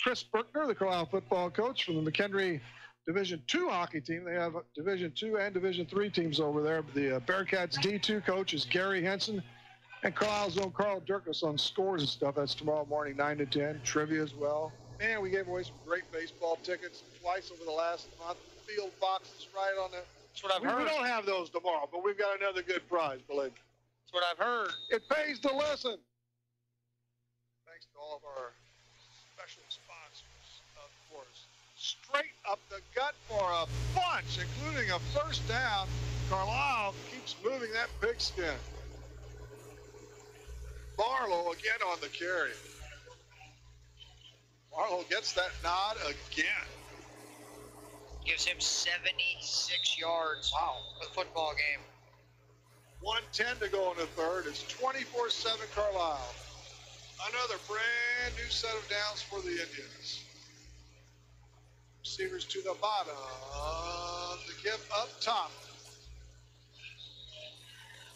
Chris Berkner, the Carlisle football coach from the McHenry Division II hockey team. They have Division II and Division III teams over there. The Bearcats D2 coach is Gary Henson, and Carlisle's own Carl Durkis on scores and stuff. That's tomorrow morning, 9 to 10. Trivia as well. Man, we gave away some great baseball tickets twice over the last month. Field boxes right on the... That's what I've heard. We don't have those tomorrow, but we've got another good prize, believe me. That's what I've heard. It pays to listen. Thanks to all of our special sponsors, of course. Straight up the gut for a bunch, including a first down. Carlyle keeps moving that pigskin. Barlow again on the carry. Barlow gets that nod again. Gives him 76 yards for the football game. 1:10 to go in the third. It's 24-7 Carlyle. Another brand new set of downs for the Indians. Receivers to the bottom. The give up top.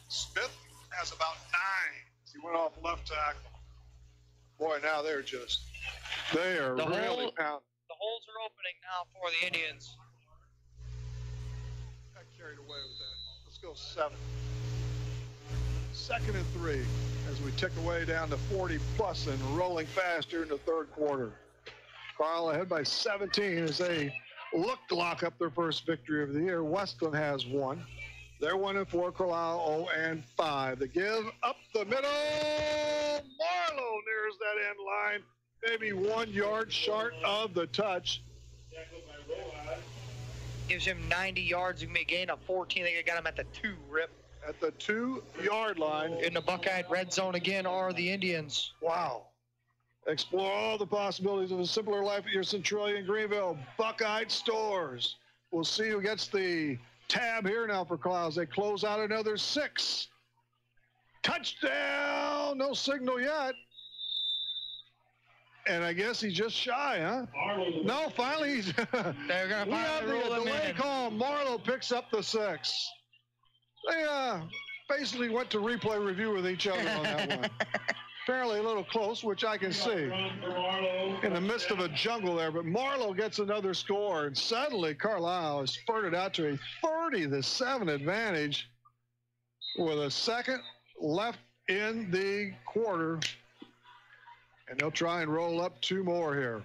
Smith has about 9. He went off left tackle. Boy, now they are really pounding. The holes are opening now for the Indians. Got carried away with that. Let's go 7. 2nd and 3 as we tick away down to 40 plus and rolling fast here in the third quarter. Carlyle ahead by 17 as they look to lock up their first victory of the year. Wesclin has 1. They're 1-4. Carlyle 0-5. The give up the middle. Marlowe nears that end line. Maybe 1 yard short of the touch. Gives him 90 yards. He may gain a 14. I think I got him at the 2, Rip. At the 2-yard line. In the Buckeye red zone again are the Indians. Wow. Explore all the possibilities of a simpler life at your Centralia in Greenville. Buckeye stores. We'll see who gets the tab here now for Carlisle as they close out another 6. Touchdown. No signal yet. And I guess he's just shy, huh? No, finally he's... They're going to finally rule him in. Call. Marlowe picks up the 6. They basically went to replay review with each other on that one. Apparently a little close, which I can see in the midst of a jungle there. But Marlowe gets another score, and suddenly Carlisle is spurted out to a 30-7 advantage with a second left in the quarter, and they'll try and roll up 2 more here.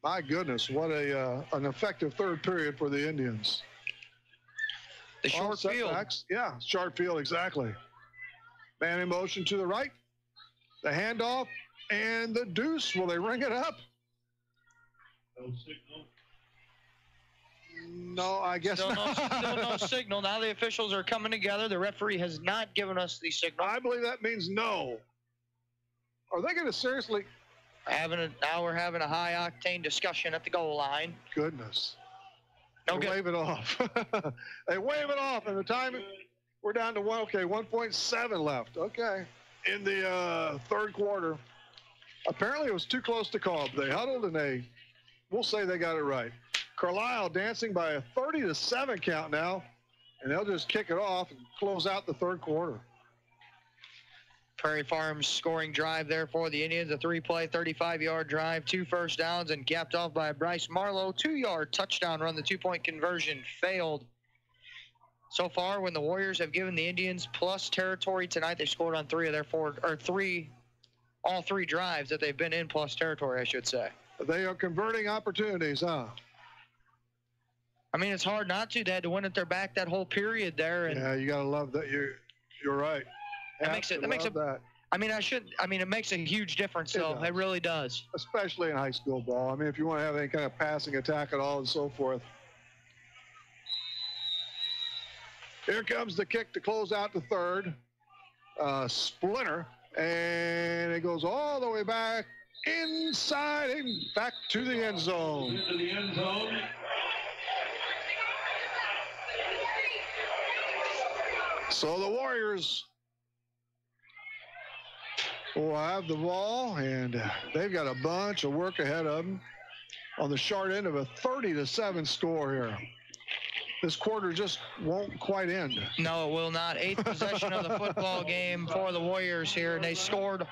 My goodness, what an effective third period for the Indians. The short field. Yeah, short field, exactly. Man in motion to the right. The handoff and the deuce. Will they ring it up? No signal. No, I guess not. Still no signal. Now the officials are coming together. The referee has not given us the signal. I believe that means no. Are they going to seriously? Now we're having a high-octane discussion at the goal line. Goodness. They wave it off. They wave it off, and the time we're down to 1.7 left. Okay. In the third quarter. Apparently it was too close to call. They huddled, and we'll say they got it right. Carlyle dancing by a 30-7 count now, and they'll just kick it off and close out the third quarter. Prairie Farms scoring drive there for the Indians. A 3-play, 35-yard drive, 2 first downs, and capped off by Bryce Marlowe. 2-yard touchdown run. The 2-point conversion failed. So far, when the Warriors have given the Indians plus territory tonight, they scored on 3 of their all 3 drives that they've been in plus territory, I should say. They are converting opportunities, huh? I mean, it's hard not to. They had to win at their back that whole period there. And yeah, you got to love that. You're right. It makes a huge difference, though. It really does. Especially in high school ball. I mean, if you want to have any kind of passing attack at all and so forth. Here comes the kick to close out the third. Splinter. And it goes all the way back inside and back to the end zone. Into the end zone. So the Warriors will have the ball, and they've got a bunch of work ahead of them on the short end of a 30-7 score here. This quarter just won't quite end. No, it will not. 8th possession of the football game for the Warriors here, and they scored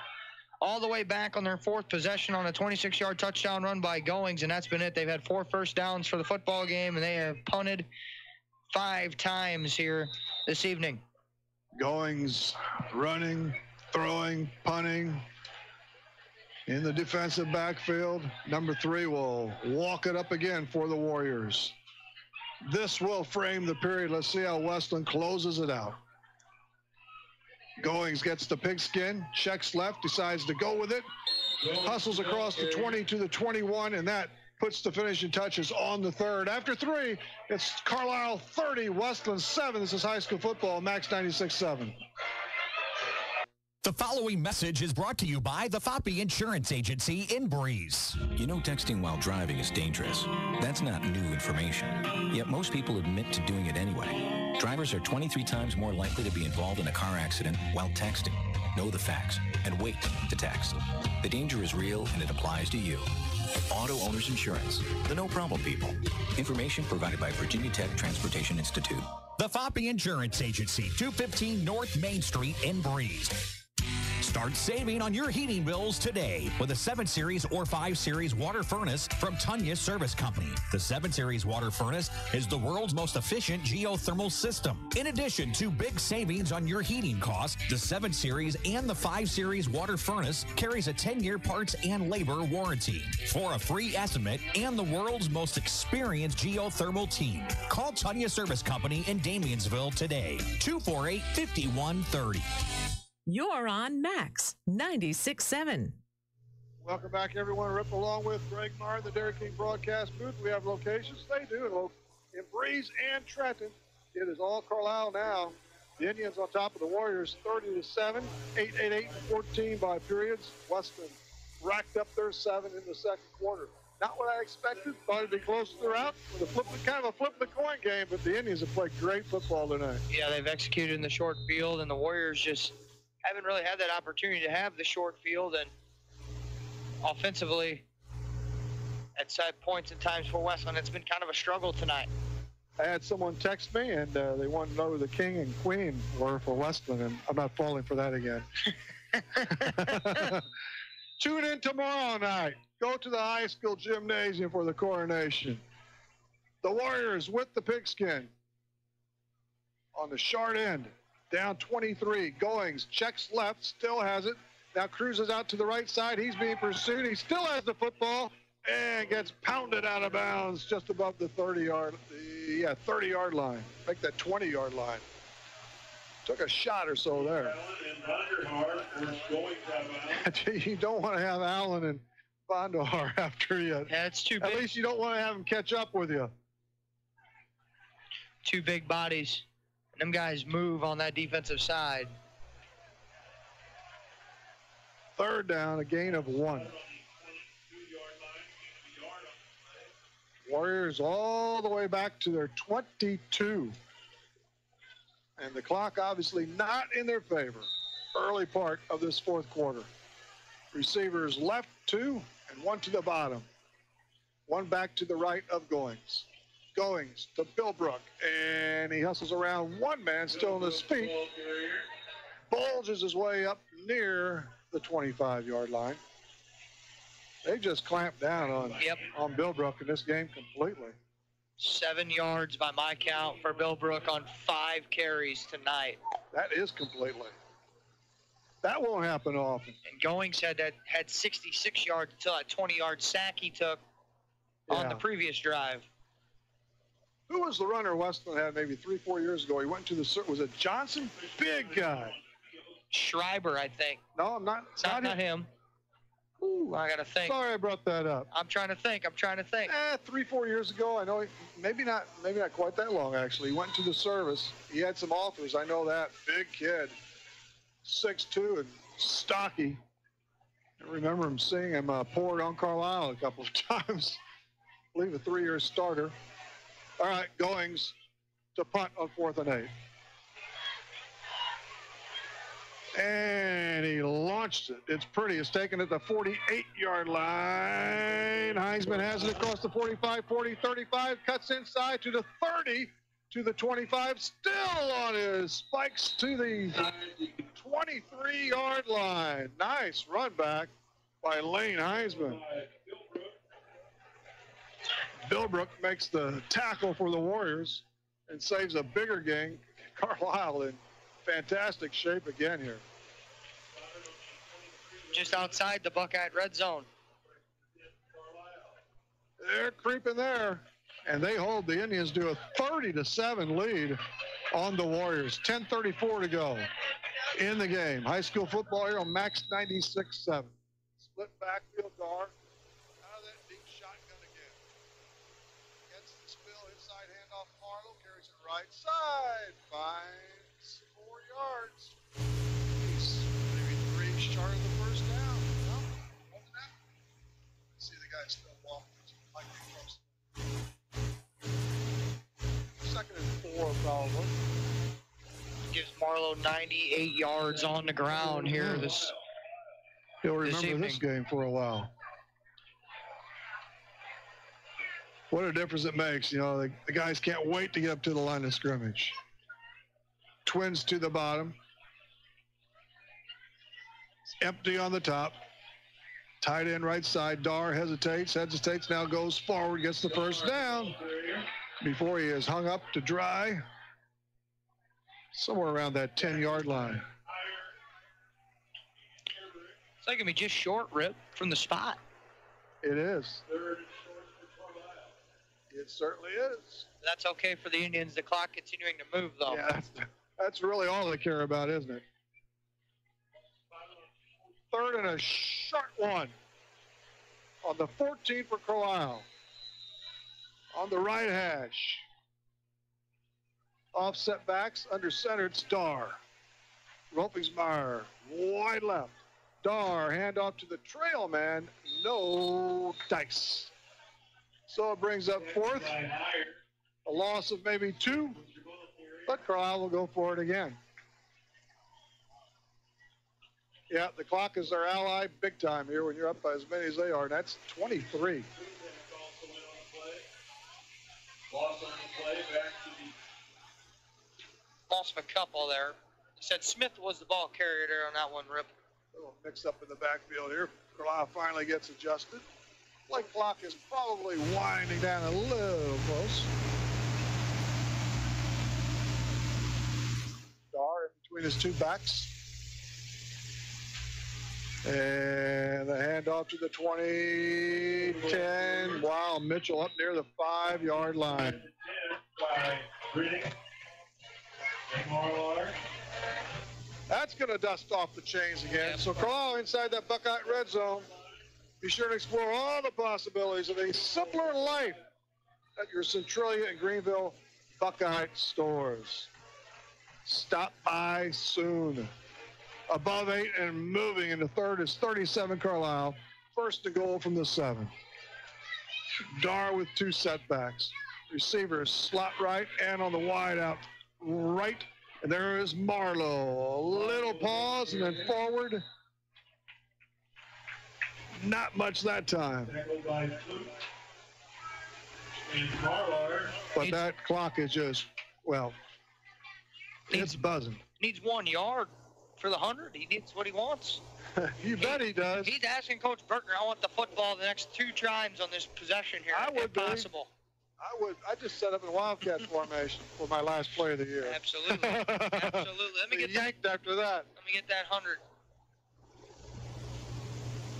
all the way back on their 4th possession on a 26-yard touchdown run by Goings, and that's been it. They've had 4 first downs for the football game, and they have punted 5 times here this evening. Goings running, throwing, punting in the defensive backfield. Number 3 will walk it up again for the Warriors. This will frame the period. Let's see how Wesclin closes it out. Goings gets the pigskin, checks left, decides to go with it, hustles across the 20 to the 21, and that puts the finishing touches on the third. After 3, it's Carlyle 30, Wesclin 7. This is high school football, Max 96.7. The following message is brought to you by the Foppe Insurance Agency in Breeze. You know texting while driving is dangerous. That's not new information. Yet most people admit to doing it anyway. Drivers are 23 times more likely to be involved in a car accident while texting. Know the facts and wait to text. The danger is real and it applies to you. Auto Owners Insurance. The no problem people. Information provided by Virginia Tech Transportation Institute. The Foppe Insurance Agency, 215 North Main Street in Breeze. Start saving on your heating bills today with a 7 Series or 5 Series water furnace from Tunya Service Company. The 7 Series water furnace is the world's most efficient geothermal system. In addition to big savings on your heating costs, the 7 Series and the 5 Series water furnace carries a 10-year parts and labor warranty. For a free estimate and the world's most experienced geothermal team, call Tunya Service Company in Damiansville today, 248-5130. You're on Max 96.7. Welcome back, everyone. Rip along with Greg Marr in the Dairy King broadcast booth. We have locations. They do in Breeze and Trenton. It is all Carlyle now. The Indians on top of the Warriors, 30-7, 8-8-14 by periods. Wesclin racked up their 7 in the second quarter. Not what I expected. Thought it'd be close throughout. Kind of a flip the coin game, but the Indians have played great football tonight. Yeah, they've executed in the short field, and the Warriors just haven't really had that opportunity to have the short field, and offensively at set points and times for Wesclin, it's been kind of a struggle tonight. I had someone text me, and they wanted to know who the king and queen were for Wesclin, and I'm not falling for that again. Tune in tomorrow night. Go to the high school gymnasium for the coronation. The Warriors with the pigskin on the short end. Down 23. Goings checks left, still has it. Now cruises out to the right side. He's being pursued. He still has the football and gets pounded out of bounds just above the 30-yard line. Make that 20-yard line. Took a shot or so there. You don't want to have Allen and Bondar after you. Yeah, it's too big. At least you don't want to have them catch up with you. Two big bodies. Them guys move on that defensive side. Third down, a gain of 1. Warriors all the way back to their 22. And the clock obviously not in their favor. Early part of this fourth quarter. Receivers left 2 and 1 to the bottom. 1 back to the right of Goings. Goings to Billbrook, and he hustles around one man still on his feet. Bulges his way up near the 25-yard line. They just clamped down on Billbrook in this game completely. 7 yards by my count for Billbrook on 5 carries tonight. That is completely. That won't happen often. And Goings had 66 yards until that 20-yard sack he took on the previous drive. Who was the runner Wesclin had maybe 3-4 years ago? He went to the, was it Johnson? Big guy. Schreiber, I think. No, I'm not. Not him. Ooh, I got to think. Sorry I brought that up. I'm trying to think. 3-4 years ago, I know, maybe not quite that long, actually. He went to the service. He had some offers. I know that. Big kid. 6'2" and stocky. I remember him seeing him poured on Carlyle a couple of times. I believe a 3-year starter. All right, Goings to punt on 4th and 8. And he launched it. It's pretty. It's taken at the 48-yard line. Heisman has it across the 45, 40, 35. Cuts inside to the 30, to the 25. Still on his spikes to the 23-yard line. Nice run back by Lane Heisman. Billbrook makes the tackle for the Warriors and saves a bigger gain. Carlyle in fantastic shape again here. Just outside the Buckeye red zone. They're creeping there, and they hold the Indians to a 30-7 lead on the Warriors. 10:34 to go in the game. High school football here on Max 96.7. Split backfield Dar. Right side, finds 4 yards. Maybe 3 short of the first down. Well, hold it out. See the guy still walking. Might be close. 2nd and 4 probably. Gives Marlowe 98 yards on the ground here He'll remember this game for a while. What a difference it makes. You know, the guys can't wait to get up to the line of scrimmage. Twins to the bottom. It's empty on the top. Tight end right side. Dar hesitates, now goes forward, gets the first down before he is hung up to dry. Somewhere around that 10-yard line. It's like going to be just short, Rip, from the spot. It is. It certainly is. That's okay for the Indians. The clock continuing to move, though. Yeah, that's really all they care about, isn't it? 3rd and a short one. On the 14 for Carlyle. On the right hash. Offset backs, under center, it's Dar. Roppingsmeyer, wide left. Dar, handoff to the trail man. No dice. So it brings up 4th. A loss of maybe 2. But Carlyle will go for it again. Yeah, the clock is their ally big time here when you're up by as many as they are. And that's 23. Lost a couple there. He said Smith was the ball carrier there on that one, Rip. A little mix up in the backfield here. Carlyle finally gets adjusted. Play clock is probably winding down a little close. Dar in between his two backs. And the handoff to the 20, 10. Wow, Mitchell up near the 5-yard line. That's going to dust off the chains again. So Carlyle inside that Buckeye red zone. Be sure to explore all the possibilities of a simpler life at your Centralia and Greenville Buckeye stores. Stop by soon. Above 8 and moving into third is 37 Carlyle. First and goal from the 7. Dar with 2 setbacks. Receivers slot right and on the wide out right. And there is Marlowe. A little pause and then forward. Not much that time. But that clock is just, well, it's buzzing. Needs 1 yard for the 100. He gets what he wants. You bet he does. He's asking Coach Berkner, I want the football the next 2 times on this possession here, if possible. I would. I just set up in Wildcat formation for my last play of the year. Absolutely. Absolutely. Let me get yanked after that. Let me get that 100.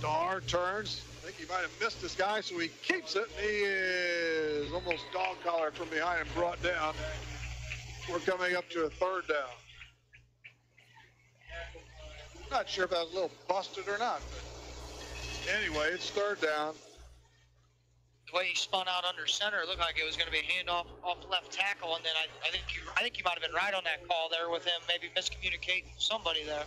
Dar turns. I think he might have missed this guy, so he keeps it. He is almost dog collared from behind and brought down. We're coming up to a 3rd down. Not sure if that was a little busted or not, but anyway, it's 3rd down. The way he spun out under center, it looked like it was going to be a handoff off left tackle, and then I think you might have been right on that call there with him, maybe miscommunicating somebody there.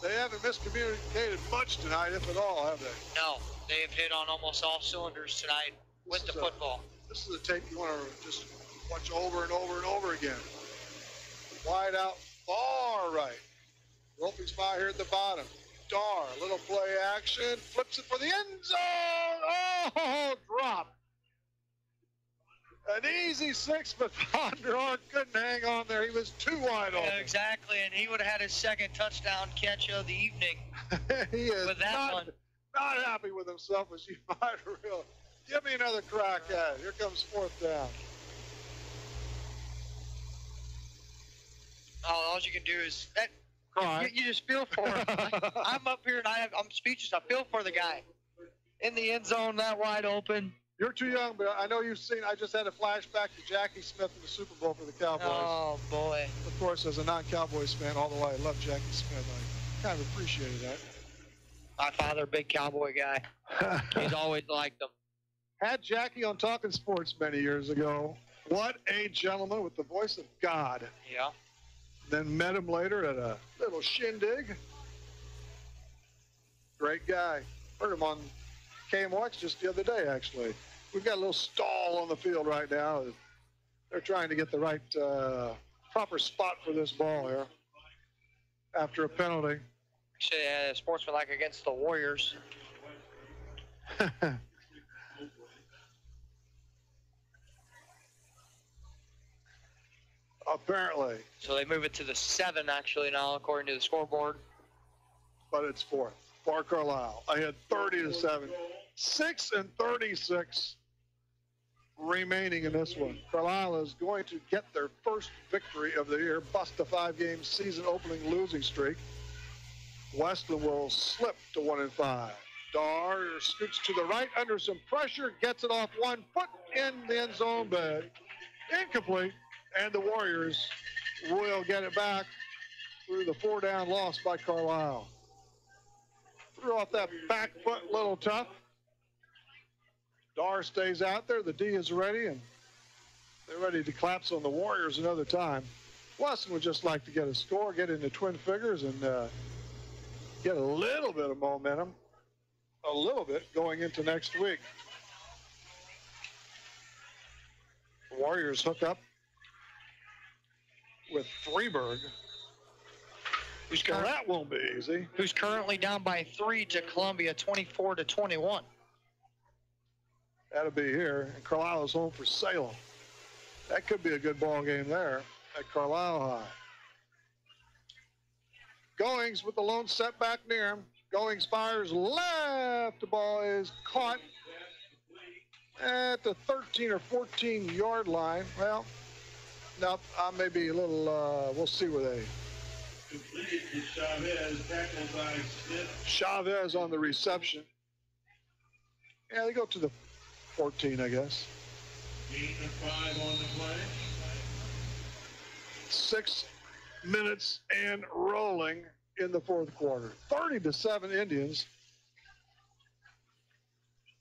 They haven't miscommunicated much tonight, if at all, have they? No, they have hit on almost all cylinders tonight with the football. This is a tape you want to just watch over and over and over again. Wide out, far right. Roping spot here at the bottom. Dar, little play action, flips it for the end zone. Oh, drop. An easy 6-foot Dar couldn't hang on there. He was too wide open. Yeah, exactly, and he would have had his 2nd touchdown catch of the evening. He is with that one. Not happy with himself, as you might realize. Give me another crack at it. Here comes 4th down. Oh, all you can do is that. Cry. You just feel for him. I'm up here and I'm speechless. I feel for the guy in the end zone, that wide open. You're too young, but I know you've seen. I just had a flashback to Jackie Smith in the Super Bowl for the Cowboys. Oh boy! Of course, as a non-Cowboys fan, all the way, I love Jackie Smith. I kind of appreciated that. My father, a big Cowboy guy. He's always liked them. Had Jackie on Talking Sports many years ago. What a gentleman with the voice of God. Yeah. Then met him later at a little shindig. Great guy. Heard him on KMOX just the other day, actually. We've got a little stall on the field right now. They're trying to get the right proper spot for this ball here after a penalty. Actually, sportsmanlike against the Warriors. Apparently. So they move it to the 7 actually now, according to the scoreboard. But it's 4th. For Carlyle. I had 30-7. 6 and 36 remaining in this one. Carlyle is going to get their first victory of the year, bust a 5-game season opening losing streak. Wesclin will slip to 1-5. Dar scoots to the right under some pressure, gets it off 1 foot in the end zone, but incomplete. And the Warriors will get it back through the 4-down loss by Carlyle. Threw off that back foot a little tough. Dar stays out there. The D is ready, and they're ready to collapse on the Warriors another time. Weston would just like to get a score, get into twin figures, and get a little bit of momentum, a little bit, going into next week. The Warriors hook up with Freeburg. That won't be easy. Who's currently down by 3 to Columbia, 24-21. That'll be here. And Carlisle is home for Salem. That could be a good ball game there at Carlisle High. Goings with the lone setback near him. Goings fires left. The ball is caught at the 13 or 14 yard line. Well, no, I may be a little, we'll see where they completed to Chavez, tackled by Smith. Chavez on the reception. Yeah, they go to the 14, I guess. 8 and 5 on the play. 6 minutes and rolling in the fourth quarter. 30-7 Indians.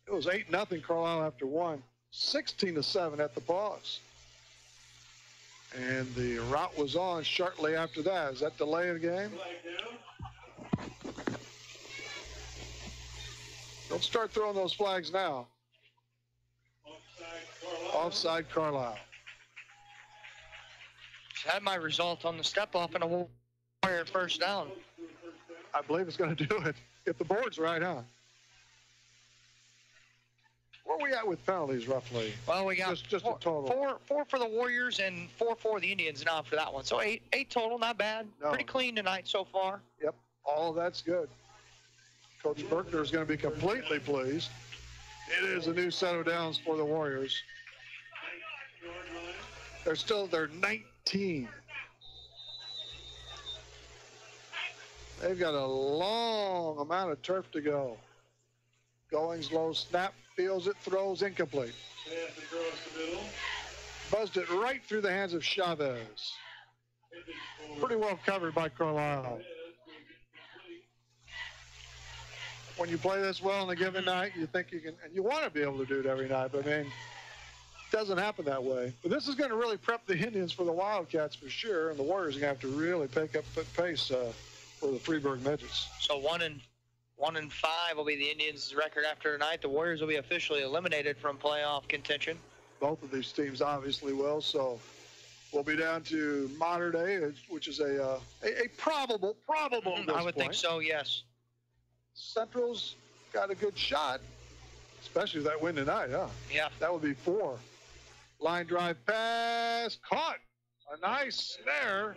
It was 8-0 Carlyle after one. 16-7 at the pause. And the route was on shortly after that. Is that delay of the game? Don't start throwing those flags now. Offside Carlyle. Had my result on the step-off and a Warrior first down. I believe it's going to do it. If the board's right, huh? Where are we at with penalties, roughly? Well, we got just a total. Four for the Warriors and 4 for the Indians now for that one. So eight total, not bad. No. Pretty clean tonight so far. Yep, all of that's good. Coach Berkner is going to be completely pleased. It is a new set of downs for the Warriors. They're 19. They've got a long amount of turf to go. Goings low, snap, feels it, throws, incomplete. Pass across the middle. Buzzed it right through the hands of Chavez. Pretty well covered by Carlyle. When you play this well on a given night, you think you can, and you want to be able to do it every night, but I mean, it doesn't happen that way. But this is going to really prep the Indians for the Wildcats for sure, and the Warriors are going to have to really pick up pace for the Freeburg Midgets. So 1 and 5 will be the Indians' record after tonight. The Warriors will be officially eliminated from playoff contention. Both of these teams obviously will, so we'll be down to Mater Day, which is a probable at this I would think point. so, yes. Central's got a good shot, especially if that win tonight, huh? Yeah. That would be 4. Line drive pass, caught. A nice snare.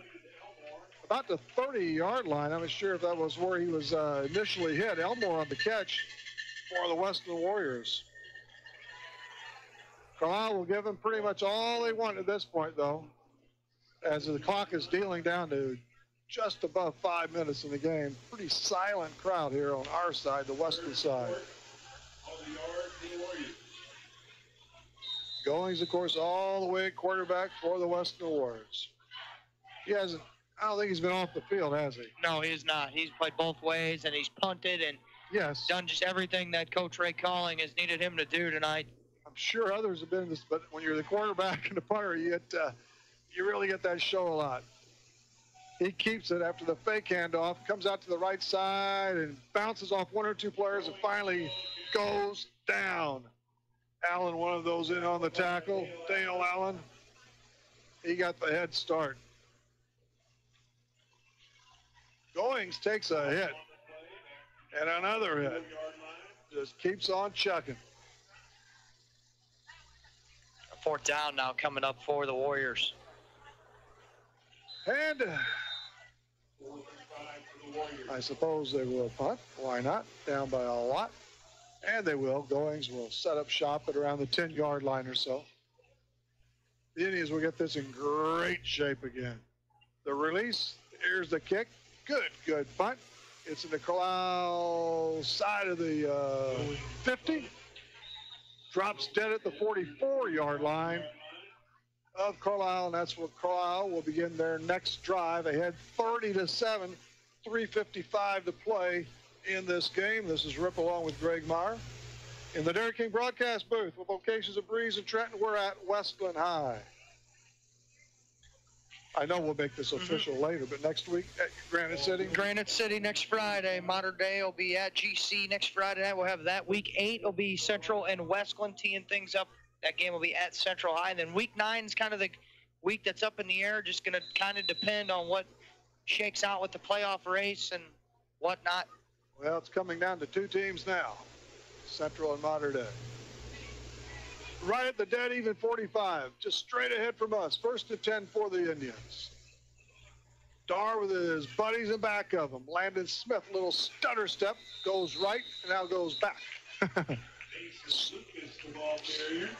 About the 30-yard line. I'm not sure if that was where he was initially hit. Elmore on the catch for the Wesclin Warriors. Carlyle will give them pretty much all they want at this point, though, as the clock is dealing down to just above 5 minutes in the game. Pretty silent crowd here on our side, the Wesclin side. Goings, of course, all the way at quarterback for the Wesclin Warriors. I don't think he's been off the field, has he? No, he's not. He's played both ways, and he's punted and done just everything that Coach Ray Calling has needed him to do tonight. I'm sure others have been this, but when you're the quarterback and the punter, you really get that show a lot. He keeps it after the fake handoff, comes out to the right side and bounces off 1 or 2 players and finally goes down. Allen, one of those in on the tackle. Dale Allen, he got the head start. Goings takes a hit and another hit. Just keeps on chucking. A 4th down now coming up for the Warriors. And I suppose they will punt. Why not? Down by a lot. And they will. Goings will set up shop at around the 10-yard line or so. The Indians will get this in great shape again. The release, here's the kick. Good punt. It's in the Carlyle side of the 50. Drops dead at the 44-yard line of Carlyle, and that's where Carlyle will begin their next drive. Ahead 30-7, 3:55 to play in this game. This is Rip along with Greg Meyer. In the Dairy King broadcast booth with locations of Breeze and Trenton, we're at Wesclin High. I know we'll make this official later, but next week at Granite City? Granite City next Friday. Modern Day will be at GC next Friday night. We'll have that. Week 8 will be Central and Wesclin teeing things up. That game will be at Central High. And then week 9 is kind of the week that's up in the air. Just going to kind of depend on what shakes out with the playoff race and whatnot. Well, it's coming down to 2 teams now, Central and Modern Day. Right at the dead even 45, just straight ahead from us. 1st and 10 for the Indians. Dar with his buddies in back of him. Landon Smith, little stutter step, goes right and now goes back.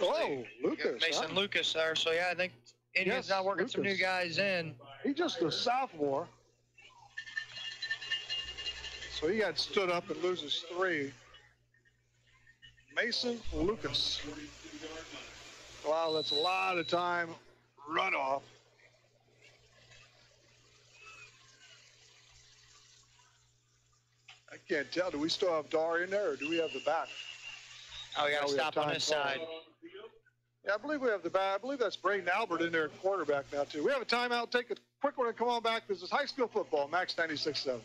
Oh, Lucas. Mason Lucas there. So, yeah, I think Indians now working some new guys in. He's just a sophomore. So he got stood up and loses 3. Mason Lucas. Wow, that's a lot of time runoff. I can't tell. Do we still have Dar in there, or do we have the back? Oh, we got to stop on this side. Yeah, I believe we have the back. I believe that's Braden Albert in there at quarterback now, too. We have a timeout. Take a quick one and come on back. This is high school football, Max 96.7.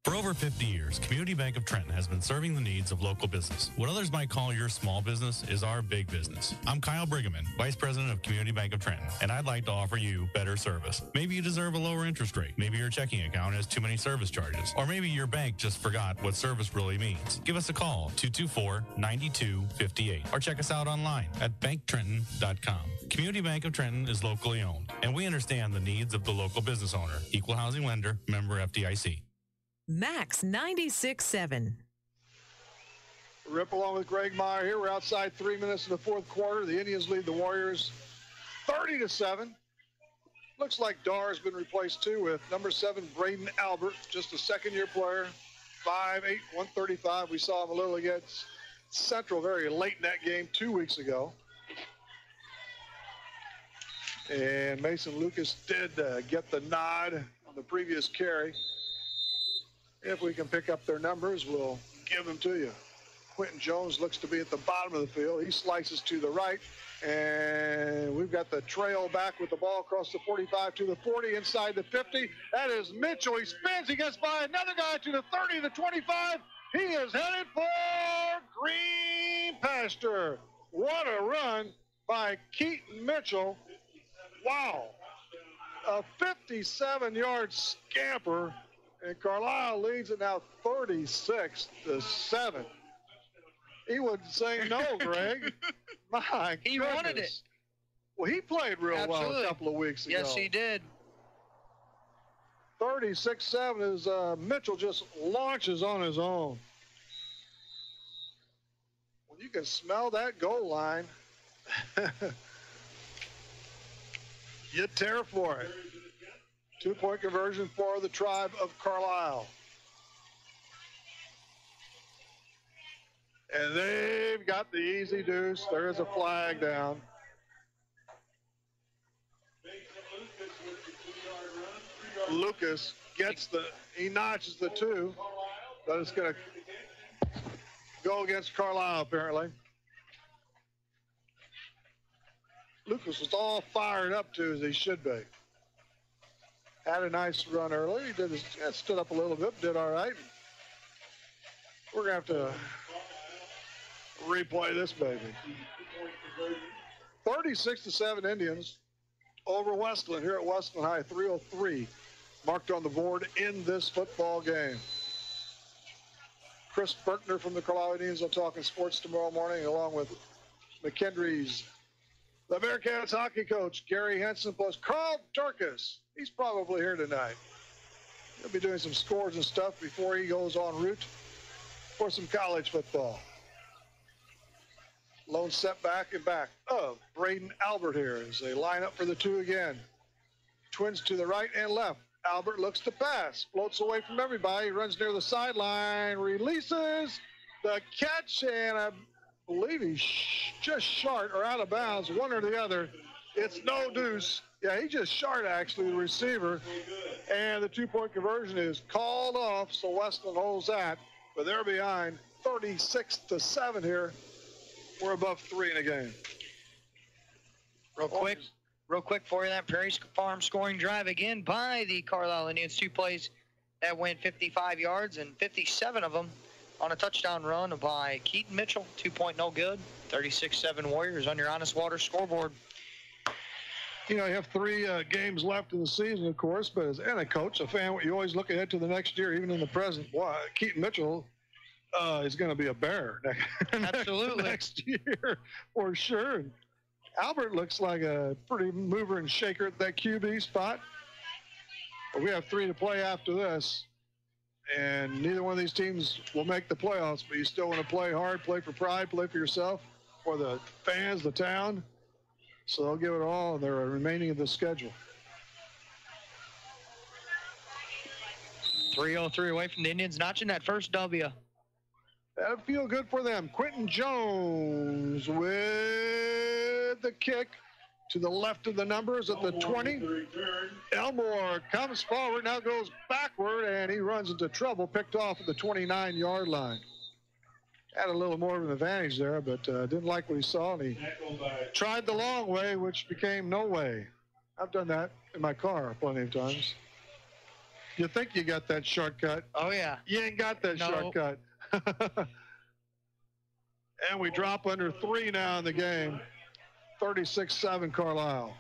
For over 50 years, Community Bank of Trenton has been serving the needs of local business. What others might call your small business is our big business. I'm Kyle Brigham, Vice President of Community Bank of Trenton, and I'd like to offer you better service. Maybe you deserve a lower interest rate. Maybe your checking account has too many service charges. Or maybe your bank just forgot what service really means. Give us a call, 224-9258, or check us out online at banktrenton.com. Community Bank of Trenton is locally owned, and we understand the needs of the local business owner. Equal housing lender, member FDIC. Max 96.7. Rip along with Greg Meyer here. We're outside 3 minutes in the fourth quarter. The Indians lead the Warriors 30-7. Looks like Dar has been replaced too with number 7 Braden Albert, just a second-year player, 5'8", 135. We saw him a little against Central very late in that game 2 weeks ago. And Mason Lucas did get the nod on the previous carry. If we can pick up their numbers, we'll give them to you. Quentin Jones looks to be at the bottom of the field. He slices to the right, and we've got the trail back with the ball across the 45 to the 40, inside the 50. That is Mitchell. He spins. He gets by another guy to the 30, the 25. He is headed for green pasture. What a run by Keaton Mitchell. Wow. A 57-yard scamper. And Carlyle leads it now 36-7. He wouldn't say no, Greg. My He goodness. wanted it. Well, he played real Absolutely. well a couple of weeks ago. Yes, he did. 36-7 as Mitchell just launches on his own. Well, you can smell that goal line. You tear for it. 2-point conversion for the tribe of Carlyle. And they've got the easy deuce. There is a flag down. Lucas gets he notches the 2, but it's going to go against Carlyle apparently. Lucas was all fired up too, as he should be. Had a nice run early. He stood up a little bit, did all right. We're going to have to replay this baby. 36-7 Indians over Wesclin here at Wesclin High. 3:03 marked on the board in this football game. Chris Berkner from the Carlyle Indians on Talking Sports tomorrow morning, along with McKendree's the Bearcats hockey coach, Gary Henson, plus Carl Turkis. He's probably here tonight. He'll be doing some scores and stuff before he goes en route for some college football. Lone setback and back of Braden Albert here as they line up for the 2 again. Twins to the right and left. Albert looks to pass, floats away from everybody, runs near the sideline, releases the catch, and I believe he's just short or out of bounds, one or the other. It's no deuce. Yeah, he just short, actually, the receiver. And the 2-point conversion is called off, so Wesclin holds that. But they're behind 36-7 here. We're above 3 in a game. Real quick for you, that Prairie Farm scoring drive again by the Carlyle Indians. 2 plays that went 55 yards, and 57 of them on a touchdown run by Keaton Mitchell. 2-point no good. 36-7 Warriors on your Honest Water scoreboard. You know, you have 3 games left in the season, of course, but as a coach, a fan, you always look ahead to the next year, even in the present. Boy, Keaton Mitchell is going to be a bear Absolutely. next year for sure. And Albert looks like a pretty mover and shaker at that QB spot. But we have 3 to play after this, and neither one of these teams will make the playoffs, but you still want to play hard, play for pride, play for yourself, for the fans, the town. So they'll give it all in the remaining of the schedule. 3:03 away from the Indians, notching that first W. That'll feel good for them. Quentin Jones with the kick to the left of the numbers at the 20. Elmore comes forward, now goes backward, and he runs into trouble, picked off at the 29-yard line. Had a little more of an advantage there, but didn't like what he saw, and he tried the long way, which became no way. I've done that in my car plenty of times. You think you got that shortcut. Oh, yeah. You ain't got that shortcut. And we drop under 3 now in the game. 36-7 Carlyle.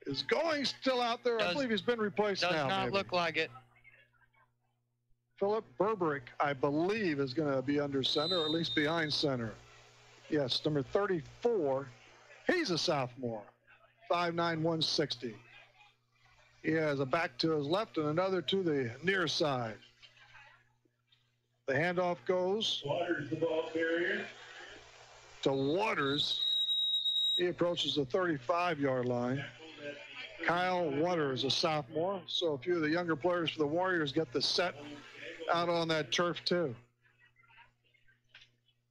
Is going still out there? I believe he's been replaced now. Does not look like it. Philip Berberick, I believe, is going to be under center, or at least behind center. Yes, number 34. He's a sophomore. 5'9", 160. He has a back to his left and another to the near side. The handoff goes Waters, the ball carrier. to Waters. He approaches the 35-yard line. Kyle Waters, a sophomore. So a few of the younger players for the Warriors get the set out on that turf too.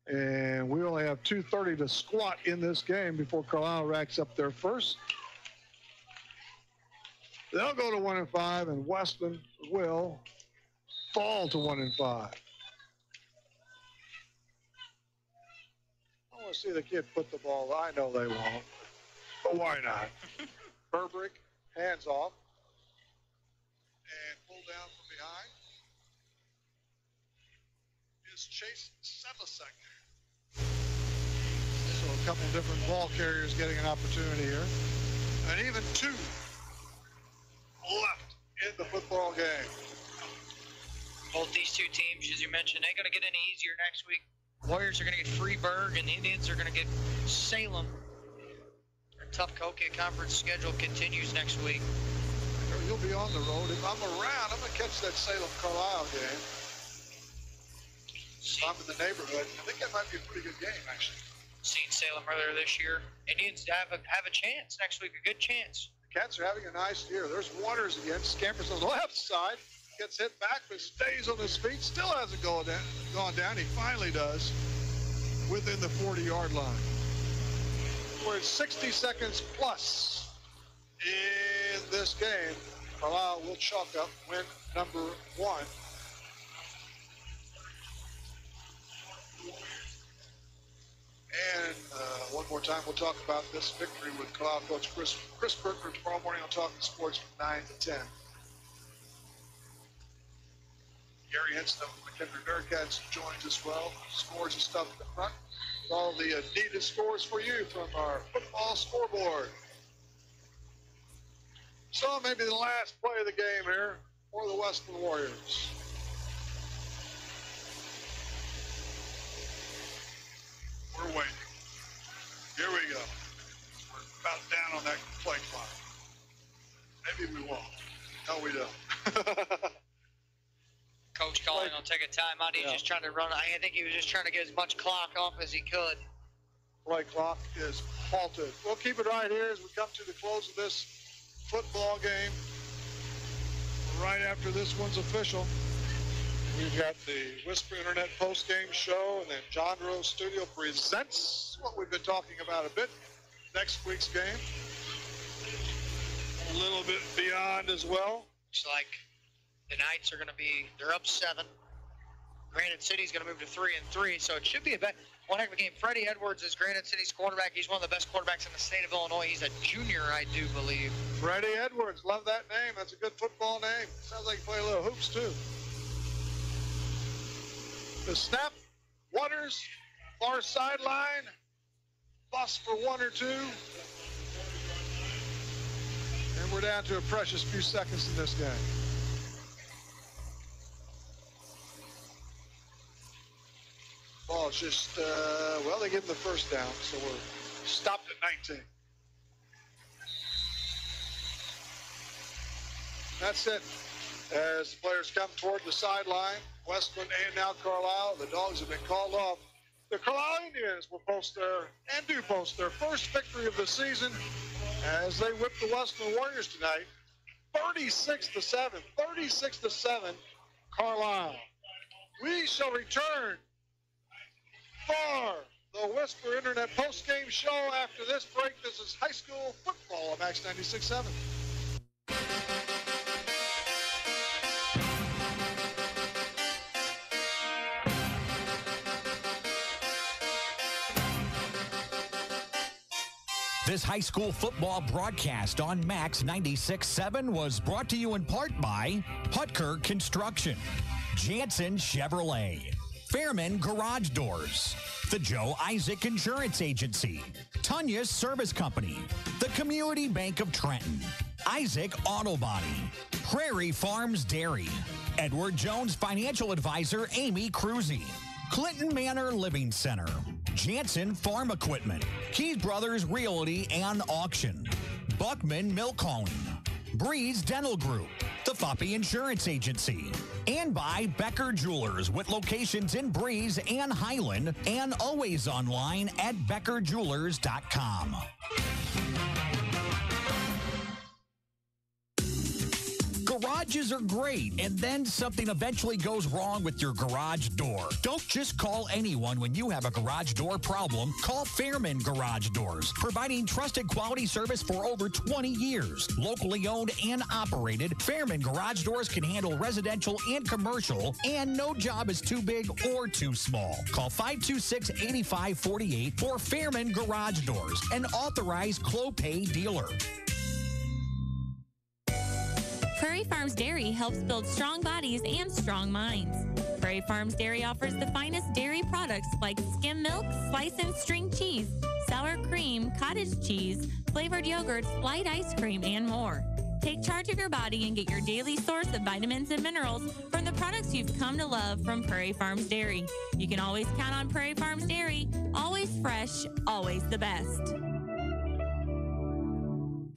And we only have 2:30 to squat in this game before Carlyle racks up their first. They'll go to 1-5, and Wesclin will fall to 1-5. I want to see the kid put the ball. I know they won't, but why not? Berberick, hands off, and pull down from behind. Is Chase Sedlicek there? So a couple different ball carriers getting an opportunity here. And even 2 left in the football game. Both these two teams, as you mentioned, ain't going to get any easier next week. Warriors are going to get Freeburg, and the Indians are going to get Salem. Their tough Coca Conference schedule continues next week. You'll be on the road. If I'm around, I'm going to catch that Salem-Carlyle game. If I'm in the neighborhood, I think that might be a pretty good game, actually. Seen Salem earlier this year. Indians have a chance next week, a good chance. The Cats are having a nice year. There's Waters again. Scampers on the left side. Gets hit back, but stays on his feet. Still hasn't gone down. He finally does within the 40-yard line. We're at 60 seconds plus in this game. Carlyle will chalk up win number 1. And one more time, we'll talk about this victory with Carlyle coach Chris Berkner tomorrow morning on Talking Sports from 9 to 10. Gary Henson of the McHenry Bearcats joins as well. Scores and stuff in the front. All the needed scores for you from our football scoreboard. So maybe the last play of the game here for the Wesclin Warriors. We're waiting. Here we go. We're about down on that play clock. Maybe we won't. No, we don't. Coach calling will take a timeout. He's just trying to run. I think he was just trying to get as much clock off as he could. Play clock is halted. We'll keep it right here as we come to the close of this football game. Right after this one's official, we've got the Whisper Internet post-game show, and then John Rose Studio presents what we've been talking about a bit. Next week's game. A little bit beyond as well. Looks like the Knights are going to be, they're up 7. Granite City's going to move to 3-3, so it should be one heck of a game. Freddie Edwards is Granite City's quarterback. He's one of the best quarterbacks in the state of Illinois. He's a junior, I do believe. Freddie Edwards, love that name. That's a good football name. Sounds like you play a little hoops, too. The snap, Waters, far sideline, bust for 1 or 2. And we're down to a precious few seconds in this game. Ball just, well, they give him the first down, so we're stopped at 19. That's it. As the players come toward the sideline, Wesclin and now Carlyle, the Dogs have been called off The Carlyle Indians will post their first victory of the season as they whip the Wesclin Warriors tonight, 36-7. 36-7, Carlyle. We shall return for the Whisper Internet postgame show after this break. This is high school football on Max 96.7. This high school football broadcast on Max 96.7 was brought to you in part by Putker Construction, Jansen Chevrolet, Fairman Garage Doors, the Joe Isaac Insurance Agency, Tunya's Service Company, the Community Bank of Trenton, Isaac Auto Body, Prairie Farms Dairy, Edward Jones Financial Advisor Amy Cruzy, Clinton Manor Living Center, Jansen Farm Equipment, Keys Brothers Realty and Auction, Buckman Milk Hauling, Breeze Dental Group, the Foppy Insurance Agency, and by Becker Jewelers with locations in Breeze and Highland and always online at beckerjewelers.com. Garages are great, and then something eventually goes wrong with your garage door. Don't just call anyone when you have a garage door problem. Call Fairman Garage Doors, providing trusted quality service for over 20 years. Locally owned and operated, Fairman Garage Doors can handle residential and commercial, and no job is too big or too small. Call 526-8548 for Fairman Garage Doors, an authorized Clopay dealer. Prairie Farms Dairy helps build strong bodies and strong minds. Prairie Farms Dairy offers the finest dairy products like skim milk, slice and string cheese, sour cream, cottage cheese, flavored yogurts, light ice cream, and more. Take charge of your body and get your daily source of vitamins and minerals from the products you've come to love from Prairie Farms Dairy. You can always count on Prairie Farms Dairy, always fresh, always the best.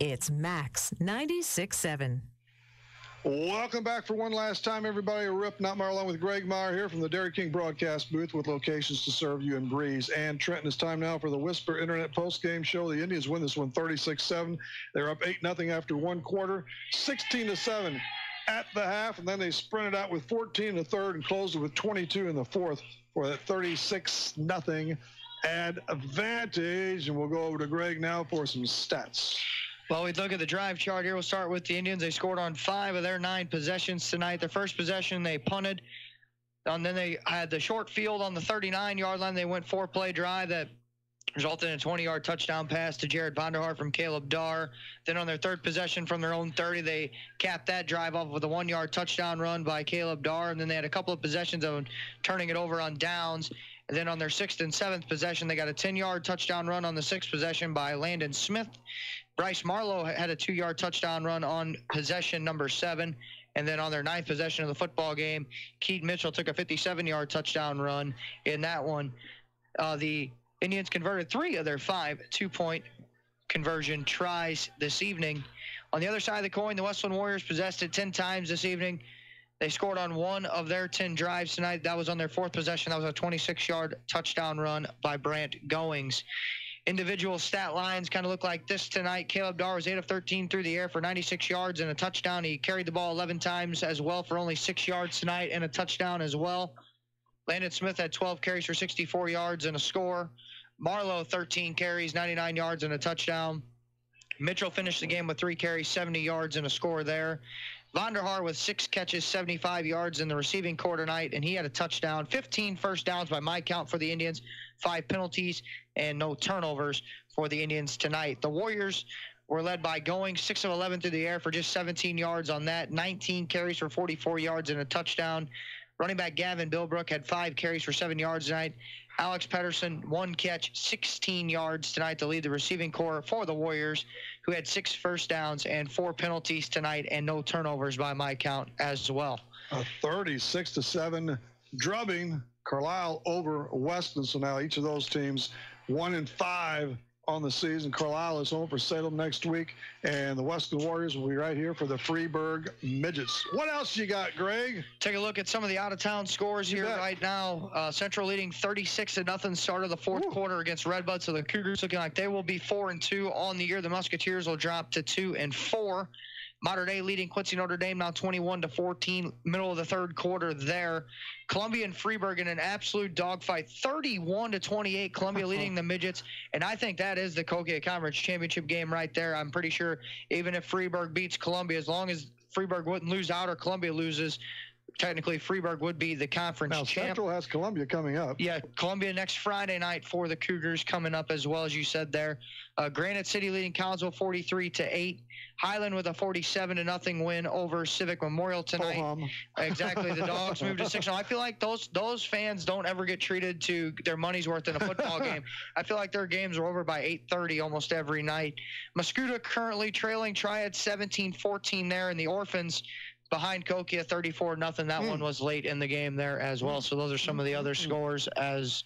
It's Max 96.7. Welcome back for one last time, everybody. Rip Notmeyer along with Greg Meyer here from the Dairy King broadcast booth with locations to serve you in Breeze and Trenton. It's time now for the Whisper Internet postgame show. The Indians win this one 36-7. They're up 8-0 after one quarter, 16-7 at the half, and then they sprinted out with 14 in the third and closed it with 22 in the fourth for that 36-0 advantage. And we'll go over to Greg now for some stats. Well, we look at the drive chart here. We'll start with the Indians. They scored on 5 of their 9 possessions tonight. Their first possession, they punted. And then they had the short field on the 39-yard line. They went 4-play drive that resulted in a 20-yard touchdown pass to Jared Vonderhaar from Caleb Darr. Then on their third possession from their own 30, they capped that drive off with a 1-yard touchdown run by Caleb Darr. And then they had a couple of possessions of turning it over on downs. And then on their 6th and 7th possession, they got a 10-yard touchdown run on the 6th possession by Landon Smith. Bryce Marlowe had a 2-yard touchdown run on possession number 7. And then on their 9th possession of the football game, Keaton Mitchell took a 57-yard touchdown run in that one. The Indians converted 3 of their 5 two-point conversion tries this evening. On the other side of the coin, the Wesclin Warriors possessed it 10 times this evening. They scored on 1 of their 10 drives tonight. That was on their 4th possession. That was a 26-yard touchdown run by Brant Goings. Individual stat lines kind of look like this tonight. Caleb Darr was 8 of 13 through the air for 96 yards and a touchdown. He carried the ball 11 times as well for only 6 yards tonight and a touchdown as well. Landon Smith had 12 carries for 64 yards and a score. Marlowe, 13 carries, 99 yards and a touchdown. Mitchell finished the game with 3 carries, 70 yards and a score there. Vonderhaar with 6 catches, 75 yards in the receiving corps tonight, and he had a touchdown. 15 first downs by my count for the Indians, 5 penalties, and no turnovers for the Indians tonight. The Warriors were led by Goings, 6 of 11 through the air for just 17 yards on that, 19 carries for 44 yards and a touchdown. Running back Gavin Bilbrook had 5 carries for 7 yards tonight. Alex Pedersen, 1 catch, 16 yards tonight to lead the receiving corps for the Warriors, who had 6 first downs and 4 penalties tonight and no turnovers by my count as well. A 36-7 drubbing, Carlyle over Weston. So now each of those teams 1-5 on the season. Carlyle is home for Salem next week, and the Wesclin Warriors will be right here for the Freeburg Midgets. What else you got, Greg? Take a look at some of the out-of-town scores here right now. Central leading 36-0 start of the fourth quarter against Redbud, so the Cougars looking like they will be 4-2 on the year. The Musketeers will drop to 2-4. Mater Dei leading Quincy Notre Dame now 21-14, middle of the third quarter there. Columbia and Freeburg in an absolute dogfight, 31-28. Columbia leading the Midgets, and I think that is the Coquille Conference Championship game right there. I'm pretty sure even if Freeburg beats Columbia, as long as Freeburg wouldn't lose out or Columbia loses, technically Freeburg would be the conference champ. Central has Columbia coming up. Yeah, Columbia next Friday night for the Cougars coming up as well, as you said there. Granite City leading Collinsville 43-8. Highland with a 47-0 win over Civic Memorial tonight. Exactly. The Dogs moved to 6-0. I feel like those fans don't ever get treated to their money's worth in a football game. I feel like their games are over by 8:30 almost every night. Mascoutah currently trailing Triad 17-14 there, and the Orphans behind Coquille 34-0. That one was late in the game there as well. So those are some of the other scores as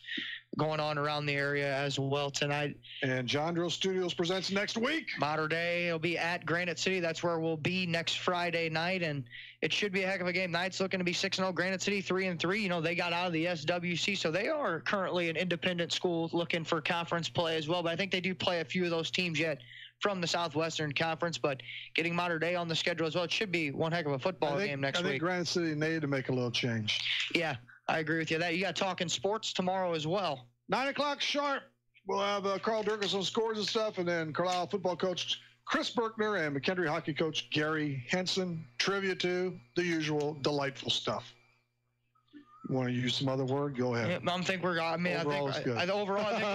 going on around the area as well tonight. And John Drill Studios presents next week. Mater Dei will be at Granite City. That's where we'll be next Friday night, and it should be a heck of a game. Knight's looking to be 6-0. Granite City 3-3. You know, they got out of the SWC, so they are currently an independent school looking for conference play as well. But I think they do play a few of those teams yet from the Southwestern Conference, but getting Mater Dei on the schedule as well, it should be one heck of a football game next week. I think Granite City needed to make a little change. Yeah, I agree with you. That you got talking sports tomorrow as well. 9 o'clock sharp. We'll have Carl Durkis on scores and stuff, and then Carlisle football coach Chris Berkner and McKendree hockey coach Gary Henson. Trivia too, the usual delightful stuff. You want to use some other word? Go ahead. Yeah, I think we're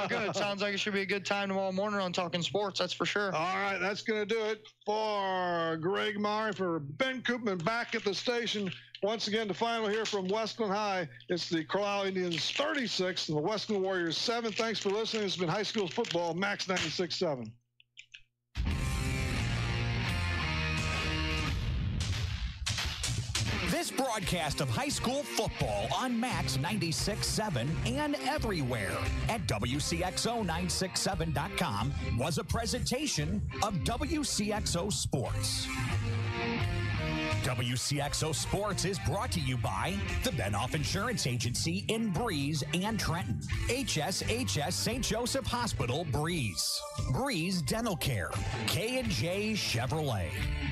good. Sounds like it should be a good time tomorrow morning on Talking Sports. That's for sure. All right, that's going to do it for Greg Meyer, for Ben Koopman back at the station. Once again, the final here from Wesclin High. It's the Carlisle Indians 36 and the Wesclin Warriors 7. Thanks for listening. It's been high school football, Max 96.7. This broadcast of high school football on Max 96.7 and everywhere at Wcxo967.com was a presentation of Wcxo Sports. Wcxo Sports is brought to you by the Benoff Insurance Agency in Breeze and Trenton, HSHS St. Joseph Hospital, Breeze, Breeze Dental Care, K&J Chevrolet,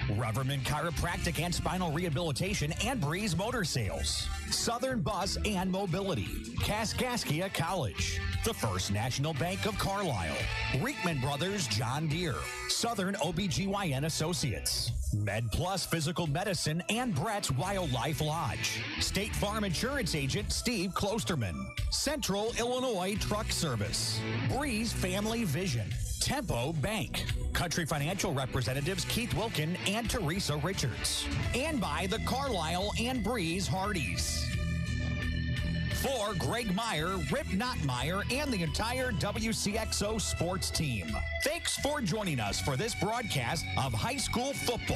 Reverman Chiropractic and Spinal Rehabilitation and Breeze Motor Sales, Southern Bus and Mobility, Kaskaskia College, the First National Bank of Carlisle, Reekman Brothers John Deere, Southern OBGYN Associates, Med Plus Physical Medicine and Brett's Wildlife Lodge, State Farm Insurance Agent Steve Klosterman, Central Illinois Truck Service, Breeze Family Vision, Tempo Bank, Country Financial Representatives Keith Wilkin and Teresa Richards, and by the Carlisle and Breeze Hardys. For Greg Meyer, Rip Nottmeyer, and the entire WCXO sports team, thanks for joining us for this broadcast of high school football.